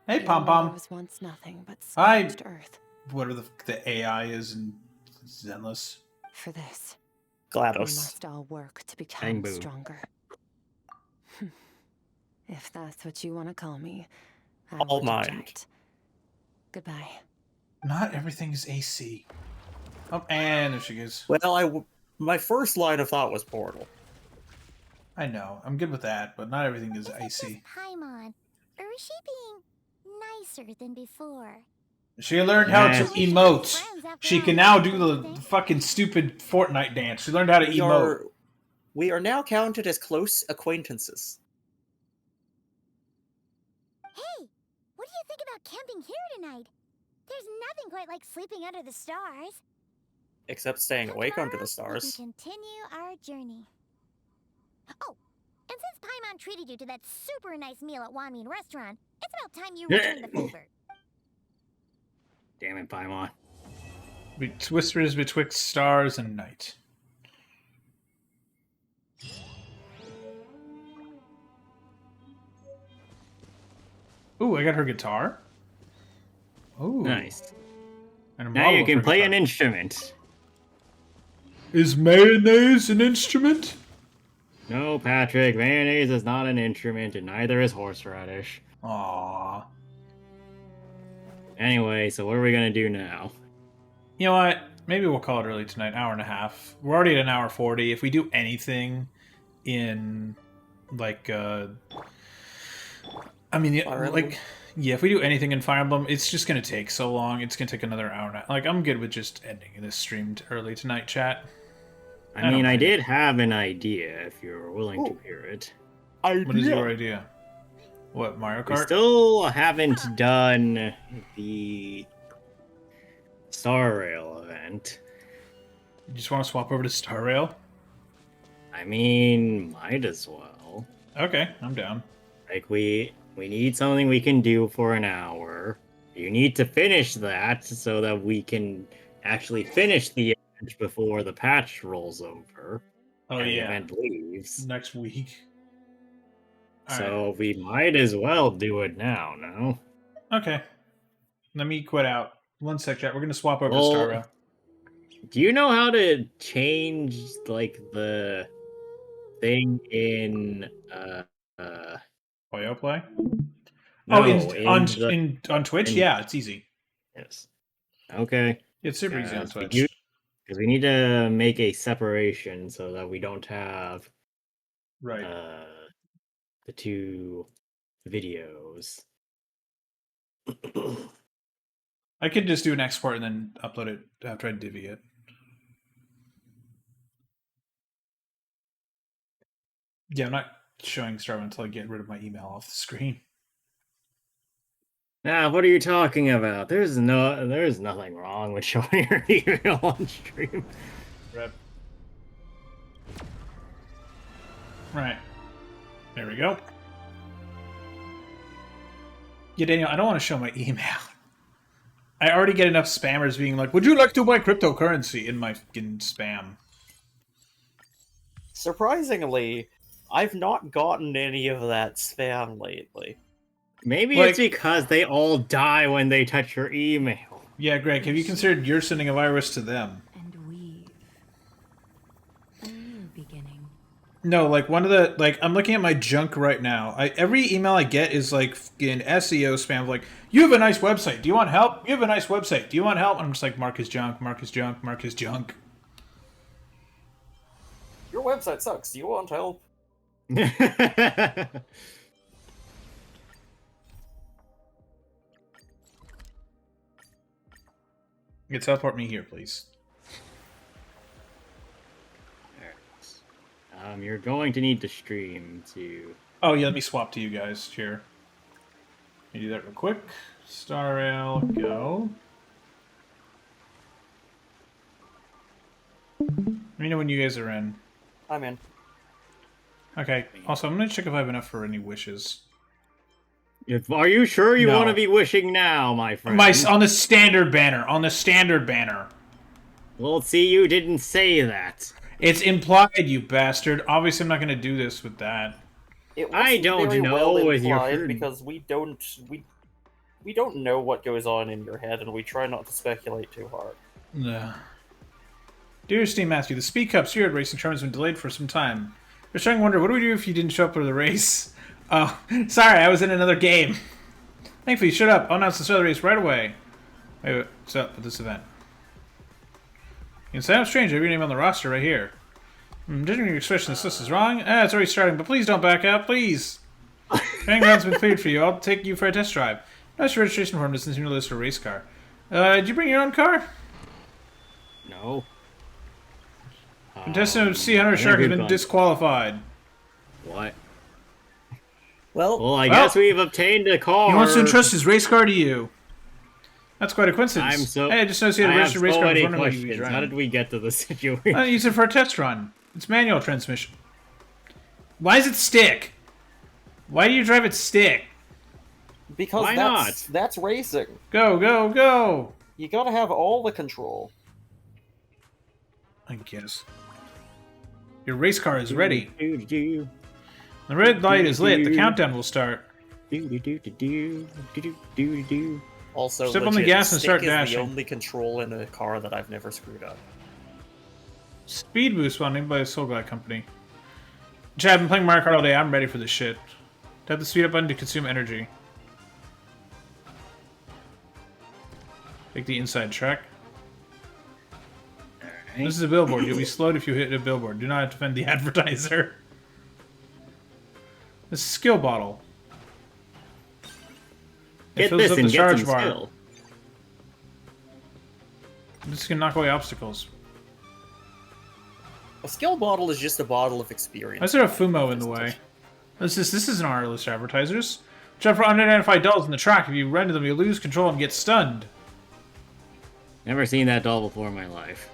Hey, Even Pom though there Pom. was once nothing but Hi. scorched earth. Whatever the AI is in Zenless. For this, GLaDOS. we must all work to become Bang boom. stronger. If that's what you want to call me, I All won't mind. object. Goodbye. Not everything is AC. Oh, and there she goes. Well, my first line of thought was Portal. I know. I'm good with that, but not everything is Is it just AC. Paimon, or is she being nicer than before? She learned how to Yes. emote. She can now do the fucking stupid Fortnite dance. She learned how to emote. We are now counted as close acquaintances. Hey, what do you think about camping here tonight? There's nothing quite like sleeping under the stars. Except staying awake under the We stars. can continue our journey. Oh, and since Paimon treated you to that super nice meal at Wanmin Restaurant, it's about time you return the favor. Damn it, Paimon. Whispers betwixt stars and night. Ooh, I got her guitar. Ooh. Nice. And a Now model you of can her play guitar. an instrument. Is mayonnaise an instrument? No, Patrick, mayonnaise is not an instrument, and neither is horseradish. Aww. Anyway, so what are we gonna do now? You know what? Maybe we'll call it early tonight. Hour and a half. We're already at an hour 40. If we do anything in, like, I mean, Fire Emblem? like, yeah, if we do anything in Fire Emblem, it's just gonna take so long. It's gonna take another hour and a half. Like, I'm good with just ending this stream early tonight, chat. I mean, I did have an idea, if you're willing to hear it. What is your idea? What, Mario We Kart? still haven't done the Star Rail event. You just want to swap over to Star Rail? I mean, might as well. Okay, I'm down. Like, we need something we can do for an hour. You need to finish that so that we can actually finish the event before the patch rolls over. Oh, and yeah. the event leaves. Next week. So we might as well do it now, no? Okay. Let me quit out. One sec, chat. We're going to swap over to Well, Star Rail. Do you know how to change, like, the thing in, Oyo Play? No, on Twitch? Yeah, it's easy. Yes. Okay. It's super easy on Twitch. Because we need to make a separation so that we don't have right the two videos. I could just do an export and then upload it after I divvy it. Yeah, I'm not showing Star Rail until I get rid of my email off the screen. Nah, what are you talking about? There's nothing wrong with showing your email on stream. Rep. Right. There we go. Yeah, Daniel, I don't want to show my email. I already get enough spammers being like, would you like to buy cryptocurrency in my fucking spam? Surprisingly, I've not gotten any of that spam lately. Maybe it's because they all die when they touch your email. Yeah, Greg, have you considered you're sending a virus to them? No, like one of the I'm looking at my junk right now. Every email I get is like in SEO spam, like, you have a nice website. Do you want help? You have a nice website. Do you want help? I'm just like, Mark is junk, Mark is junk, Mark is junk. Your website sucks. Do you want help? Get teleport me here, please. You're going to need to stream to... Oh, yeah, let me swap to you guys here. Let me do that real quick. Star Rail, go. Let me know when you guys are in. I'm in. Okay, also, I'm going to check if I have enough for any wishes. Are you sure you No. want to be wishing now, my friend? On the standard banner. On the standard banner. Well, see, you didn't say that. It's implied, you bastard. Obviously, I'm not going to do this with that. I don't very know well with your implied friend. because we don't know what goes on in your head, and we try not to speculate too hard. No. Dear Steve Matthew, the Speed Cup Spirit Racing tournament has been delayed for some time. We're starting to wonder, what do we do if you didn't show up for the race? Oh, sorry, I was in another game. Thankfully, shut up. I'll announce the start of the race right away. Wait, what's up with this event? You can sign up strange. I have your name on the roster right here. Judging your expression, this list is wrong. It's already starting, but please don't back out, please. Training ground's been cleared for you. I'll take you for a test drive. Notice your registration form doesn't seem to list a race car. Did you bring your own car? No. Contestant of Sea Hunter Shark has been disqualified. What? Well, I guess we've obtained a car. He wants to entrust his race car to you. That's quite a coincidence. Hey, I just noticed you had a registered race car in front of you. How did we get to this situation? I use it for a test run. It's manual transmission. Why does it stick? Why do you drive it stick? Because Why that's racing. Go, go, go! You gotta have all the control. I guess. Your race car is ready. The The red light is lit. The countdown will start. Also, Step on the gas and start stick is dashing. the only control in a car that I've never screwed up. Speed boost funding by the Soul Glide Company. Chad, I've been playing Mario Kart all day. I'm ready for this shit. Tap the speed up button to consume energy. Take the inside track. This is a billboard. You'll be slowed if you hit a billboard. Do not defend the advertiser. This is a skill bottle. It fills up the charge bar. skill. This can knock away obstacles. A skill bottle is just a bottle of experience. Why is there a Fumo in the way? This isn't our list of advertisers. Watch out for unidentified dolls in the track. If you run to them, you lose control and get stunned. Never seen that doll before in my life.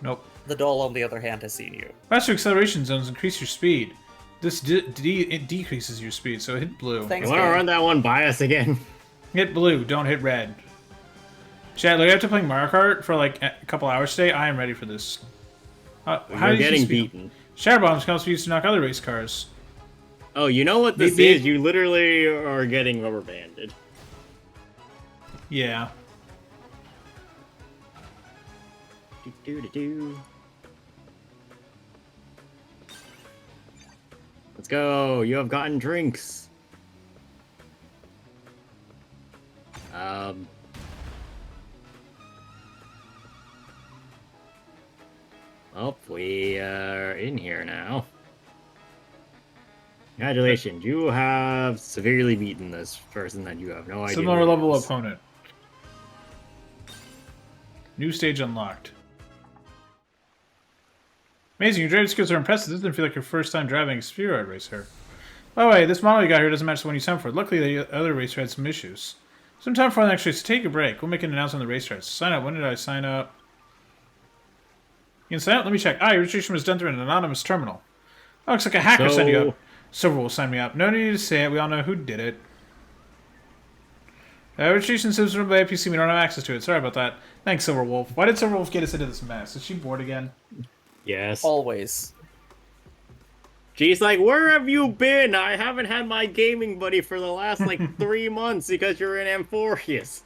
Nope. The doll, on the other hand, has seen you. Faster acceleration zones increase your speed. This it decreases your speed, so hit blue. Thanks, I want to game. run that one by us again. Hit blue, don't hit red. Chat, like after playing Mario Kart for like a couple hours today, I am ready for this. How You're do you getting speed? beaten. Shatter bombs can also be used to knock other race cars. Oh, you know what this is? You literally are getting rubber banded. Yeah. Do. Let's go. You have gotten drinks. Well, we are in here now. Congratulations, you have severely beaten this person that you have no idea. Similar level opponent. New stage unlocked. Amazing, your driving skills are impressive. This doesn't feel like your first time driving a spheroid racer. By the way, this model you got here doesn't match the one you signed for. Luckily, the other racer had some issues. Sometime before the next race, take a break. We'll make an announcement on the race starts. Sign up. When did I sign up? You can sign up? Let me check. Your registration was done through an anonymous terminal. Oh, looks like a hacker signed you up. Silver will sign me up. No need to say it. We all know who did it. Registration system by APC. We don't have access to it. Sorry about that. Thanks, Silverwolf. Why did Silverwolf get us into this mess? Is she bored again? Yes. Always. She's like, where have you been? I haven't had my gaming buddy for the last, like, 3 months because you're in Amphorius.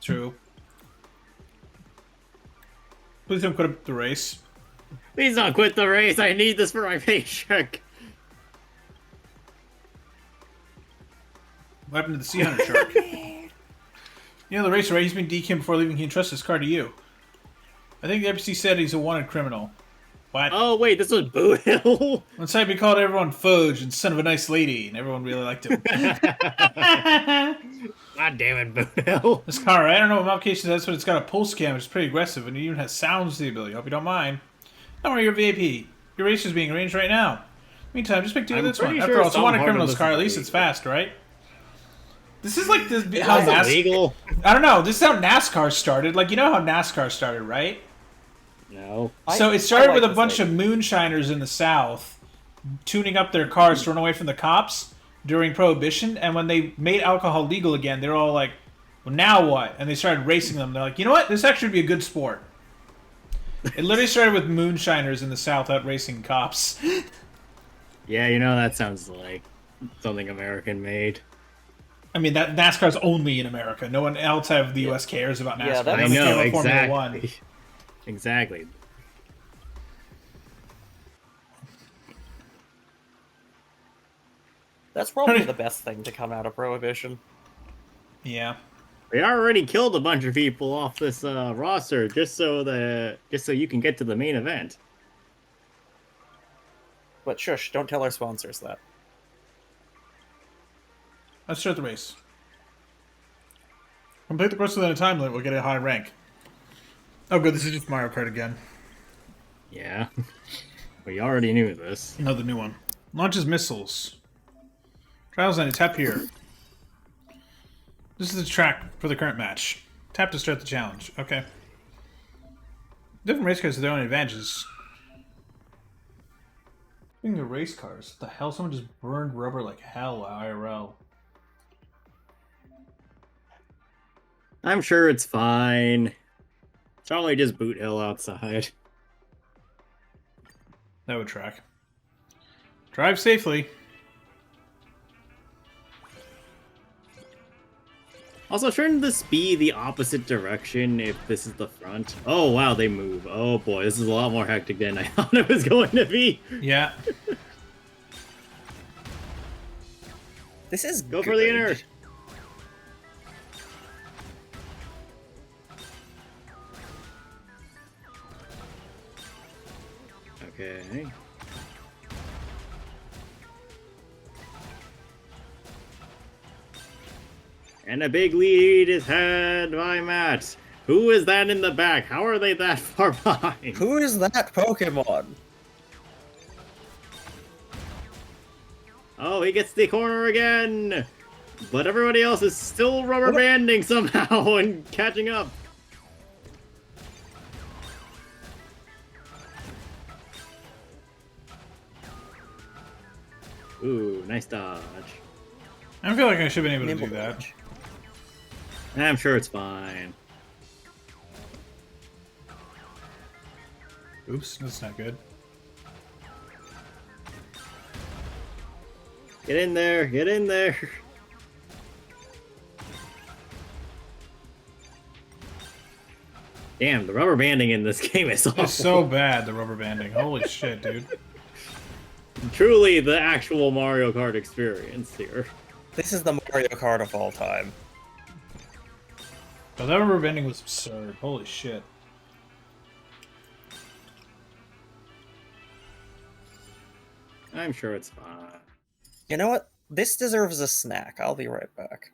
True. Please don't quit the race. Please don't quit the race. I need this for my paycheck. What happened to the Sea Hunter shark? You know the racer, right? He's been decammed before leaving. He entrusts his car to you. I think the NPC said he's a wanted criminal. What? Oh, wait, this was Boot Hill. One side we called everyone Fudge and son of a nice lady, and everyone really liked him. God damn it, Boot Hill. This car, right? I don't know what modifications it has, but it's got a pulse cam, which is pretty aggressive, and it even has sounds to the ability. Hope you don't mind. Don't worry, you're VIP. Your race is being arranged right now. Meantime, just make do with this one. After all, it's a wanted criminal's car. At least it's fast, right? This is like this. How illegal. I don't know. This is how NASCAR started. Like, you know how NASCAR started, right? No. So it started with a bunch of moonshiners in the South tuning up their cars to run away from the cops during Prohibition. And when they made alcohol legal again, they were all like, well, now what? And they started racing them. They're like, you know what? This actually would be a good sport. It literally started with moonshiners in the South out racing cops. Yeah, you know, that sounds like something American made. I mean, that NASCAR's only in America. No one outside of the U.S. cares about NASCAR. Yeah, I know, exactly. exactly. Formula 1. Exactly. That's probably the best thing to come out of Prohibition. Yeah. We already killed a bunch of people off this roster just so you can get to the main event. But shush, don't tell our sponsors that. Let's start the race. Complete the course within a time limit, we'll get a high rank. Oh good, this is just Mario Kart again. Yeah. We already knew this. No, the new one. Launches missiles. Trials ended. Tap here. This is the track for the current match. Tap to start the challenge. Okay. Different race cars have their own advantages. Speaking of race cars, what the hell? Someone just burned rubber like hell IRL. I'm sure it's fine. It's probably just Boot Hill outside. That would track. Drive safely. Also, shouldn't this be the opposite direction if this is the front? Oh, wow, they move. Oh, boy, this is a lot more hectic than I thought it was going to be. Yeah. This is Go for the inner. Okay. And a big lead is had by Matt. Who is that in the back? How are they that far behind? Who is that Pokemon? Oh, he gets the corner again! But everybody else is still rubber banding somehow and catching up. Ooh, nice dodge. I feel like I should have been able to do that. I'm sure it's fine. Oops, that's not good. Get in there, get in there. Damn, the rubber banding in this game is awful. It's so bad, the rubber banding. Holy shit, dude. Truly the actual Mario Kart experience here. This is the Mario Kart of all time. But that rubber banding was absurd. Holy shit. I'm sure it's fine. You know what? This deserves a snack. I'll be right back.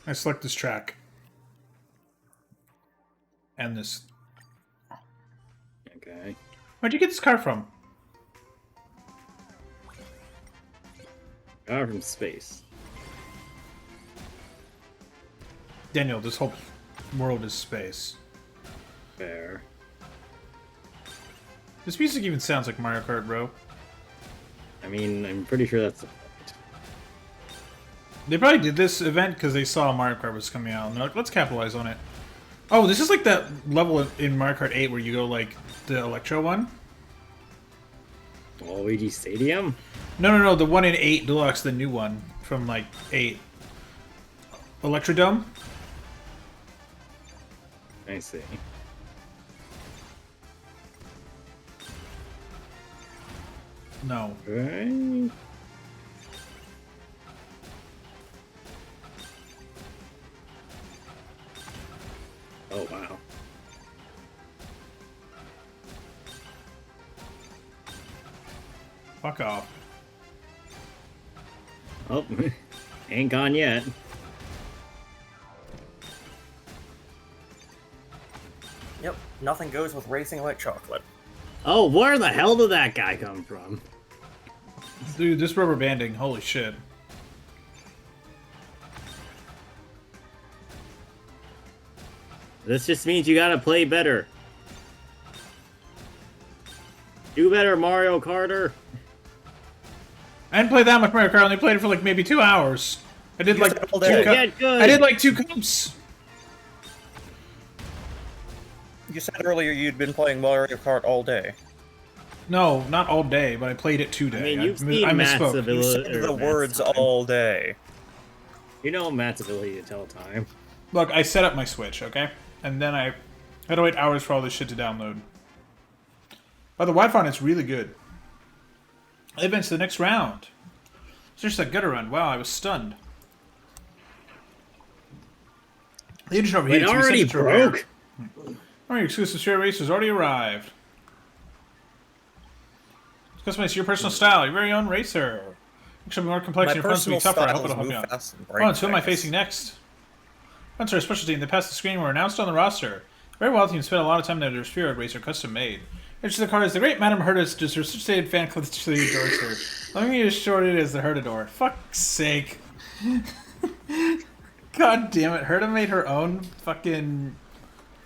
I select this track. And this. Okay. Where'd you get this car from? Got from space. Daniel, this whole world is space. Fair. This music even sounds like Mario Kart, bro. I mean, I'm pretty sure that's the point. They probably did this event because they saw Mario Kart was coming out. And they're like, let's capitalize on it. Oh, this is like that level in Mario Kart 8 where you go like the Electro one? Luigi Stadium? No, the one in 8 Deluxe, the new one from like 8. Electrodome? I see. No. Right. Oh, wow. Fuck off. Oh, ain't gone yet. Yep, nothing goes with racing like chocolate. Oh, where the hell did that guy come from? Dude, this rubber banding, holy shit. This just means you gotta play better. Do better, Mario Karter. I didn't play that much Mario Kart, I only played it for like maybe 2 hours. I did like I did like 2 cups. You said earlier you'd been playing Mario Kart all day. No, not all day, but I played it 2 days. I mean, you've seen Matt's ability. You said the words all day. You know Matt's ability to tell time. Look, I set up my Switch, okay? And then I had to wait hours for all this shit to download. But the Wi-Fi on it's really good. I advanced to the next round. It's just a gutter run. Wow, I was stunned. The engine overheated. It already broke? Oh, your exclusive share race has already arrived. Customize your personal style, your very own racer. It should be more complex and your opponents will be tougher. I hope it'll help you out. Oh, and who am I facing next? Opponents are a special team that passed the screen were announced on the roster. Very well team spent a lot of time in their Spirit Racer custom made. Enters the card is the great Madame Herta, just her stated fan club to endorse her. Let me just short it as the Hertador. Fuck's sake. God damn it, Herta made her own fucking...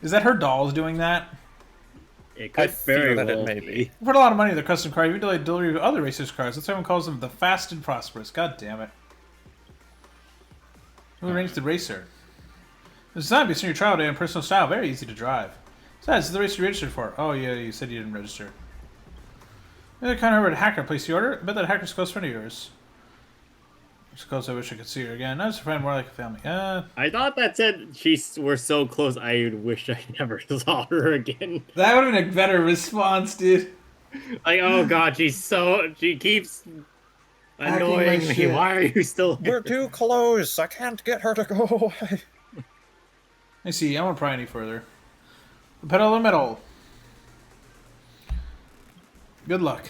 Is that her dolls doing that? It could very well it may be. We put a lot of money in their custom card, even delayed delivery of other racers' cards. That's why everyone calls them the Fast and Prosperous. God damn it. Who arranged the racer? It's designed based on your trial day and personal style. Very easy to drive. Besides, it's the racer you registered for. Oh, yeah, you said you didn't register. Maybe the kind of heard a hacker place the order. I bet that hacker's close friend of yours. Close, I wish I could see her again. Not just a friend, more like a family. I thought that said we're so close, I wish I never saw her again. That would have been a better response, dude. Like, oh god, she keeps annoying me. Shit. Why are you still here? We're too close. I can't get her to go away. I see. I won't pry any further. The pedal to the metal. Good luck.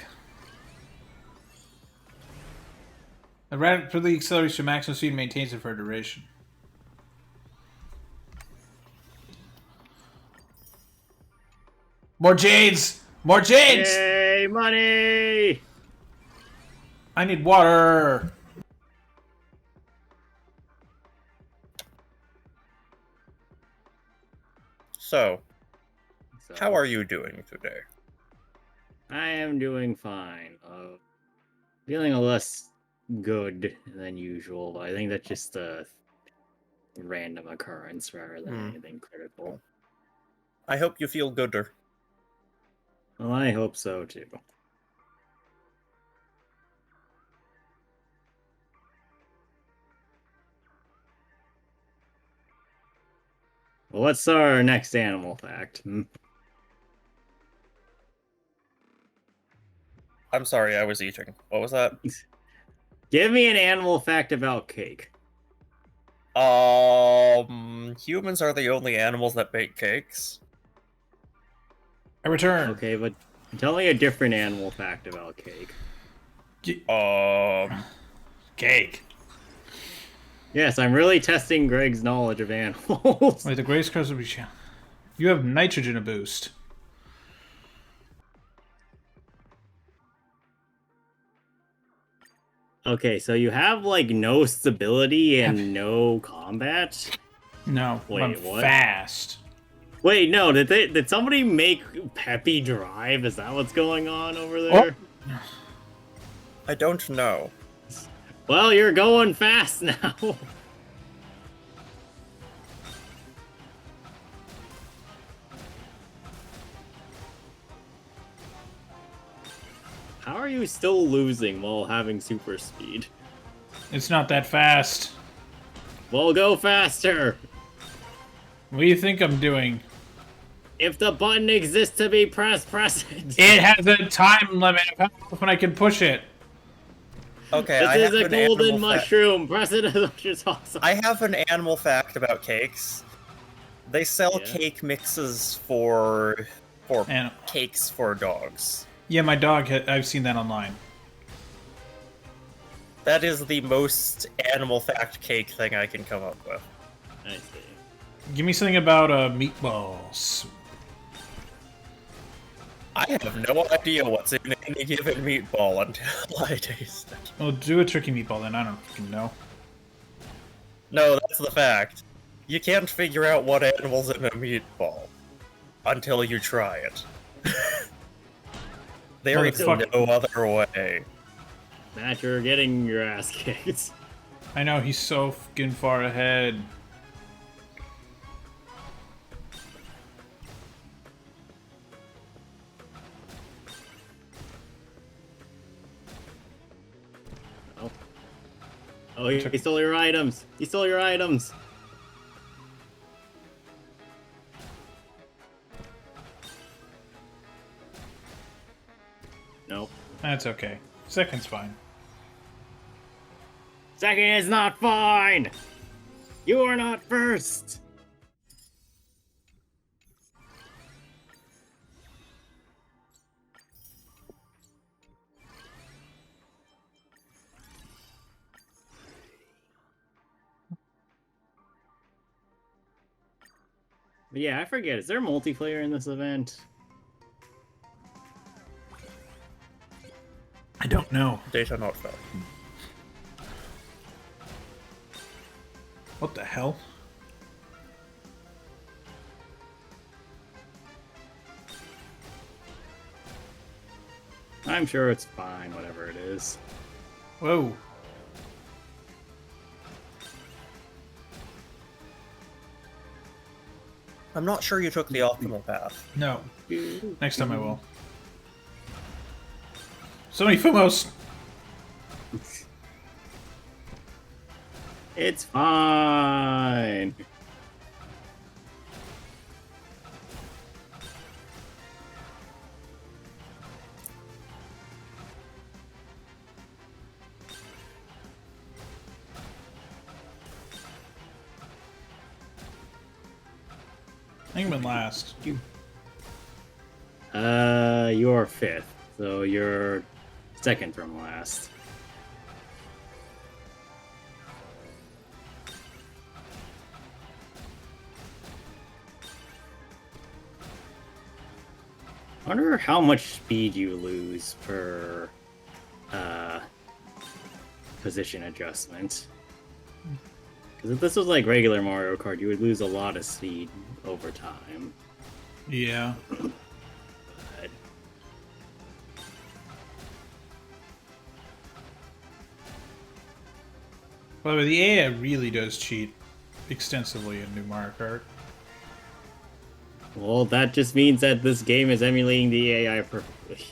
It rapidly accelerates to maximum speed and maintains it for a duration. More jades! More jades! Yay, money! I need water! So, how are you doing today? I am doing fine. Feeling a less good than usual, but I think that's just a random occurrence rather than anything critical. I hope you feel gooder. Well, I hope so too. Well, what's our next animal fact? I'm sorry, I was eating. What was that? Give me an animal fact about cake. Humans are the only animals that bake cakes. I return. Okay, but tell me a different animal fact about cake. Cake. Yes, I'm really testing Greg's knowledge of animals. Wait, the grace curse will be. You have nitrogen a boost. Okay, so you have like no stability and no combat. No, wait, I'm what? Fast. Wait, no. Did somebody make Peppy drive? Is that what's going on over there? Oh. I don't know. Well, you're going fast now. How are you still losing while having super speed? It's not that fast. Well, go faster. What do you think I'm doing? If the button exists to be pressed, press it. It has a time limit of how often I can push it. Okay, this is a golden mushroom. Press it as much as possible. I have an animal fact about cakes. They sell cake mixes for cakes for dogs. Yeah, my dog. I've seen that online. That is the most animal fact cake thing I can come up with. I see. Give me something about meatballs. I have no idea what's in any given meatball until I taste it. Well, do a turkey meatball then. I don't fucking know. No, that's the fact. You can't figure out what animal's in a meatball until you try it. There is no other way. Matt, you're getting your ass kicked. I know, he's so fucking far ahead. Oh, he stole your items. He stole your items. Nope. That's okay. Second's fine. Second is not fine. You are not first. But yeah, I forget. Is there multiplayer in this event? I don't know. Data not found. What the hell? I'm sure it's fine, whatever it is. Whoa. I'm not sure you took the optimal path. No. Next time I will. So many Fumos! It's fine. I think I'm in last. You're fifth, so you're second from last. I wonder how much speed you lose per position adjustment. Because if this was like regular Mario Kart, you would lose a lot of speed over time. Yeah. But... By the way, the AI really does cheat extensively in New Mario Kart. Well, that just means that this game is emulating the AI perfectly.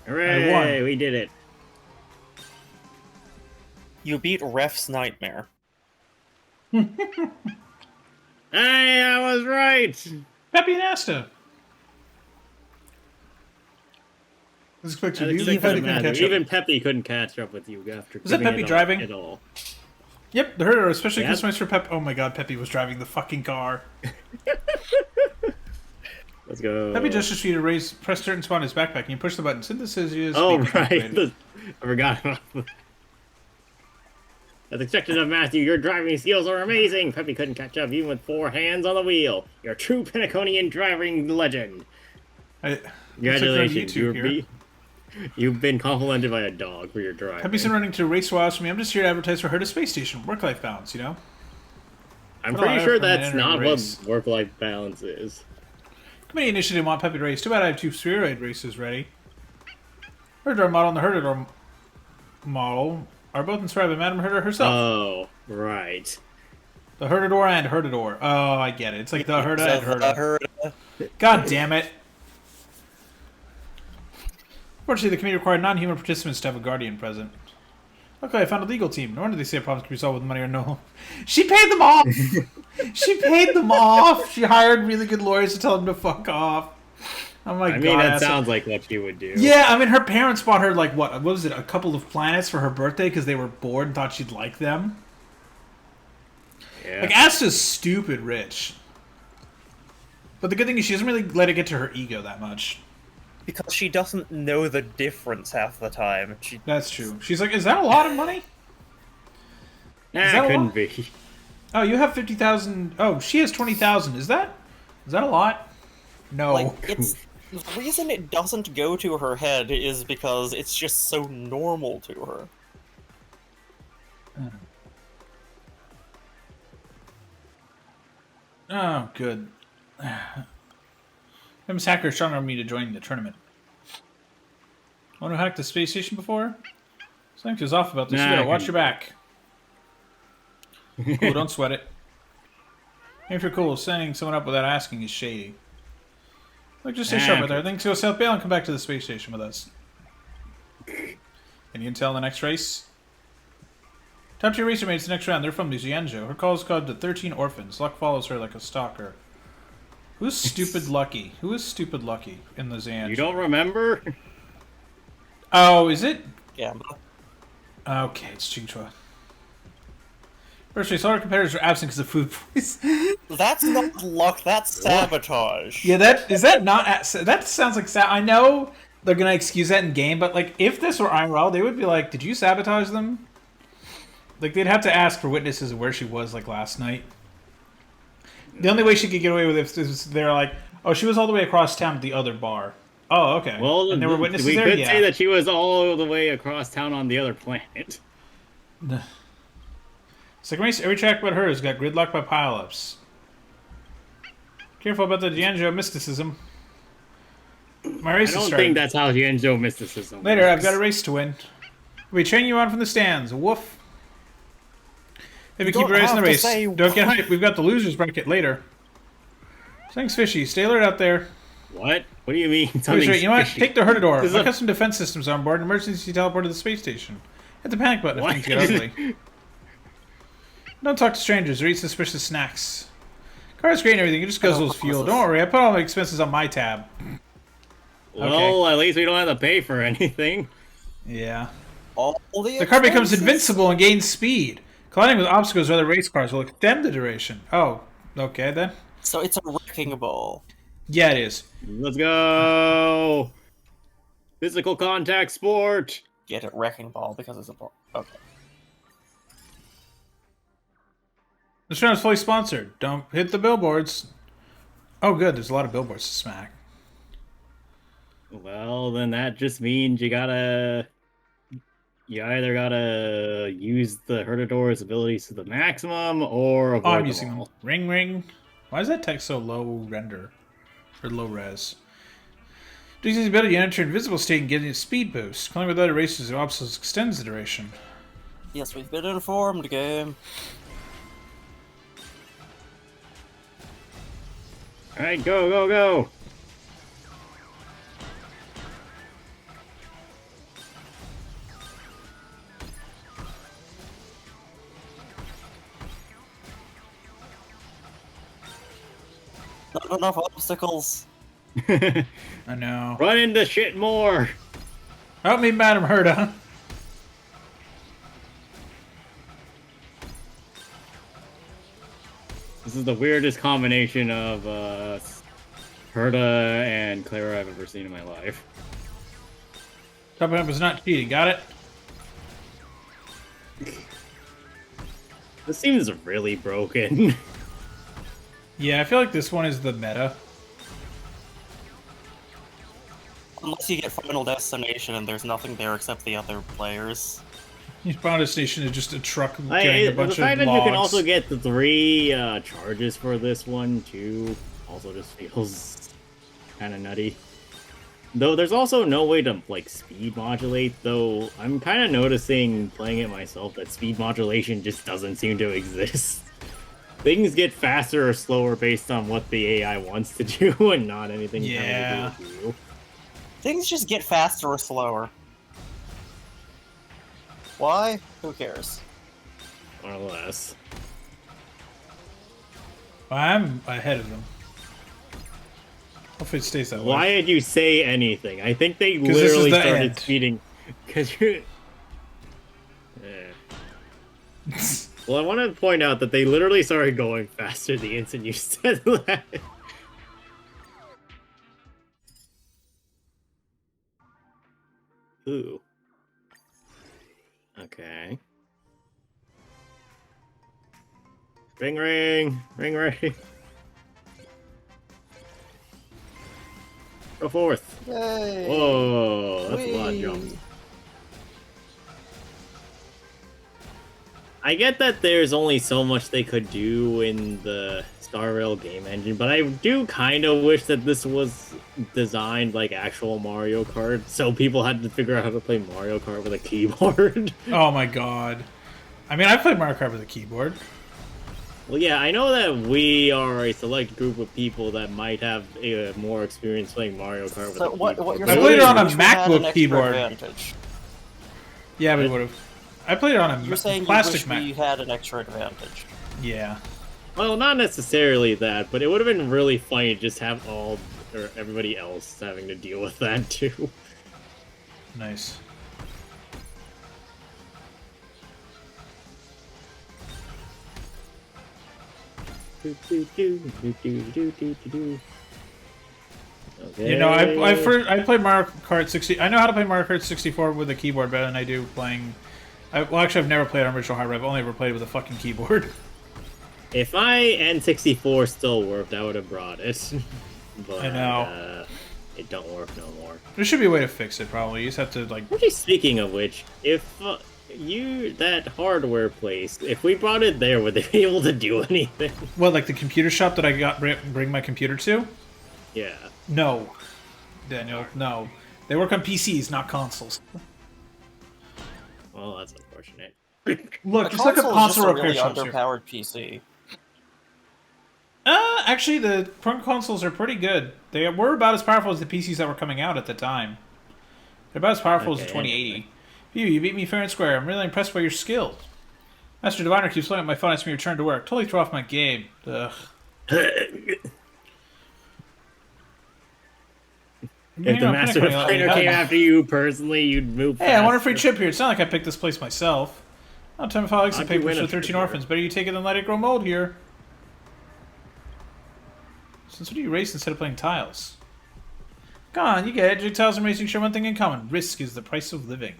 Hooray! We did it. You beat Ref's nightmare. Hey, I was right! Peppy and Asta! This quick to Even Peppy couldn't catch up with you after. Was that Peppy driving? At all. Yep, the herder, especially Yep. customized for Pep. Oh my god, Peppy was driving the fucking car. Let's go. Peppy gestures for you to press certain spot in his backpack, and you push the button. Synthesis is. Oh, right. I forgot about that. As expected of Matthew, your driving skills are amazing. Peppy couldn't catch up even with 4 hands on the wheel. You're a true Pinnaconian driving legend. Congratulations, you've been complimented by a dog for your driving. Peppy's been running to race wiles for me. I'm just here to advertise for her to space station. Work-life balance, you know? I'm pretty sure that's not what work-life balance is. Committee initiative want Peppy to race. Too bad I have 2 spheroid races ready. Herder model and the Herder model are both inspired by Madame Herder herself. Oh, right. The Herdador and Herdador. Oh, I get it. It's like the Herda and Herda. God damn it. Fortunately, the committee required non-human participants to have a guardian present. Okay, I found a legal team. No wonder they say problems can be solved with money or no. She paid them off! She paid them off! She hired really good lawyers to tell them to fuck off. Oh my god. I mean, that sounds like what she would do. Yeah, I mean, her parents bought her, like, what was it, a couple of planets for her birthday because they were bored and thought she'd like them? Yeah. Like, Asta's stupid rich. But the good thing is she doesn't really let it get to her ego that much. Because she doesn't know the difference half the time. That's true. She's like, is that a lot of money? Nah, couldn't be. Oh, you have 50,000. Oh, she has 20,000. Is that a lot? No. Like, it's the reason it doesn't go to her head is because it's just so normal to her. Oh, good. Him's hacker strong on me to join the tournament. Want to hack the space station before? Something was off about this. Nah, Watch your back. Cool, don't sweat it. If you're cool, sending someone up without asking is shady. Look, just stay sharp with her. Then go South Bale and come back to the space station with us. And you can tell in the next race. Top 2 racer mates the next round. They're from Lucianjo. Her call is called the 13 Orphans. Luck follows her like a stalker. Who's Stupid Lucky? Who is Stupid Lucky in the Zanj? You don't remember? Oh, is it? Yeah. Okay, it's Chingchua. First race, all our competitors are absent because of food poisoning. That's not luck, that's sabotage. Yeah, that not... That sounds like... I know they're going to excuse that in game, but, like, if this were IRL, they would be like, did you sabotage them? Like, they'd have to ask for witnesses of where she was, like, last night. The only way she could get away with it is they're like, oh, she was all the way across town at the other bar. Oh, okay. Well, and there were witnesses we there? could say that she was all the way across town on the other planet. It's like every track but hers got gridlocked by pileups. Careful about the Gianjo mysticism. My race I is don't think that's how Gianjo mysticism Later, works. I've got a race to win. We train you on from the stands. Woof. Maybe keep racing the race. Don't get hyped. We've got the losers bracket later. Something's fishy. Stay alert out there. What? What do you mean? Right. You know what? Fishy? Take the Herdador. My custom defense systems on board. Emergency teleport to the space station. Hit the panic button if things get ugly. Don't talk to strangers or eat suspicious snacks. Car's great and everything. It just guzzles fuel. Don't worry. I put all my expenses on my tab. Well, at least we don't have to pay for anything. Yeah. All the car becomes invincible and gains speed. Colliding with obstacles or other race cars will extend the duration. Oh, okay then. So it's a wrecking ball. Yeah, it is. Let's go! Physical contact sport! Get it, wrecking ball, because it's a ball. Okay. This round is fully sponsored. Don't hit the billboards. Oh, good. There's a lot of billboards to smack. Well, then that just means you either gotta use the Herdador's abilities to the maximum, or avoid I'm using them all. them. Ring, ring. Why is that text so low render? Or low res? Decreases the ability to enter invisible state and getting a speed boost. Calling without erases or obstacles extends the duration. Yes, we've been informed, game. Alright, go, go, go! Not enough obstacles. I know. Run into shit more! Help me, Madam Herda. This is the weirdest combination of Herda and Clara I've ever seen in my life. Topping up is not cheating, got it? This seems really broken. Yeah, I feel like this one is the meta. Unless you get Final Destination and there's nothing there except the other players. Final Destination is just a truck getting a bunch of The fact that logs. you can also get the 3 charges for this one, too, also just feels kind of nutty. Though there's also no way to, like, speed modulate, though I'm kind of noticing, playing it myself, that speed modulation just doesn't seem to exist. Things get faster or slower based on what the AI wants to do, and not anything having to do with you. Things just get faster or slower. Why? Who cares? More or less. I'm ahead of them. Hopefully it stays that way. Why did you say anything? I think they 'Cause this is literally the started end. speeding. Because you're... Well, I want to point out that they literally started going faster the instant you said that. Ooh. Okay. Ring ring! Ring ring! Go forth! Yay! Whoa! That's a lot of jumps. I get that there's only so much they could do in the Star Rail game engine, but I do kind of wish that this was designed like actual Mario Kart, so people had to figure out how to play Mario Kart with a keyboard. Oh my god. I mean, I played Mario Kart with a keyboard. Well, yeah, I know that we are a select group of people that might have more experience playing Mario Kart with a keyboard. I played it on a Wish we had an MacBook extra keyboard. advantage. Yeah, we would have. I played it on a You're saying you plastic wish Mac. we had an extra advantage. Yeah. Well, not necessarily that, but it would have been really funny to just have everybody else having to deal with that too. Nice. Okay. You know, I played Mario Kart 60. I know how to play Mario Kart 64 with a keyboard better than I do playing. Well, actually, I've never played on original hardware. I've only ever played it with a fucking keyboard. If my N64 still worked, I would have brought it. But I know. It don't work no more. There should be a way to fix it. Probably you just have to like. Actually, speaking of which, if that hardware place, if we brought it there, would they be able to do anything? What, like the computer shop that I got bring my computer to? Yeah. No, Daniel. No, they work on PCs, not consoles. Well, that's unfortunate. Look, A just look at console is just console a repair really shops here. underpowered PC. Actually, the front consoles are pretty good. They were about as powerful as the PCs that were coming out at the time. They're about as powerful as the 2080. You beat me fair and square. I'm really impressed by your skill. Master Diviner keeps looking at my phone as me return to work. Totally throw off my game. Ugh. If the Master Diviner came after you personally, you'd move Hey, I want a faster. free trip here. It's not like I picked this place myself. I'll tell me if I like some How'd you papers win for a 13 trip orphans. Better you take it than let it grow mold here. Since when do you race instead of playing tiles? Come on, you get it. J-Tiles and racing share one thing in common. Risk is the price of living.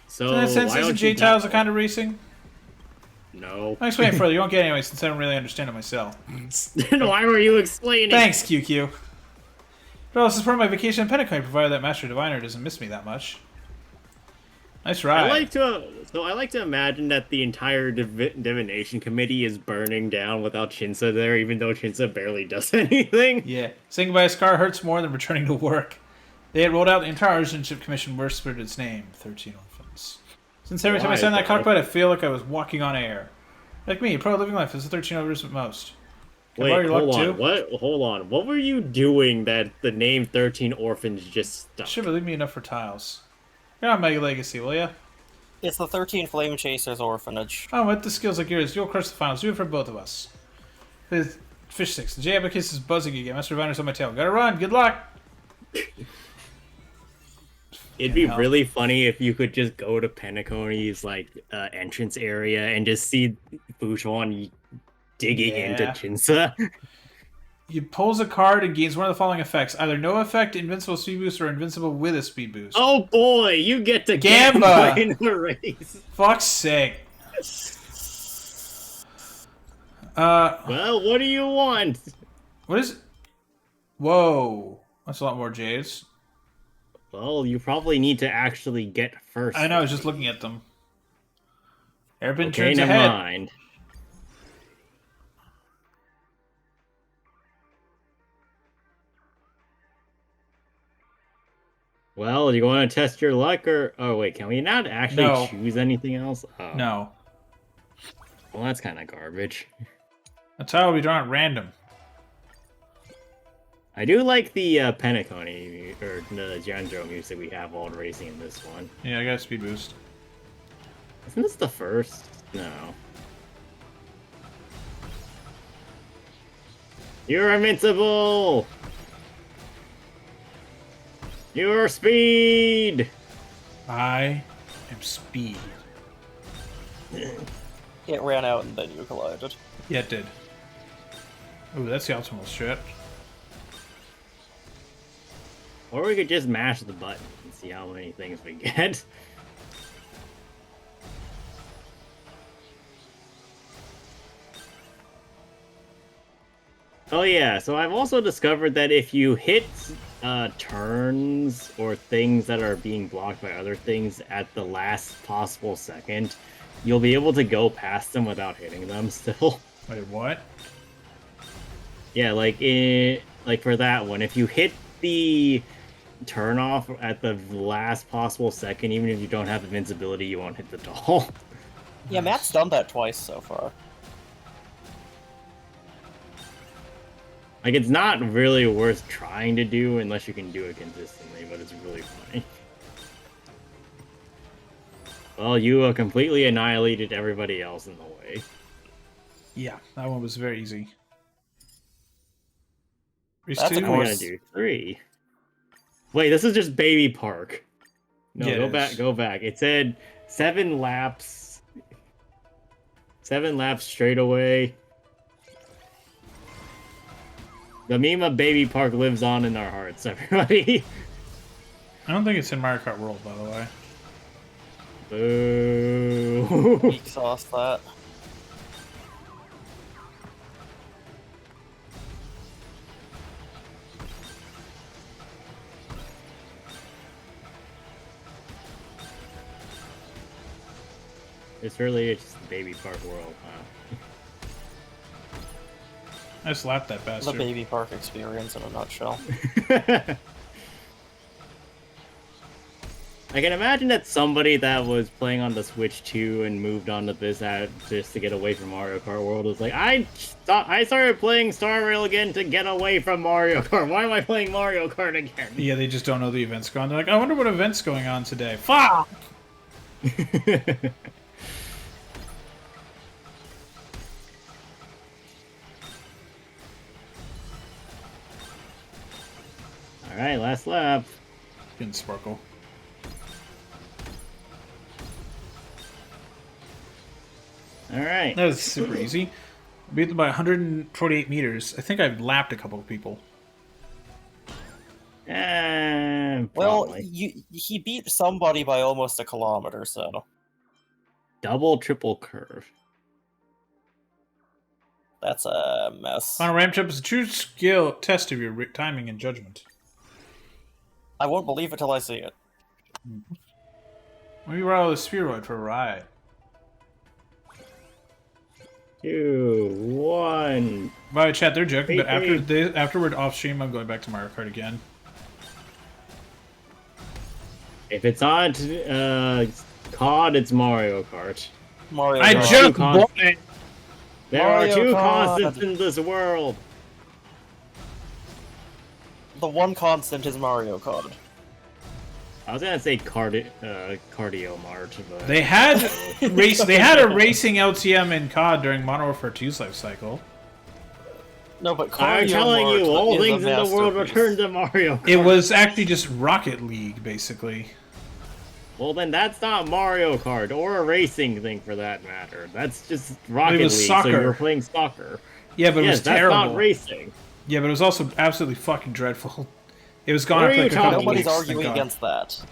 So, in that sense, why isn't don't you J-Tiles a not- kind of racing? No. I'll explain further. You won't get it anyway since I don't really understand it myself. Then why were you explaining? Thanks, QQ. Well, this is part of my vacation in Pentecoin, provided that Master Diviner doesn't miss me that much. Nice ride. I like to imagine that the entire divination committee is burning down without Shinsa there, even though Shinsa barely does anything. Yeah. Saying goodbye to Scar hurts more than returning to work. They had rolled out the entire Archonship Commission whispered its name, 13 Orphans. Since every time I sat in that cockpit, I feel like I was walking on air. Like me, pro living life is the 13 overs at most. Can Wait, hold on. What? Hold on. What were you doing that the name 13 Orphans just stuck? Should leave me enough for tiles. Get on my legacy, will ya? It's the 13 Flame Chasers Orphanage. Oh, with the skills like yours, you'll crush the finals. Do it for both of us. With Fish 6. The J-Abacus is buzzing again. Master Reviner's on my tail. Gotta run. Good luck. It'd be really funny if you could just go to Penacony's like entrance area and just see Bouchon digging into Chinsa. You pulls a card and gains one of the following effects. Either no effect, invincible speed boost, or invincible with a speed boost. Oh boy, you get to Gamba in the race. Fuck's sake. Well, what do you want? What is it? Whoa. That's a lot more J's. Well, you probably need to actually get first. I know, I was just looking at them. Airbin okay, turns never ahead. mind. Well, you want to test your luck, or... Oh, wait, can we not actually choose anything else? Oh. No. Well, that's kind of garbage. That's how we draw at random. I do like the Penacony, or the Janjo music we have all racing in this one. Yeah, I got a speed boost. Isn't this the first? No. You're invincible! You're speed! I am speed. It ran out and then you collided. Yeah, it did. Ooh, that's the optimal shit. Or we could just mash the button and see how many things we get. Oh yeah, so I've also discovered that if you hit turns or things that are being blocked by other things at the last possible second, you'll be able to go past them without hitting them still. Wait, what? Yeah, like for that one, if you hit the turn off at the last possible second, even if you don't have invincibility, you won't hit the doll. Yeah, Matt's done that twice so far. Like, it's not really worth trying to do unless you can do it consistently, but it's really funny. Well, you completely annihilated everybody else in the way. Yeah, that one was very easy. That's a course. We're gonna do 3. Wait, this is just Baby Park. No, yeah, go back. It said 7 laps. 7 laps straight away. The meme of Baby Park lives on in our hearts, everybody. I don't think it's in Mario Kart World, by the way. Boo. Weak sauce that. It's really just the Baby Park world, huh? I slapped that bastard. The Baby Park experience in a nutshell. I can imagine that somebody that was playing on the Switch 2 and moved on to this just to get away from Mario Kart World was like, I started playing Star Rail again to get away from Mario Kart. Why am I playing Mario Kart again? Yeah, they just don't know the event's going. They're like, I wonder what event's going on today. Fuck! Alright, last lap. Getting Sparkle. Alright. That was super easy. Beat them by 148 meters. I think I've lapped a couple of people. Well, he beat somebody by almost a kilometer, so... Double, triple curve. That's a mess. On a ramp jump is a true skill test of your timing and judgment. I won't believe it till I see it. Let me ride the spheroid for a ride. 2, 1. By chat, they're joking, but afterward off stream, I'm going back to Mario Kart again. If it's on COD, it's Mario Kart. Mario I Kart. just bought it. There Mario are two Kart. constants in this world. The one constant is Mario Kart. I was gonna say Cardio Mart, but They had They had a racing LTM in COD during Modern Warfare 2's life cycle. No, but I'm Cardio telling Mart you, all is a things in the world masterpiece. return to Mario Kart. It was actually just Rocket League, basically. Well, then that's not Mario Kart or a racing thing for that matter. That's just Rocket was League. soccer. So you're playing soccer. Yeah, but it Yes, was that's terrible. not racing. Yeah, but it was also absolutely fucking dreadful. It was gone What after are you like a couple talking weeks. Nobody's thank arguing God. against that.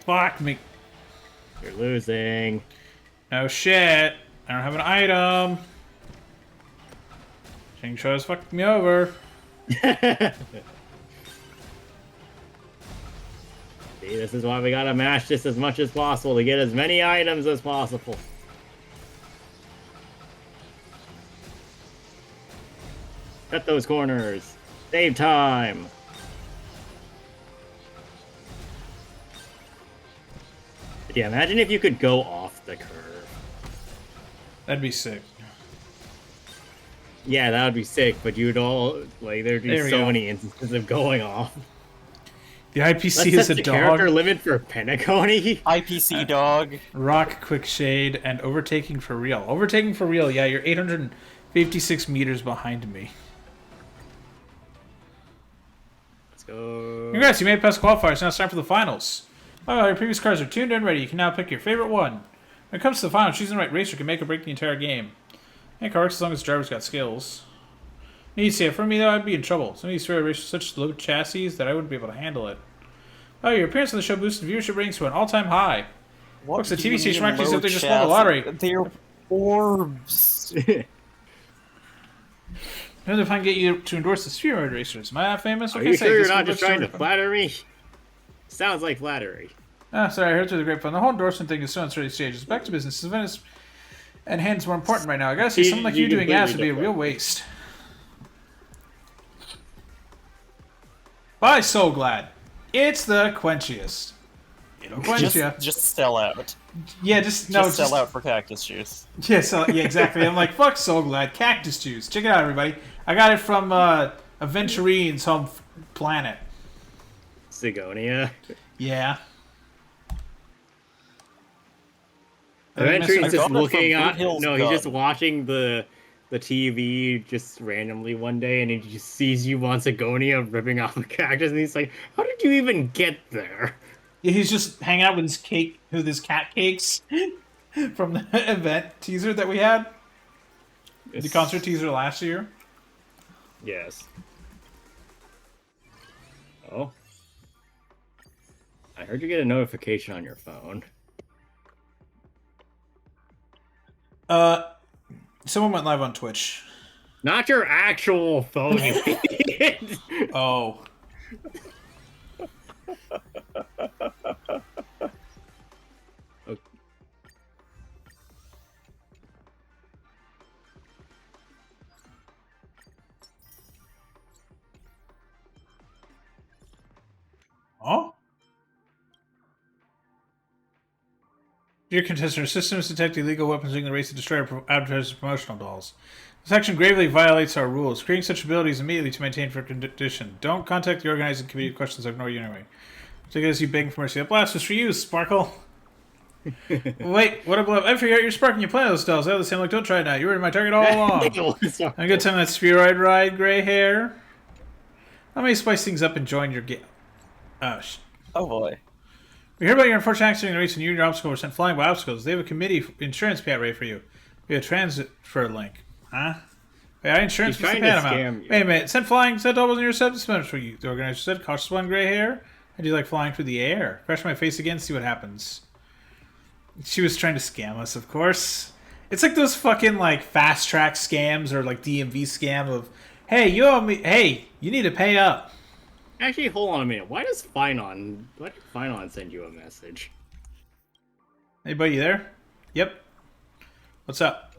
Fuck me. You're losing. Oh shit. I don't have an item. King Show's fucking me over. See, this is why we gotta mash this as much as possible to get as many items as possible. Cut those corners. Save time. Yeah, imagine if you could go off the curve. That'd be sick. Yeah, that would be sick, but you'd all like there'd be There we so go. many instances of going off. The IPC Let's is set a the dog. character limit for Pentacony. IPC dog. Rock, quick shade, and overtaking for real. Overtaking for real, yeah, you're 856 meters behind me. Let's go. Congrats, you made it past qualifiers. Now it's time for the finals. Oh, your previous cars are tuned and ready. You can now pick your favorite one. When it comes to the finals, choosing the right racer can make or break the entire game. And car works as long as the driver's got skills. Need to say, for me though, I'd be in trouble. Some of these racers are such low chassis that I wouldn't be able to handle it. Oh, your appearance on the show boosted viewership ratings to an all-time high. What Looks the do you TV station mean actually low said they just won the chassis? lottery. They're orbs. How if I can get you to endorse the Spheroid Racers? Am I that famous? What Are can I you say? sure you're Just not go just to trying to Storycon. flatter me? Sounds like flattery. Ah, sorry, I heard through the grapevine. The whole endorsement thing is still in its early stages. Back to business. Events and hands more important right now. I gotta say, someone like you doing ads would be a real waste. Bye, so glad. It's the quenchiest. It'll quench ya. Just sell out. Yeah, just Sell out for cactus juice. Yeah, yeah, exactly. I'm like, fuck, so glad. Cactus juice. Check it out, everybody. I got it from Aventurine's home planet. Sigonia. Yeah. Aventurine's just looking from at. Boot Hill's No, he's just gun. watching the TV just randomly one day, and he just sees you on Sigonia ripping off a cactus, and he's like, "How did you even get there?" Yeah, he's just hanging out with his cake, with his cat cakes from the event teaser that we had. The concert teaser last year. Yes. Oh. I heard you get a notification on your phone. Someone went live on Twitch. Not your actual phone, you idiot. Oh. Okay. Oh? Dear contestant, systems detect illegal weapons during the race to destroy our advertisers' promotional dolls. This action gravely violates our rules. Creating such abilities immediately to maintain for condition. Don't contact the organizing committee with questions. I'll ignore you anyway. Take it as you begging for mercy. That blast is for you, Sparkle. Wait, what about? I figured out you're sparking. You plan those dolls. They have the same look. Don't try it now. You were in my target all along. I'm good time that spheroid ride, gray hair. Let me spice things up and join your game. Oh boy. We heard about your unfortunate accident in the race and you and your obstacle were sent flying by obstacles. They have a committee insurance payout ready for you. We have a transfer link. Huh? Wait, our insurance He's was the trying to Panama. scam you. Wait a minute. Sent flying. Sent all wasn't your substance for you. The organizer said, cautious one, gray hair. I do like flying through the air. Crash my face again, see what happens. She was trying to scam us, of course. It's like those fucking like fast track scams or like DMV scam of, hey, you owe me. Hey, you need to pay up. Actually, hold on a minute. Why did Finon send you a message? Anybody there? Yep. What's up?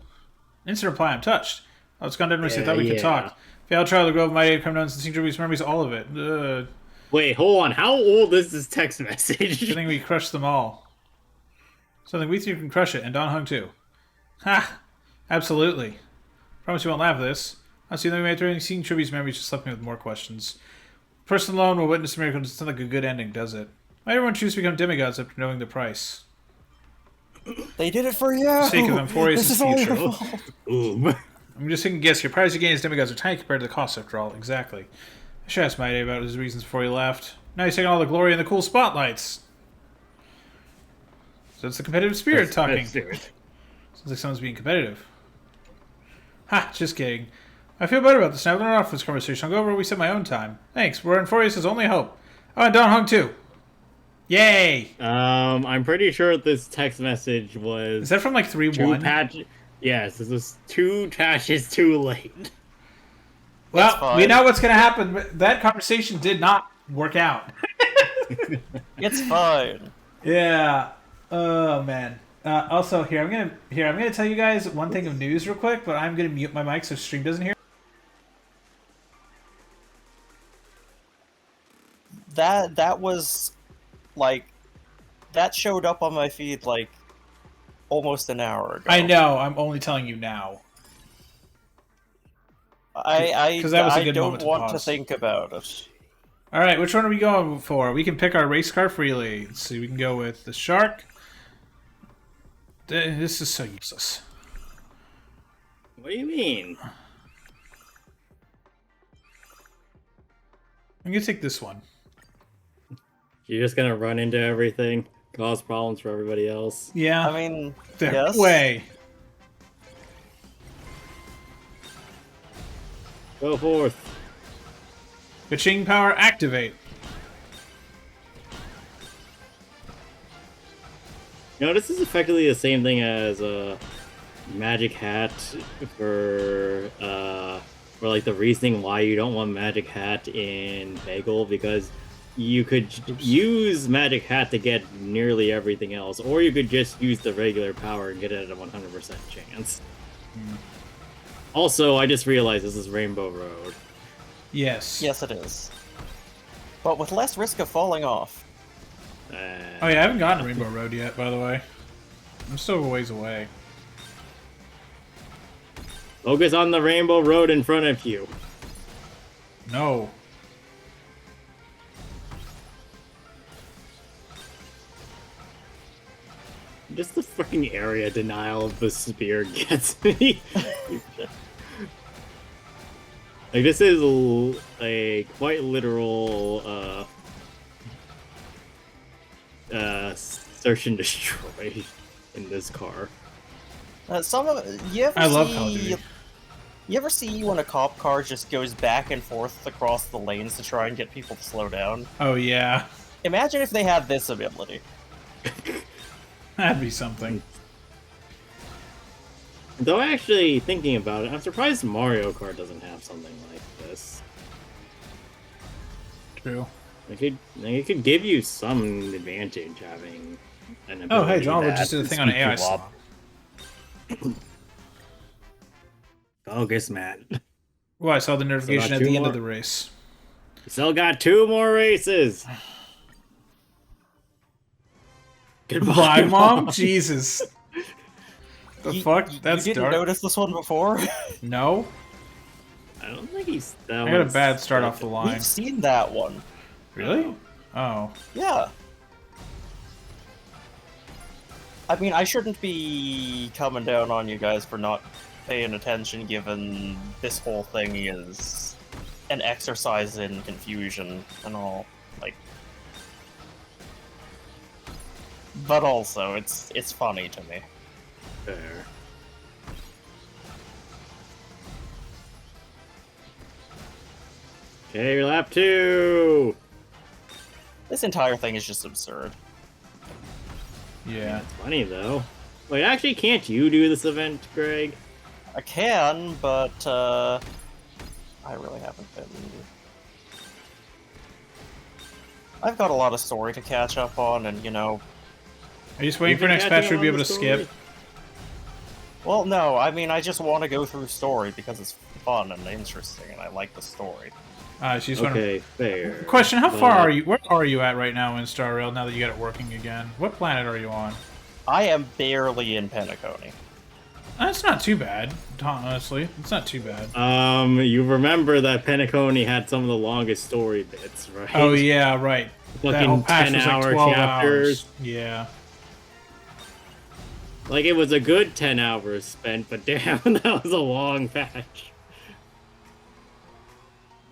Instant reply, I'm touched. Oh, it's gone down to I thought we could talk. Failed trial of the Grove, my come down and sing tributes, memories, all of it. Wait, hold on. How old is this text message? I think we crushed them all. Something we think you can crush it, and Don Hung too. Ha! Absolutely. Promise you won't laugh at this. I see that we made through seeing Tribu's memories just left me with more questions. Person alone will witness a miracle doesn't sound like a good ending, does it? Why everyone choose to become demigods after knowing the price? They did it for you! For the sake of Amphorius' future. I'm just thinking, guess your prize you gain as demigods are tiny compared to the cost after all. Exactly. I should ask my idea about his reasons before he left. Now he's taking all the glory and the cool spotlights. So it's the competitive spirit talking. Sounds like someone's being competitive. Ha, just kidding. I feel better about this now. I've learned off this conversation. I'll go over where we set my own time. Thanks. We're Amphorius' only hope. Oh, and Don Hung too. Yay! I'm pretty sure this text message was... Is that from like 3-1? Yes, this was 2 patches too late. Well, we know what's going to happen. That conversation did not work out. It's fine. Yeah. Oh man. Also, I'm gonna tell you guys one thing of news real quick, but I'm gonna mute my mic so stream doesn't hear. That was like that showed up on my feed like almost an hour ago. I know. I'm only telling you now. I don't want to pause. think about it. All right, which one are we going for? We can pick our race car freely. Let's see. We can go with the shark. This is so useless. What do you mean? I'm gonna take this one. You're just gonna run into everything, cause problems for everybody else. Yeah. I mean, yes. Way. Go forth. Pitching power activate. You know, this is effectively the same thing as a magic hat for like the reasoning why you don't want magic hat in Bagel, because you could use magic hat to get nearly everything else, or you could just use the regular power and get it at a 100% chance. Also, I just realized this is Rainbow Road. Yes. Yes, it is. But with less risk of falling off. Oh yeah, I haven't gotten Rainbow Road yet, by the way. I'm still a ways away. Focus on the Rainbow Road in front of you. No. Just the fucking area denial of the spear gets me. Like, this is a quite literal search and destroy in this car. I love Call of Duty. You ever see when a cop car just goes back and forth across the lanes to try and get people to slow down? Oh yeah. Imagine if they had this ability. That'd be something. Though actually thinking about it, I'm surprised Mario Kart doesn't have something like this. True. It could give you some advantage having an ability. Oh hey, John, we just did a thing on AI swap. Focus, Matt. Well, I saw the notification at the end of the race. Still got 2 more races. Goodbye, Mom. Jesus. The fuck? That's you didn't dark. notice this one before? No. I don't think he's. I got a bad start off the line. We've seen that one. Really? Oh. Yeah. I mean, I shouldn't be coming down on you guys for not paying attention, given this whole thing is an exercise in confusion and all. Like, but also, it's funny to me. Fair. Okay, lap 2. This entire thing is just absurd. Yeah. It's funny though. Wait, actually, can't you do this event, Greg? I can, but I really haven't been. I've got a lot of story to catch up on, and you know. Are you just waiting for next patch to be able to skip? Well, no. I mean, I just want to go through story because it's fun and interesting, and I like the story. She's Okay, fair. Question: How but- far are you? Where are you at right now in Star Rail? Now that you got it working again, what planet are you on? I am barely in Penacony. That's not too bad, honestly. It's not too bad. You remember that Penacony had some of the longest story bits, right? Oh yeah, right. That whole Fucking patch was like 10-hour 12 chapters. hours. Yeah. Like, it was a good 10 hours spent, but damn, that was a long patch.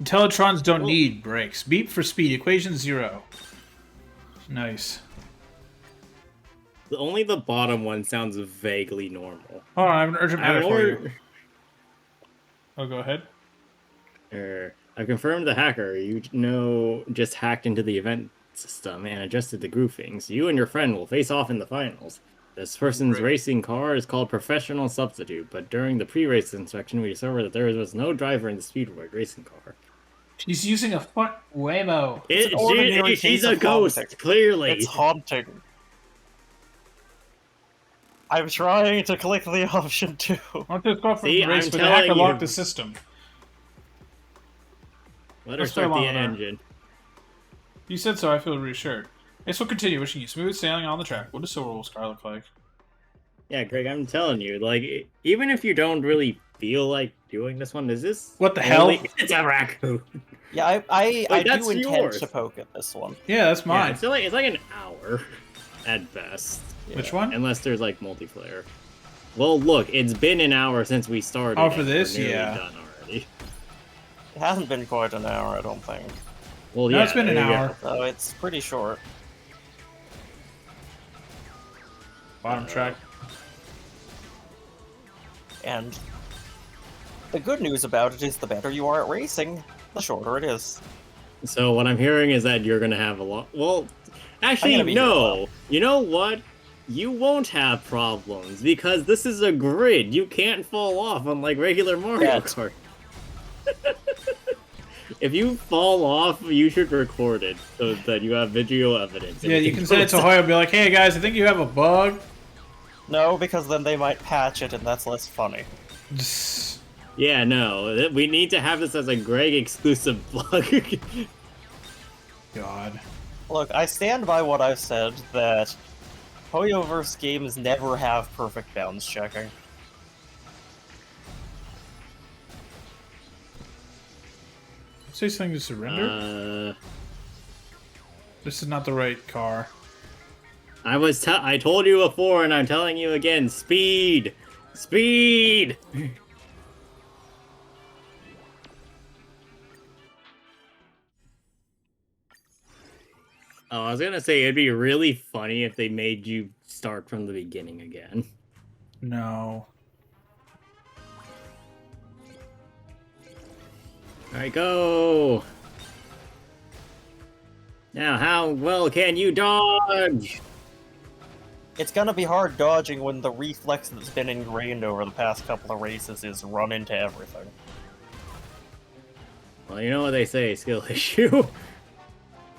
Teletrons don't need brakes. Beep for speed. Equation 0. Nice. Only the bottom one sounds vaguely normal. Hold on, I have an urgent matter for you. Or- Oh, go ahead. I confirmed the hacker. You know, just hacked into the event system and adjusted the groupings. You and your friend will face off in the finals. This person's racing car is called Professional Substitute, but during the pre-race inspection, we discovered that there was no driver in the Speedway racing car. She's using a fuck Waymo. She's a ghost, clearly. It's haunting. I'm trying to click the option too. Aren't this call for See, race, I'm but the hacker telling locked you. the system. Let her Let's start go the on with her. engine. You said so, I feel reassured. Yes, we'll continue wishing you smooth sailing on the track. What does Silver Wolf's car look like? Yeah, Greg, I'm telling you, like, even if you don't really feel like doing this one, is this... What the hell? It's a raccoon. Yeah, I Wait, do that's intend yours. to poke at this one. Yeah, that's mine. Yeah, it's like an hour at best. Which one? Unless there's like multiplayer. Well, look, it's been an hour since we started. Oh, for and this? we're nearly Yeah. done already. It hasn't been quite an hour, I don't think. Well, No, yeah, it's been an there you go. hour. So it's pretty short. Bottom track. And the good news about it is the better you are at racing, the shorter it is. So what I'm hearing is that you're gonna have a lot. Well, actually, gonna be here a no. You know what? You won't have problems because this is a grid. You can't fall off unlike regular Mario Kart. If you fall off, you should record it so that you have video evidence. Yeah, you can send it to Hoyo and be like, hey guys, I think you have a bug. No, because then they might patch it and that's less funny. Yeah, no. We need to have this as a Greg exclusive bug. God. Look, I stand by what I've said, that Hoyoverse games never have perfect bounds checking. Say something to surrender? This is not the right car. I told you before, and I'm telling you again. Speed! Speed! Oh, I was gonna say, it'd be really funny if they made you start from the beginning again. No. Alright, go! Now, how well can you dodge? It's gonna be hard dodging when the reflex that's been ingrained over the past couple of races is run into everything. Well, you know what they say, skill issue.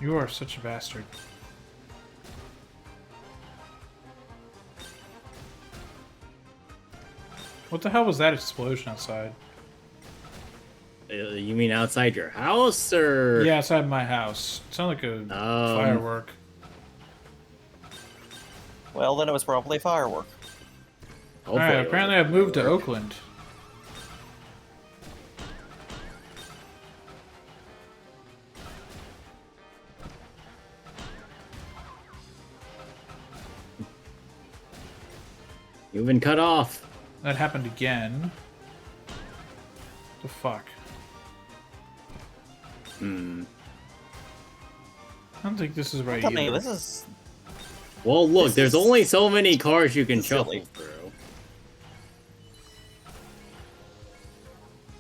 You are such a bastard. What the hell was that explosion outside? You mean outside your house, or...? Yeah, outside my house. It sounded like a firework. Well, then it was probably a firework. Alright, apparently I've moved to Oakland. You've been cut off. That happened again. The fuck? Hmm. I don't think this is right I mean, either. this is... Well, look, This there's is only so many cars you can silly. shuffle through.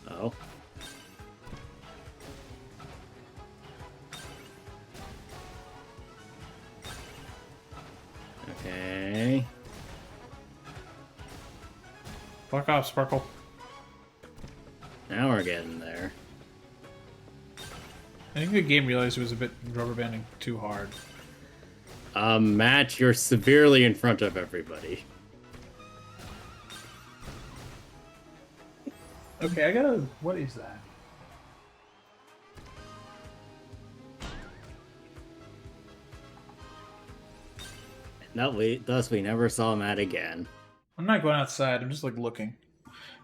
Oh. Okay. Fuck off, Sparkle. Now we're getting there. I think the game realized it was a bit rubber banding too hard. Matt, you're severely in front of everybody. Okay, I gotta... What is that? Thus we never saw Matt again. I'm not going outside. I'm just like looking.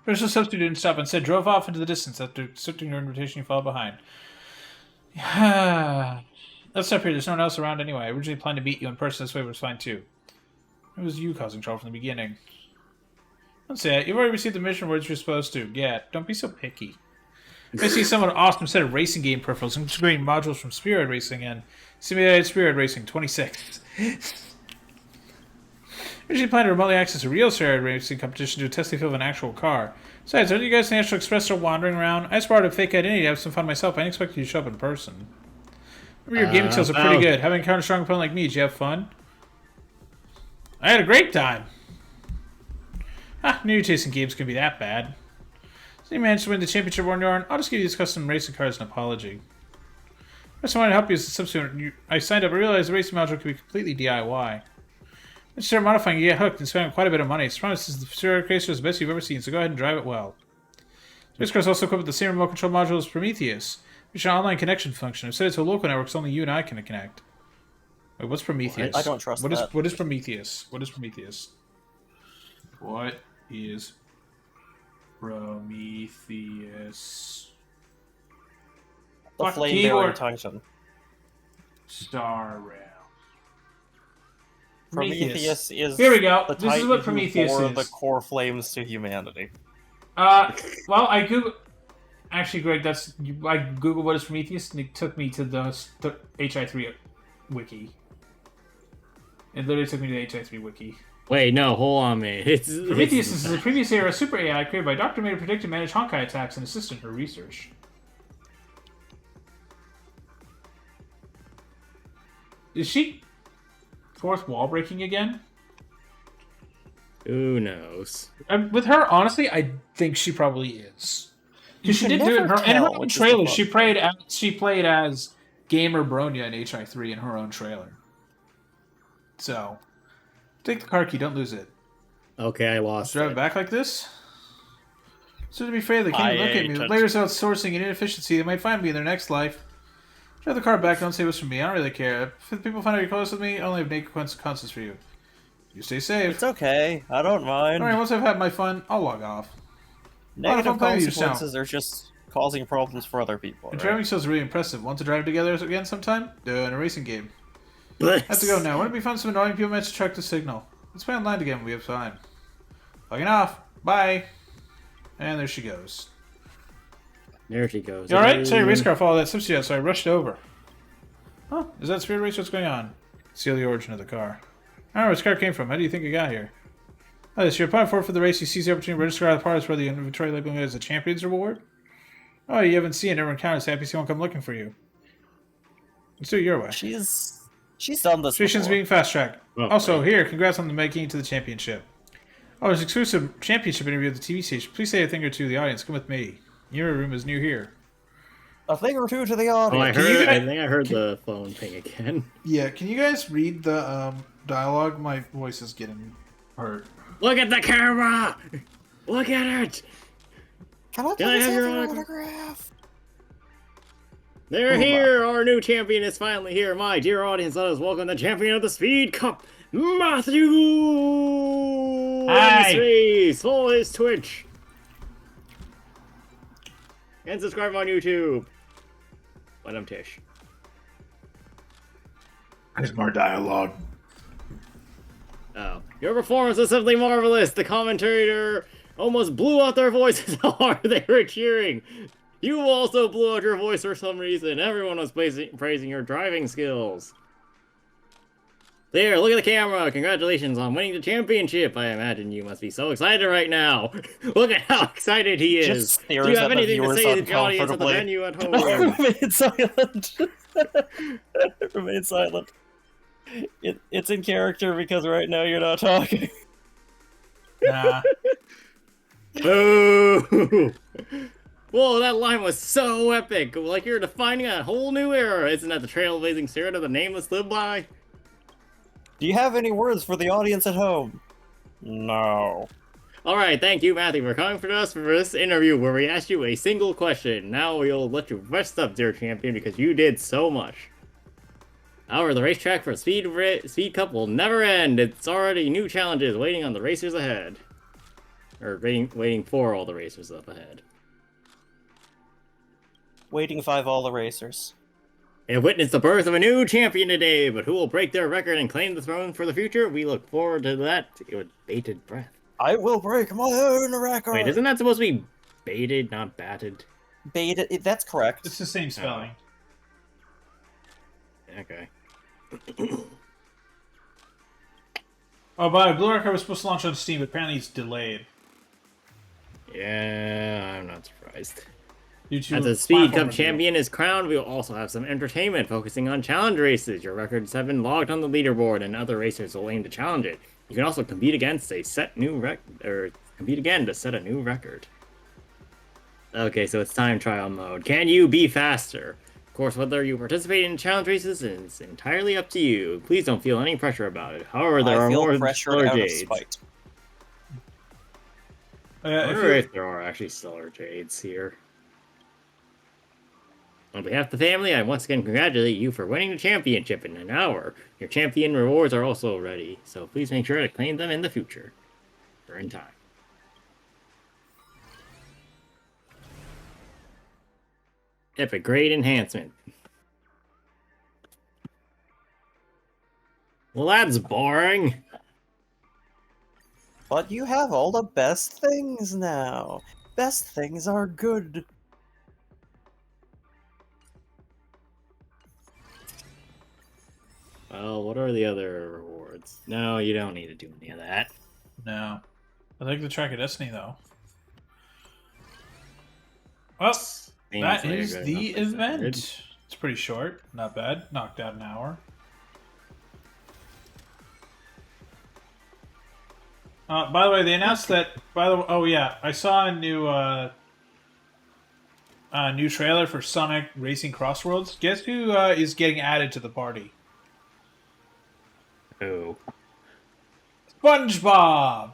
Professional substitute didn't stop and said drove off into the distance. After accepting your invitation, you followed behind. Let's stop here. There's no one else around anyway. I originally planned to meet you in person this way, but it's fine too. It was you causing trouble from the beginning. Don't say it. You've already received the mission rewards you're supposed to. Yeah, don't be so picky. I see someone awesome set of racing game peripherals, integrating modules from Spirit Racing and Simulated Spirit Racing 26. Originally planned to remotely access a real Spirit Racing competition to test the feel of an actual car. Besides, aren't you guys in the National Express still wandering around? I just borrowed a fake identity to have some fun myself. I didn't expect you to show up in person. Remember, your gaming skills are pretty good. Having encountered a strong opponent like me, did you have fun? I had a great time. Knew your taste in games could be that bad. So you managed to win the championship war on. I'll just give you these custom racing cars as an apology. I just wanted to help you as a substitute. I signed up and realized the racing module could be completely DIY. Once you start modifying, you get hooked and spend quite a bit of money. It's promised the Spirit Racer is the best you've ever seen, so go ahead and drive it well. This car's also equipped with the same remote control module as Prometheus, which is an online connection function. I've set it to a local network so only you and I can connect. Wait, what's Prometheus? I don't trust that. What is Prometheus? What is Prometheus? What is Prometheus? The flame-bearing Titan. Star Rail. Prometheus is here we go. The this is what Prometheus is. The core flames to humanity. Well, I Googled. Actually, Greg, I Googled what is Prometheus, and it took me to the HI3 wiki. It literally took me to the HI3 wiki. Wait, no, hold on a minute. Prometheus is the previous era super AI created by Dr. May to predict and manage Honkai attacks and assist in her research. Is she fourth wall breaking again? Who knows? With her, honestly, I think she probably is. Because she did do it in her own trailer. She played as Gamer Bronya in HI3 in her own trailer. So, take the car key, don't lose it. Okay, I lost Drive it back like this? So to be fair, they can't look at me. The layers of outsourcing and inefficiency, they might find me in their next life. Drive the car back, don't say what's from me. I don't really care. If people find out you're close with me, I only have naked consequences for you. You stay safe. It's okay. I don't mind. Alright, once I've had my fun, I'll log off. Negative consequences are just causing problems for other people. Right? Driving skills is really impressive. Want to drive together again sometime? In a racing game. Have to go now. Wouldn't it be fun some annoying people meant to track the signal? Let's play online again when we have time. Logging off. Bye. And there she goes. There she goes. You alright? Sorry, race car followed that substitute out, so I rushed over. Huh? Is that Spirit Race? What's going on? See the origin of the car. I don't know where this car came from. How do you think it got here? Oh, this you're applying for the race. You seize the opportunity to register out of the parts for the inventory labeling it as a champion's reward? Oh, you haven't seen it. Never encountered this. NPC won't come looking for you. Let's do it your way. She's done this Station's being fast-tracked. Also, here, congrats on the making it to the championship. Oh, there's an exclusive championship interview at the TV station. Please say a thing or two to the audience. Come with me. Your room is new here. A thing or two to the audience. Oh, I think I heard the phone thing again. Yeah, can you guys read the dialogue? My voice is getting hurt. Look at the camera! Look at it! Can I have your autograph? They're here! Our new champion is finally here. My dear audience, let us welcome the champion of the Speed Cup, Matthew! Hi! Follow his Twitch. And subscribe on YouTube. Let him Tish. There's more dialogue. Oh. Your performance was simply marvelous. The commentator almost blew out their voices how hard they were cheering. You also blew out your voice for some reason. Everyone was praising your driving skills. There, look at the camera. Congratulations on winning the championship. I imagine you must be so excited right now. Look at how excited he is. Do you have anything to say to the audience at the venue at home? Remain silent. Remain silent. It's in character because right now you're not talking. Nah. Boo! Whoa, that line was so epic. Like you're defining a whole new era. Isn't that the trailblazing spirit of the nameless live by? Do you have any words for the audience at home? No. Alright, thank you, Matthew, for coming for us for this interview where we asked you a single question. Now we'll let you rest up, dear champion, because you did so much. However, the racetrack for Speed Cup will never end. It's already new challenges waiting on the racers ahead. Or waiting for all the racers up ahead. Waiting 5 all the racers. And witnessed the birth of a new champion today, but who will break their record and claim the throne for the future? We look forward to that with bated breath. I will break my own record! Wait, isn't that supposed to be baited, not batted? Baited, that's correct. It's the same spelling. Okay. Oh, by the way, Blue Record was supposed to launch on Steam, but apparently it's delayed. Yeah, I'm not surprised. As the Speed Cup champion is crowned, we will also have some entertainment focusing on challenge races. Your records have been logged on the leaderboard, and other racers will aim to challenge it. You can also compete against a set new compete again to set a new record. Okay, so it's time trial mode. Can you be faster? Of course, whether you participate in challenge races is entirely up to you. Please don't feel any pressure about it. However, there are more pressure out of jades. spite. I wonder if there are actually stellar jades here. On behalf of the family, I once again congratulate you for winning the championship in an hour. Your champion rewards are also ready, so please make sure to claim them in the future. Or in time. Epic grade enhancement. Well, that's boring. But you have all the best things now. Best things are good. Well, what are the other rewards? No, you don't need to do any of that. No. I like the track of Destiny, though. Well, that is the event. It's pretty short. Not bad. Knocked out an hour. By the way, they announced that. Oh yeah, I saw a new trailer for Sonic Racing Crossworlds. Guess who is getting added to the party? Who? SpongeBob.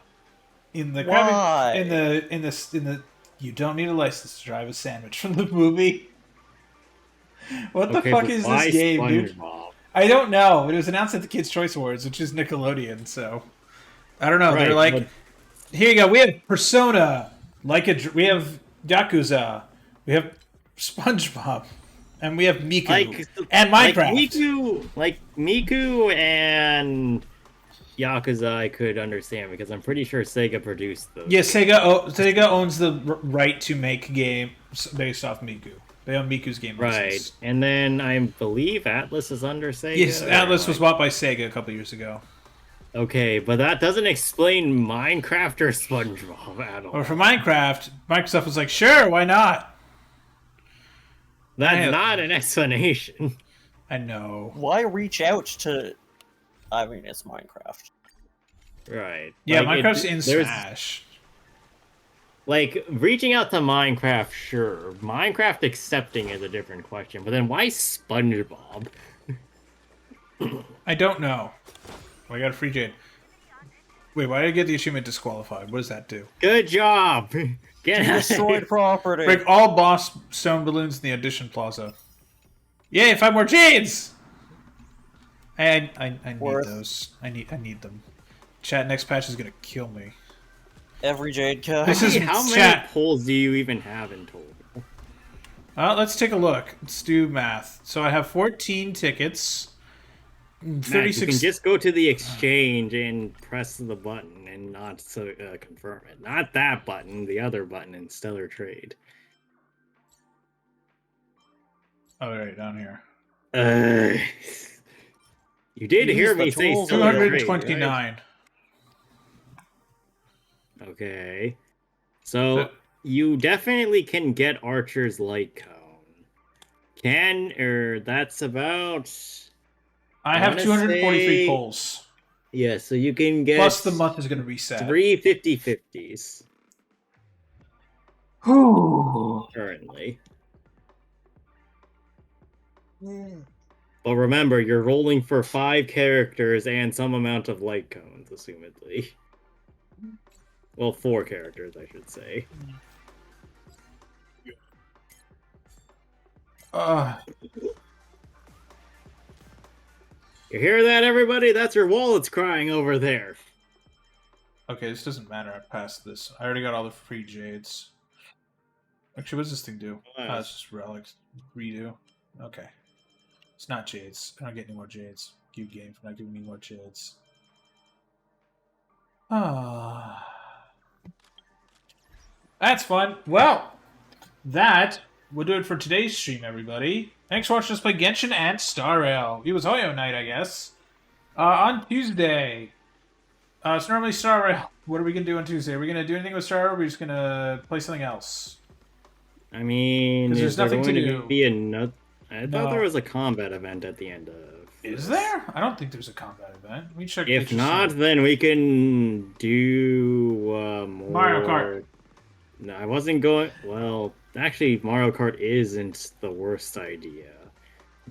In the Why? in the you don't need a license to drive a sandwich from the movie. What the fuck is this game, dude? I don't know. It was announced at the Kids' Choice Awards, which is Nickelodeon, so I don't know. Right, they're like, here you go. We have Persona, we have Yakuza, we have SpongeBob, and we have Miku and Minecraft. Like Miku and Yakuza, I could understand because I'm pretty sure Sega produced those. Yeah, Sega owns the right to make games based off Miku. They own Miku's game license. Right, and then I believe Atlas is under Sega. Yes, Atlas was bought by Sega a couple years ago. Okay, but that doesn't explain Minecraft or SpongeBob at all. Or for Minecraft, Microsoft was like, sure, why not? That's not an explanation. I know. Why reach out to... I mean, it's Minecraft. Right. Yeah, like Minecraft's in Smash. Like, reaching out to Minecraft, sure. Minecraft accepting is a different question. But then why SpongeBob? I don't know. Oh, I got a free Jade. Wait, why did I get the achievement disqualified? What does that do? Good job! Get destroyed property. Break all boss stone balloons in the audition plaza. Yay, 5 more Jades! I need those. I need them. Chat, next patch is gonna kill me. Every Jade cut. How many polls do you even have in total? Let's take a look. Let's do math. So I have 14 tickets. 36. Matt, you can just go to the exchange and press the button and not confirm it. Not that button, the other button in Stellar Trade. Oh, right, down here. You did hear me say Stellar Trade, 229. Right? Okay. So you definitely can get Archer's Light Cone. That's about... I have 243 polls. Yeah, so you can get... Plus the month is going to reset. 3 50/50s. Currently. But remember, you're rolling for 5 characters and some amount of light cones, assumedly. Well, 4 characters, I should say. You hear that, everybody? That's your wallets crying over there. Okay, this doesn't matter. I passed this. I already got all the free jades. Actually, what does this thing do? Oh, it's just relics. Redo. Okay. It's not jades. I don't get any more jades. You game for not giving me more jades. Ah. That's fun. Well, that will do it for today's stream, everybody. Thanks for watching us play Genshin and Star Rail. It was Hoyo night, I guess. On Tuesday, it's normally Star Rail. What are we going to do on Tuesday? Are we going to do anything with Star Rail, or are we just going to play something else? I mean, there's is there nothing going to to do. be another... I No. thought there was a combat event at the end of... Is there? I don't think there's a combat event. We check. If not, then we can do more... Mario Kart. No, I wasn't going... Well, actually, Mario Kart isn't the worst idea.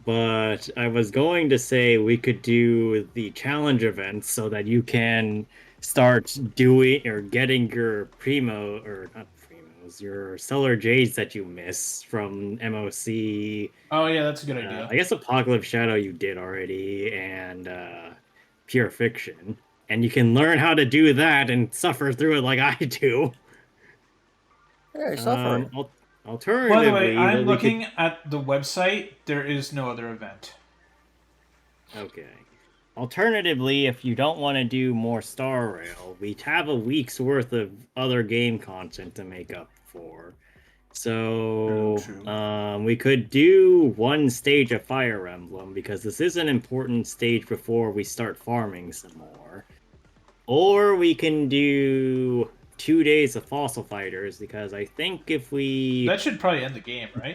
But I was going to say we could do the challenge events so that you can start doing or getting your primo... Or not primos, your Stellar Jades that you miss from MOC. Oh, yeah, that's a good idea. I guess Apocalypse Shadow you did already, and Pure Fiction. And you can learn how to do that and suffer through it like I do. Hey, suffering. Alternatively, by the way, I'm looking at the website. There is no other event. Okay. Alternatively, if you don't want to do more Star Rail, we have a week's worth of other game content to make up for. So, we could do one stage of Fire Emblem, because this is an important stage before we start farming some more. Or we can do 2 days of Fossil Fighters, because I think if we... That should probably end the game, right?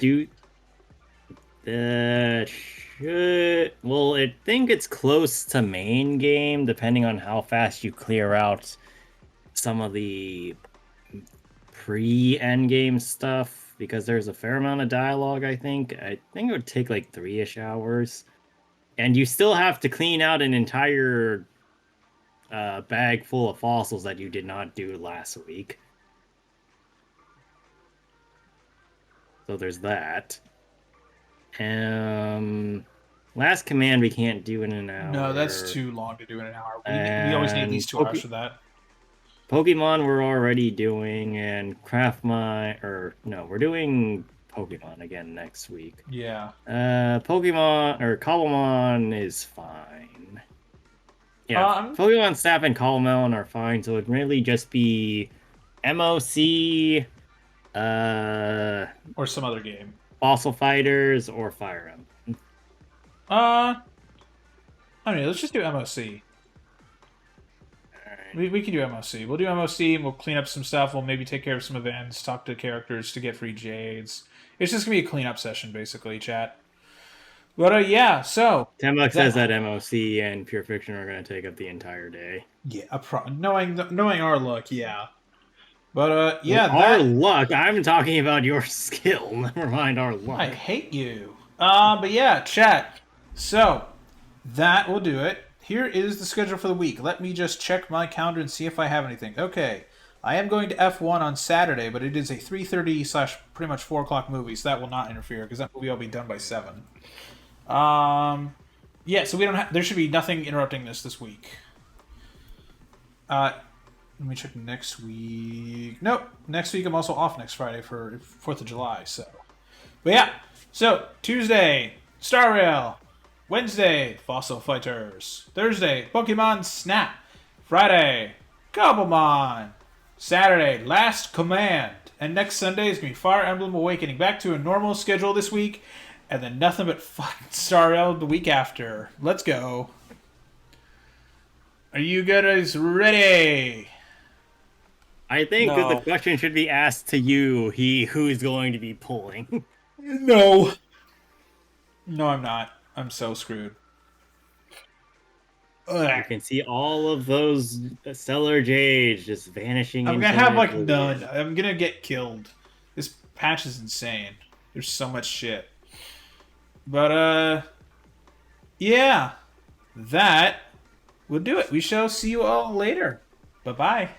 That should... Well, I think it's close to main game, depending on how fast you clear out some of the pre-endgame stuff, because there's a fair amount of dialogue, I think. I think it would take like 3-ish hours. And you still have to clean out an entire bag full of fossils that you did not do last week. So there's that. Last command we can't do in an hour. No, that's too long to do in an hour. We always need these 2 hours for that. Pokemon we're already doing, and Craft My... Or, no, we're doing Pokemon again next week. Yeah. Pokemon... Or Cobblemon is fine. Yeah, Pokemon Snap and Cobblemon are fine, so it'd really just be MOC... or some other game. Fossil Fighters or Fire Emblem. I mean, let's just do MOC. We can do MOC. We'll do MOC, and we'll clean up some stuff. We'll maybe take care of some events, talk to characters to get free jades. It's just going to be a cleanup session, basically, chat. But, yeah, so... Tembuck says that MOC and Pure Fiction are going to take up the entire day. Yeah, knowing our luck, yeah. But, yeah, our luck? I'm talking about your skill. Never mind our luck. I hate you. But, yeah, chat. So, that will do it. Here is the schedule for the week. Let me just check my calendar and see if I have anything. Okay, I am going to F1 on Saturday, but it is a 3:30 / pretty much 4 o'clock movie, so that will not interfere because that movie will be done by 7. Yeah, so we don't. There should be nothing interrupting this week. Let me check next week. Nope, next week I'm also off next Friday for 4th of July. So, but yeah, so Tuesday Star Rail. Wednesday, Fossil Fighters. Thursday, Pokemon Snap. Friday, Cobblemon. Saturday, Last Command. And next Sunday is going to be Fire Emblem Awakening. Back to a normal schedule this week. And then nothing but fucking Star Rail the week after. Let's go. Are you guys ready? I think that the question should be asked to you, who is going to be pulling. No. No, I'm not. I'm so screwed. You can see all of those Stellar Jades just vanishing. I'm gonna have like none. I'm gonna get killed. This patch is insane. There's so much shit. But yeah, that will do it. We shall see you all later. Bye bye.